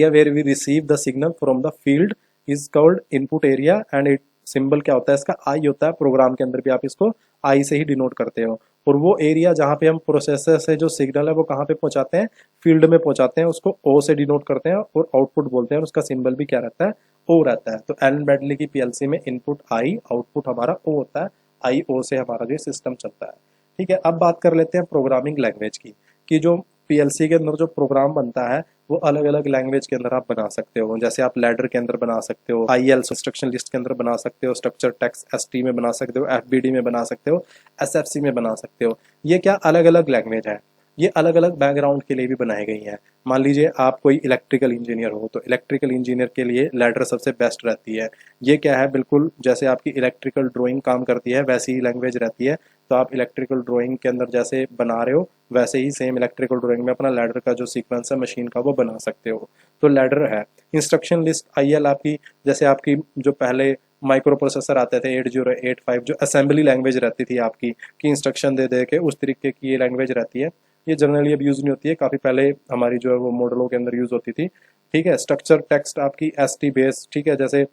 where we receive the signal from the field is called input area, and it symbol क्या होता है इसका, आई होता है। प्रोग्राम के अंदर भी आप इसको आई से ही डिनोट करते हो। और वो एरिया जहाँ पे हम प्रोसेसर से जो सिग्नल है वो कहाँ पे पहुंचाते हैं, फील्ड में पहुंचाते हैं, उसको ओ से डिनोट करते हैं और आउटपुट बोलते हैं। उसका सिंबल भी क्या रहता है, ओ रहता है। तो एलन ब्रैडली की पीएलसी में इनपुट आई, आउटपुट हमारा ओ होता है। आई ओ से हमारा जो सिस्टम चलता है। ठीक है, अब बात कर लेते हैं प्रोग्रामिंग लैंग्वेज की, कि जो पीएलसी के अंदर जो प्रोग्राम बनता है वो अलग अलग लैंग्वेज के अंदर आप बना सकते हो। जैसे आप लैडर के अंदर बना सकते हो, आईएल इंस्ट्रक्शन लिस्ट के अंदर बना सकते हो, स्ट्रक्चर टेक्स्ट एसटी में बना सकते हो, एफबीडी में बना सकते हो, एसएफसी में बना सकते हो। ये क्या अलग अलग लैंग्वेज है, ये अलग अलग बैकग्राउंड के लिए भी बनाई गई है। मान लीजिए आप कोई इलेक्ट्रिकल इंजीनियर हो तो इलेक्ट्रिकल इंजीनियर के लिए लैडर सबसे बेस्ट रहती है। ये क्या है, बिल्कुल जैसे आपकी इलेक्ट्रिकल ड्राइंग काम करती है वैसी ही लैंग्वेज रहती है। तो आप इलेक्ट्रिकल ड्राइंग के अंदर जैसे बना रहे हो वैसे ही सेम इलेक्ट्रिकल ड्राइंग में अपना लैडर का जो सीक्वेंस है मशीन का वो बना सकते हो। तो लैडर है। इंस्ट्रक्शन लिस्ट आईएल आपकी, जैसे आपकी जो पहले माइक्रो प्रोसेसर आते थे 8085, जो असेंबली लैंग्वेज रहती थी आपकी कि इंस्ट्रक्शन दे दे के उस तरीके की ये लैंग्वेज रहती है। ये जनरली अब यूज नहीं होती है, काफी पहले हमारी जो है वो मॉडलों के अंदर यूज होती थी। ठीक है। स्ट्रक्चर टेक्स्ट आपकी एसटी बेस, ठीक है, जैसे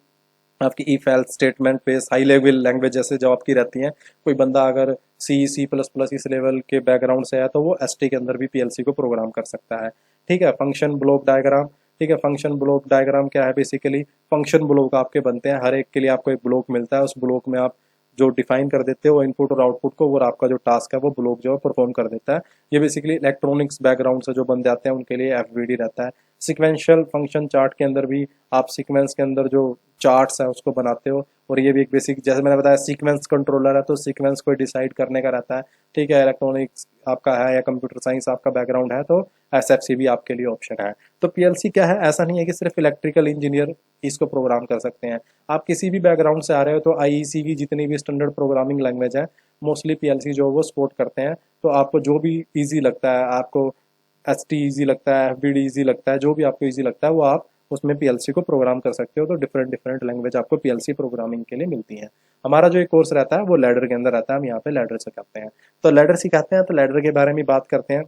आपकी if else statement base high level language जैसे जो आपकी रहती हैं। कोई बंदा अगर सी प्लस प्लस इस लेवल के बैकग्राउंड से है तो वो एसटी के अंदर भी पीएलसी को प्रोग्राम कर सकता है। ठीक है। फंक्शन ब्लॉक डायग्राम, ठीक है। फंक्शन ब्लॉक डायग्राम क्या है, बेसिकली फंक्शन ब्लॉक आपके बनते हैं, हर एक के लिए आपको एक ब्लॉक मिलता है, उस ब्लॉक में आप जो डिफाइन कर देते हो इनपुट और आउटपुट को, और आपका जो टास्क है वो ब्लॉक जो है परफॉर्म कर देता है। ये बेसिकली इलेक्ट्रॉनिक्स बैकग्राउंड से जो बंदे आते हैं उनके लिए एफवीडी रहता है। सिक्वेंशियल फंक्शन चार्ट के अंदर भी आप सीक्वेंस के अंदर जो चार्ट्स है उसको बनाते हो, और ये भी एक बेसिक, जैसे मैंने बताया सीक्वेंस कंट्रोलर है तो सीक्वेंस को डिसाइड करने का रहता है। ठीक है। इलेक्ट्रॉनिक्स आपका है या कंप्यूटर साइंस आपका बैकग्राउंड है तो एसएफसी भी आपके लिए ऑप्शन है। तो पीएलसी क्या है, ऐसा नहीं है कि सिर्फ इलेक्ट्रिकल इंजीनियर इसको प्रोग्राम कर सकते हैं। आप किसी भी बैकग्राउंड से आ रहे हो तो आईईसी की जितनी भी स्टैंडर्ड प्रोग्रामिंग लैंग्वेज है मोस्टली पीएलसी जो वो सपोर्ट करते हैं। तो आपको जो भी इजी लगता है, आपको एसटी इजी लगता है, एफबीडी इजी लगता है, जो भी आपको इजी लगता है वो आप उसमें पीएलसी को प्रोग्राम कर सकते हो। तो डिफरेंट डिफरेंट लैंग्वेज आपको पीएलसी प्रोग्रामिंग के लिए मिलती हैं। हमारा जो एक कोर्स रहता है वो लैडर के अंदर रहता है, हम यहाँ पे लैडर सिखाते हैं। तो लैडर सिखाते हैं तो लैडर के बारे में बात करते हैं।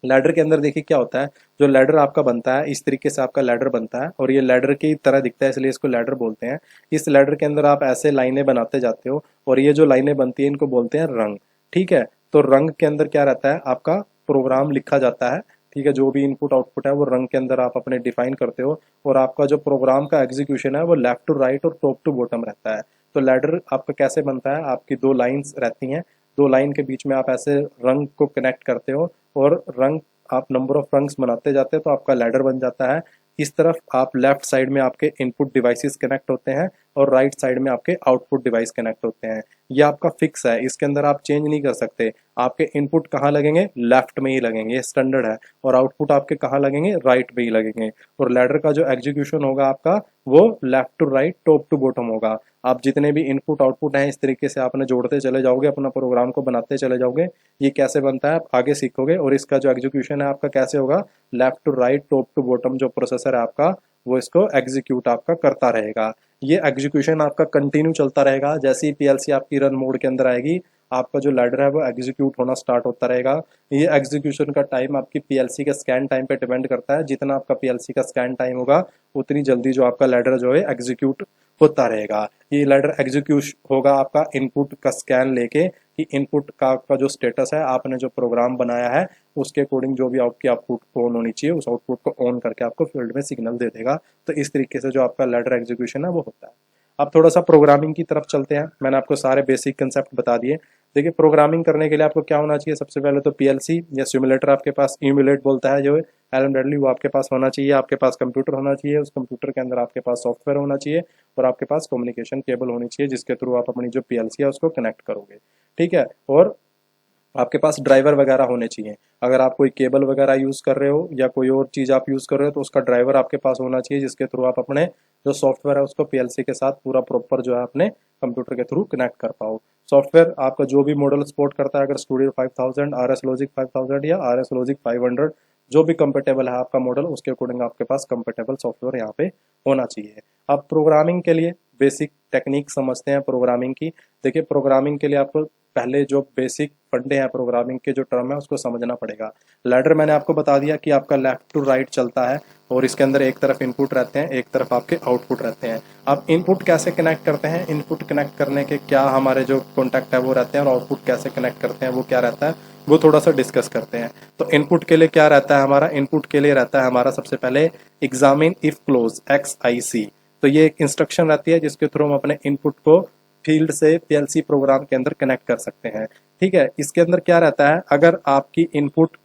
लैडर के अंदर देखिए क्या होता है, जो लैडर आपका बनता है इस तरीके से आपका लैडर बनता है, और ये लैडर की तरह दिखता है इसलिए इसको लैडर बोलते हैं। इस लैडर के अंदर आप ऐसे लाइनें बनाते जाते हो, और ये जो लाइनें बनती है इनको बोलते हैं रंग। ठीक है। तो रंग के अंदर क्या रहता है, आपका प्रोग्राम लिखा जाता है। ठीक है। जो भी इनपुट आउटपुट है वो रंग के अंदर आप अपने डिफाइन करते हो, और आपका जो प्रोग्राम का एग्जीक्यूशन है वो लेफ्ट टू राइट और टॉप टू बॉटम रहता है। तो लैडर आपका कैसे बनता है, आपकी दो लाइंस रहती हैं, दो लाइन के बीच में आप ऐसे रंग को कनेक्ट करते हो, और रंग आप नंबर ऑफ रंग्स बनाते जाते हो तो आपका लैडर बन जाता है। इस तरफ आप लेफ्ट साइड में आपके इनपुट डिवाइसेस कनेक्ट होते हैं, और राइट साइड में आपके आउटपुट डिवाइस कनेक्ट होते हैं। ये आपका फिक्स है, इसके अंदर आप चेंज नहीं कर सकते। आपके इनपुट कहाँ लगेंगे, लेफ्ट में ही लगेंगे, ये स्टैंडर्ड है, और आउटपुट आपके कहाँ लगेंगे, राइट में ही लगेंगे। और लैडर का जो एग्जीक्यूशन होगा आपका वो left to right top to bottom होगा। आप जितने भी इनपुट आउटपुट हैं इस तरीके से आपने जोड़ते चले जाओगे, अपना प्रोग्राम को बनाते चले जाओगे। ये कैसे बनता है आप आगे सीखोगे, और इसका जो एग्जीक्यूशन है आपका कैसे होगा, left to right top to bottom जो प्रोसेसर है आपका वो इसको एग्जीक्यूट आपका करता रहेगा। ये एग्जीक्यूशन आपका कंटिन्यू चलता रहेगा। जैसे ही पीएलसी आपकी रन मोड के अंदर आएगी आपका जो लैडर है वो एग्जीक्यूट होना स्टार्ट होता रहेगा। ये एग्जीक्यूशन का टाइम आपकी पीएलसी के स्कैन टाइम पे डिपेंड करता है। जितना आपका पीएलसी का स्कैन टाइम होगा उतनी जल्दी जो आपका लैडर जो है एग्जीक्यूट होता रहेगा। ये लैडर एग्जीक्यूट होगा आपका इनपुट का स्कैन लेके, कि इनपुट का आपका जो स्टेटस है, आपने जो प्रोग्राम बनाया है उसके अकॉर्डिंग जो भी आपकी आउटपुट ऑन होनी चाहिए उस आउटपुट को ऑन करके आपको फील्ड में सिग्नल दे देगा। तो इस तरीके से जो आपका लैडर एग्जीक्यूशन है वो होता है। अब थोड़ा सा प्रोग्रामिंग की तरफ चलते हैं। मैंने आपको सारे बेसिक कंसेप्ट बता दिए। देखिए प्रोग्रामिंग करने के लिए आपको क्या होना चाहिए, सबसे पहले तो पीएलसी या सिमुलेटर आपके पास, इम्यूलेट बोलता है जो एलन ब्रैडली, वो आपके पास होना चाहिए। आपके पास कंप्यूटर होना चाहिए, उस कंप्यूटर के अंदर आपके पास सॉफ्टवेयर होना चाहिए, और आपके पास कम्युनिकेशन केबल होनी चाहिए जिसके थ्रू आप अपनी जो पीएलसी है उसको कनेक्ट करोगे। ठीक है। और आपके पास ड्राइवर वगैरह होने चाहिए। अगर आप कोई केबल वगैरह यूज कर रहे हो या कोई और चीज आप यूज कर रहे हो तो उसका ड्राइवर आपके पास होना चाहिए जिसके थ्रू आप अपने जो सॉफ्टवेयर है उसको पीएलसी के साथ पूरा प्रॉपर जो है अपने कंप्यूटर के थ्रू कनेक्ट कर पाओ। सॉफ्टवेयर आपका जो भी मॉडल सपोर्ट करता है, अगर स्टूडियो 5000, आर एस लॉजिक 5000 या आर एस लॉजिक 500, जो भी कंपेटेबल है आपका मॉडल उसके अकॉर्डिंग आपके पास कंपेटेबल सॉफ्टवेयर यहाँ पे होना चाहिए। अब प्रोग्रामिंग के लिए बेसिक टेक्निक समझते हैं प्रोग्रामिंग की। देखिए प्रोग्रामिंग के लिए आपको पहले जो बेसिक फंडे हैं प्रोग्रामिंग के, जो टर्म है उसको समझना पड़ेगा। लैडर मैंने आपको बता दिया कि आपका लेफ्ट टू राइट चलता है, और इसके अंदर एक तरफ इनपुट रहते हैं, एक तरफ आपके आउटपुट रहते हैं। अब इनपुट कैसे कनेक्ट करते हैं, इनपुट कनेक्ट करने के क्या हमारे जो कॉन्टैक्ट है वो रहते हैं, और आउटपुट कैसे कनेक्ट करते हैं वो क्या रहता है, वो थोड़ा सा डिस्कस करते हैं। तो इनपुट के लिए क्या रहता है हमारा, इनपुट के लिए रहता है हमारा सबसे पहले एग्जामिन इफ क्लोज XIC। तो ये एक इंस्ट्रक्शन रहती है जिसके थ्रू हम अपने इनपुट को फील्ड से पीएलसी प्रोग्राम के अंदर कनेक्ट कर सकते हैं। ठीक है। इसके अंदर क्या रहता है, अगर आपकी इनपुट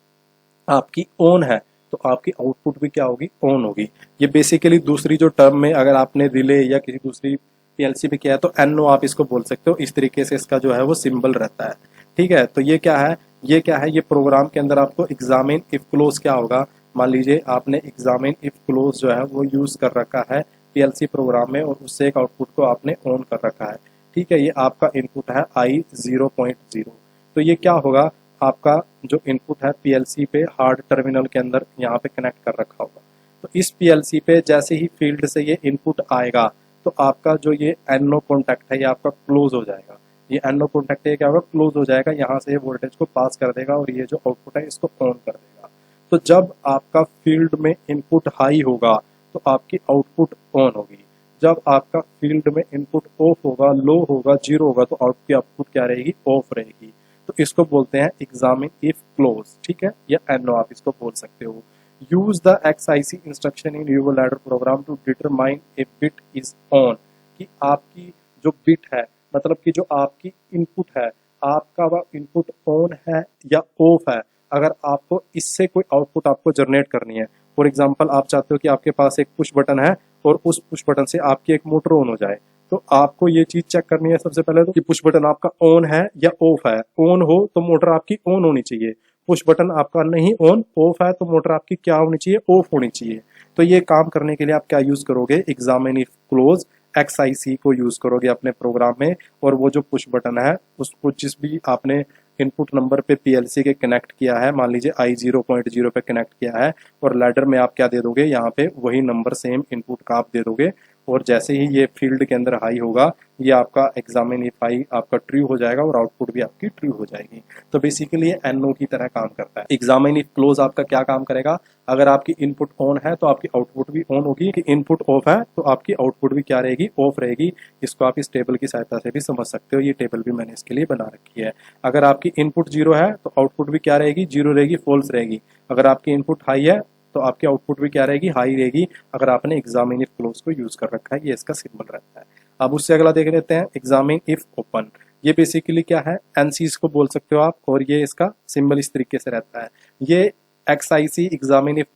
आपकी ऑन है तो आपकी आउटपुट भी क्या होगी, ऑन होगी। ये बेसिकली दूसरी जो टर्म में अगर आपने रिले या किसी दूसरी पीएलसी पे किया है तो एनओ आप इसको बोल सकते हो। इस तरीके से इसका जो है वो सिंबल रहता है। ठीक है, तो ये क्या है, ये क्या है, ये प्रोग्राम के अंदर आपको एग्जामिन इफ क्लोज क्या होगा, मान लीजिए आपने एग्जामिन इफ क्लोज जो है वो यूज कर रखा है पीएलसी प्रोग्राम में और उससे एक आउटपुट को आपने ऑन कर रखा है। ठीक है, ये आपका इनपुट है I0.0। तो ये क्या होगा, आपका जो इनपुट है पीएलसी पे हार्ड टर्मिनल के अंदर यहाँ पे कनेक्ट कर रखा होगा। तो इस पीएलसी पे जैसे ही फील्ड से ये इनपुट आएगा तो आपका जो ये एनओ कॉन्टैक्ट है ये आपका क्लोज हो जाएगा। ये एनओ कॉन्टैक्ट है क्या होगा, क्लोज हो जाएगा, यहाँ से ये वोल्टेज को पास कर देगा और ये जो आउटपुट है इसको ऑन कर देगा। तो जब आपका फील्ड में इनपुट हाई होगा तो आपकी आउटपुट ऑन होगी। जब आपका फील्ड में इनपुट ऑफ होगा, लो होगा, जीरो होगा तो आपकी आउटपुट क्या रहेगी, ऑफ रहेगी। तो इसको बोलते हैं एग्जामिन इफ क्लोज। ठीक है, या एनओ आप इसको बोल सकते हो। Use the XIC instruction in your ladder program to determine a bit is on, कि आपकी जो बिट है मतलब कि जो आपकी इनपुट है, आपका वह इनपुट ऑन है या ऑफ है। अगर आपको इससे कोई आउटपुट आपको जनरेट करनी है, फॉर एग्जांपल आप चाहते हो कि आपके पास एक पुश बटन है और उस पुश बटन से आपकी एक मोटर ऑन हो जाए, तो आपको ये चीज चेक करनी है सबसे पहले तो कि पुश बटन आपका ऑन है या ऑफ है। ऑन हो तो मोटर आपकी ऑन होनी चाहिए, पुश बटन आपका नहीं ऑन, ऑफ है तो मोटर आपकी क्या होनी चाहिए, ऑफ होनी चाहिए। तो ये काम करने के लिए आप क्या यूज करोगे, एग्जामिन इफ क्लोज XIC को यूज करोगे अपने प्रोग्राम में। और वो जो पुश बटन है उसको जिस भी आपने इनपुट नंबर पे पीएलसी के कनेक्ट किया है, मान लीजिए I0.0 पे कनेक्ट किया है, और लैडर में आप क्या दे दोगे, यहाँ पे वही नंबर सेम इनपुट का आप दे दोगे। और जैसे ही ये फील्ड के अंदर हाई होगा ये आपका एग्जामिन इफ हाई आपका ट्रू हो जाएगा और आउटपुट भी आपकी ट्रू हो जाएगी। तो बेसिकली ये एनओ की तरह काम करता है। एग्जामिन इफ क्लोज आपका क्या काम करेगा, अगर आपकी इनपुट ऑन है तो आपकी आउटपुट भी ऑन होगी, कि इनपुट ऑफ है तो आपकी आउटपुट भी क्या रहेगी, ऑफ रहेगी। इसको आप इस टेबल की सहायता से भी समझ सकते हो, ये टेबल भी मैंने इसके लिए बना रखी है। अगर आपकी इनपुट जीरो है तो आउटपुट भी क्या रहेगी, जीरो रहेगी, फॉल्स रहेगी। अगर आपकी इनपुट हाई है तो आपकी आउटपुट भी क्या रहेगी, हाई रहेगी, अगर आपने एग्जामिन इफ क्लोज को यूज कर रखा है। ये इसका सिंबल रहता है। अब उससे अगला देख लेते हैं एग्जामिन इफ ओपन। ये बेसिकली क्या है, एनसीज को बोल सकते हो आप, और ये इसका सिंबल इस तरीके से रहता है। ये XIC एग्जामिन इफ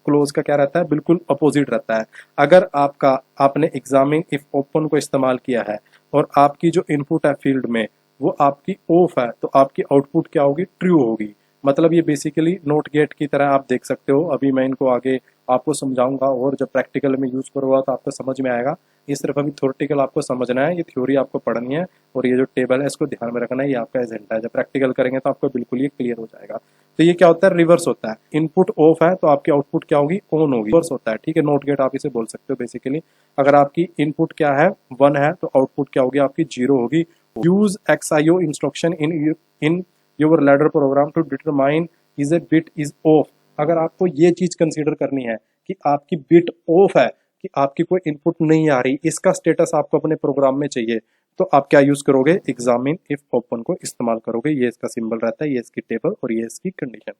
क्लोज का क्या रहता है, बिल्कुल अपोजिट रहता है। अगर आपने एग्जामिन इफ ओपन को इस्तेमाल किया है और आपकी जो इनपुट है फील्ड में वो आपकी ऑफ है तो आपकी आउटपुट क्या होगी, ट्रू होगी। मतलब ये बेसिकली नोट गेट की तरह आप देख सकते हो। अभी मैं इनको आगे आपको समझाऊंगा और जब प्रैक्टिकल में यूज करूंगा तो आपको समझ में आएगा। इस तरफ अभी थ्योरेटिकल आपको समझना है, ये थ्योरी आपको पढ़नी है और ये जो टेबल है इसको ध्यान में रखना है, ये आपका एजेंडा है। जब प्रैक्टिकल करेंगे तो आपको बिल्कुल ये क्लियर हो जाएगा। तो ये क्या होता है, रिवर्स होता है। इनपुट ऑफ है तो आपकी आउटपुट क्या होगी, ऑन होगी, रिवर्स होता है। ठीक है, नोट गेट आप इसे बोल सकते हो। बेसिकली अगर आपकी इनपुट क्या है, 1 है तो आउटपुट क्या होगी, आपकी 0 होगी। Use XIO instruction in your ladder program to determine is a bit is off. अगर आपको ये चीज कंसीडर करनी है कि आपकी बिट ऑफ है, कि आपकी कोई इनपुट नहीं आ रही, इसका स्टेटस आपको अपने प्रोग्राम में चाहिए, तो आप क्या यूज करोगे, एग्जामिन इफ ओपन को इस्तेमाल करोगे। ये इसका सिंबल रहता है, ये इसकी टेबल और ये इसकी कंडीशन।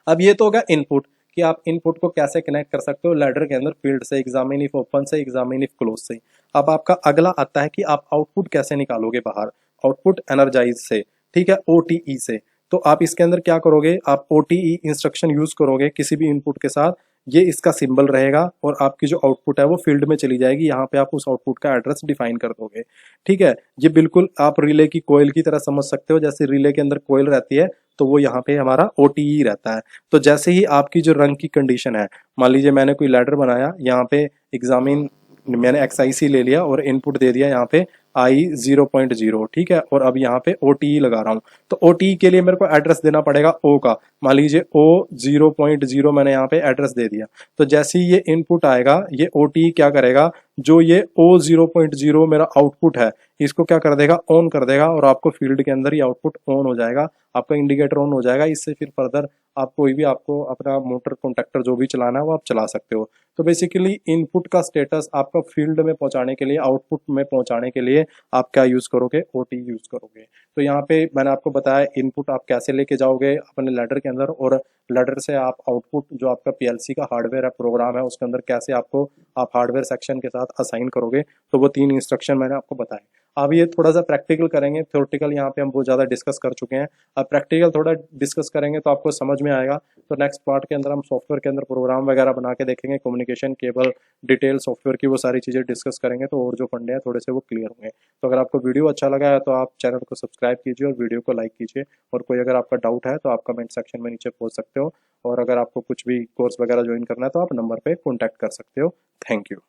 अब ये तो होगा इनपुट, कि आप इनपुट को कैसे कनेक्ट कर सकते हो लैडर के अंदर फील्ड से, एग्जामिन इफ ओपन से, एग्जामिन इफ क्लोज से। अब आपका अगला आता है कि आप आउटपुट कैसे निकालोगे बाहर, आउटपुट एनर्जाइज से, ठीक है, OTE से। तो आप इसके अंदर क्या करोगे, आप OTE इंस्ट्रक्शन यूज करोगे किसी भी इनपुट के साथ। ये इसका सिंबल रहेगा और आपकी जो आउटपुट है वो फील्ड में चली जाएगी। यहाँ पे आप उस आउटपुट का एड्रेस डिफाइन कर दोगे। ठीक है, ये बिल्कुल आप रिले की कोयल की तरह समझ सकते हो। जैसे रिले के अंदर कोयल रहती है तो वो यहाँ पे हमारा OTE रहता है। तो जैसे ही आपकी जो रंग की कंडीशन है, मान लीजिए मैंने कोई लैडर बनाया, यहाँ पे एग्जामिन मैंने XIC ले लिया और इनपुट दे दिया यहाँ पे I0.0, ठीक है, और अब यहाँ पे OTE लगा रहा हूँ। तो OTE के लिए मेरे को एड्रेस देना पड़ेगा O का। मान लीजिए O0.0 मैंने यहाँ पे एड्रेस दे दिया। तो जैसे ही ये इनपुट आएगा ये OTE क्या करेगा, जो ये O0.0 मेरा आउटपुट है इसको क्या कर देगा, ऑन कर देगा, और आपको फील्ड के अंदर ये आउटपुट ऑन हो जाएगा, आपका इंडिकेटर ऑन हो जाएगा। इससे फिर फर्दर आप कोई भी आपको अपना मोटर कॉन्टैक्टर जो भी चलाना है वो आप चला सकते हो। तो बेसिकली इनपुट का स्टेटस आपका फील्ड में पहुंचाने के लिए, आउटपुट में पहुंचाने के लिए आप क्या यूज करोगे, OTE यूज करोगे। तो यहाँ पे मैंने आपको बताया इनपुट आप कैसे लेके जाओगे अपने लैडर के अंदर, और लैडर से आप आउटपुट जो आपका PLC का हार्डवेयर है, प्रोग्राम है, उसके अंदर कैसे आपको आप हार्डवेयर सेक्शन के साथ असाइन करोगे। तो वो 3 इंस्ट्रक्शन मैंने आपको बताए। अब ये थोड़ा सा प्रैक्टिकल करेंगे, थ्योरेटिकल यहाँ पे हम बहुत ज़्यादा डिस्कस कर चुके हैं। अब प्रैक्टिकल थोड़ा डिस्कस करेंगे तो आपको समझ में आएगा। तो नेक्स्ट पार्ट के अंदर हम सॉफ्टवेयर के अंदर प्रोग्राम वगैरह बना के देखेंगे, कम्युनिकेशन केबल डिटेल सॉफ्टवेयर की वो सारी चीज़ें डिस्कस करेंगे, तो और जो फंडे हैं थोड़े से वो क्लियर होंगे। तो अगर आपको वीडियो अच्छा लगा है तो आप चैनल को सब्सक्राइब कीजिए और वीडियो को लाइक कीजिए। और कोई अगर आपका डाउट है तो आप कमेंट सेक्शन में नीचे पूछ सकते हो। और अगर आपको कुछ भी कोर्स वगैरह ज्वाइन करना है तो आप नंबर पे कॉन्टैक्ट कर सकते हो। Thank you.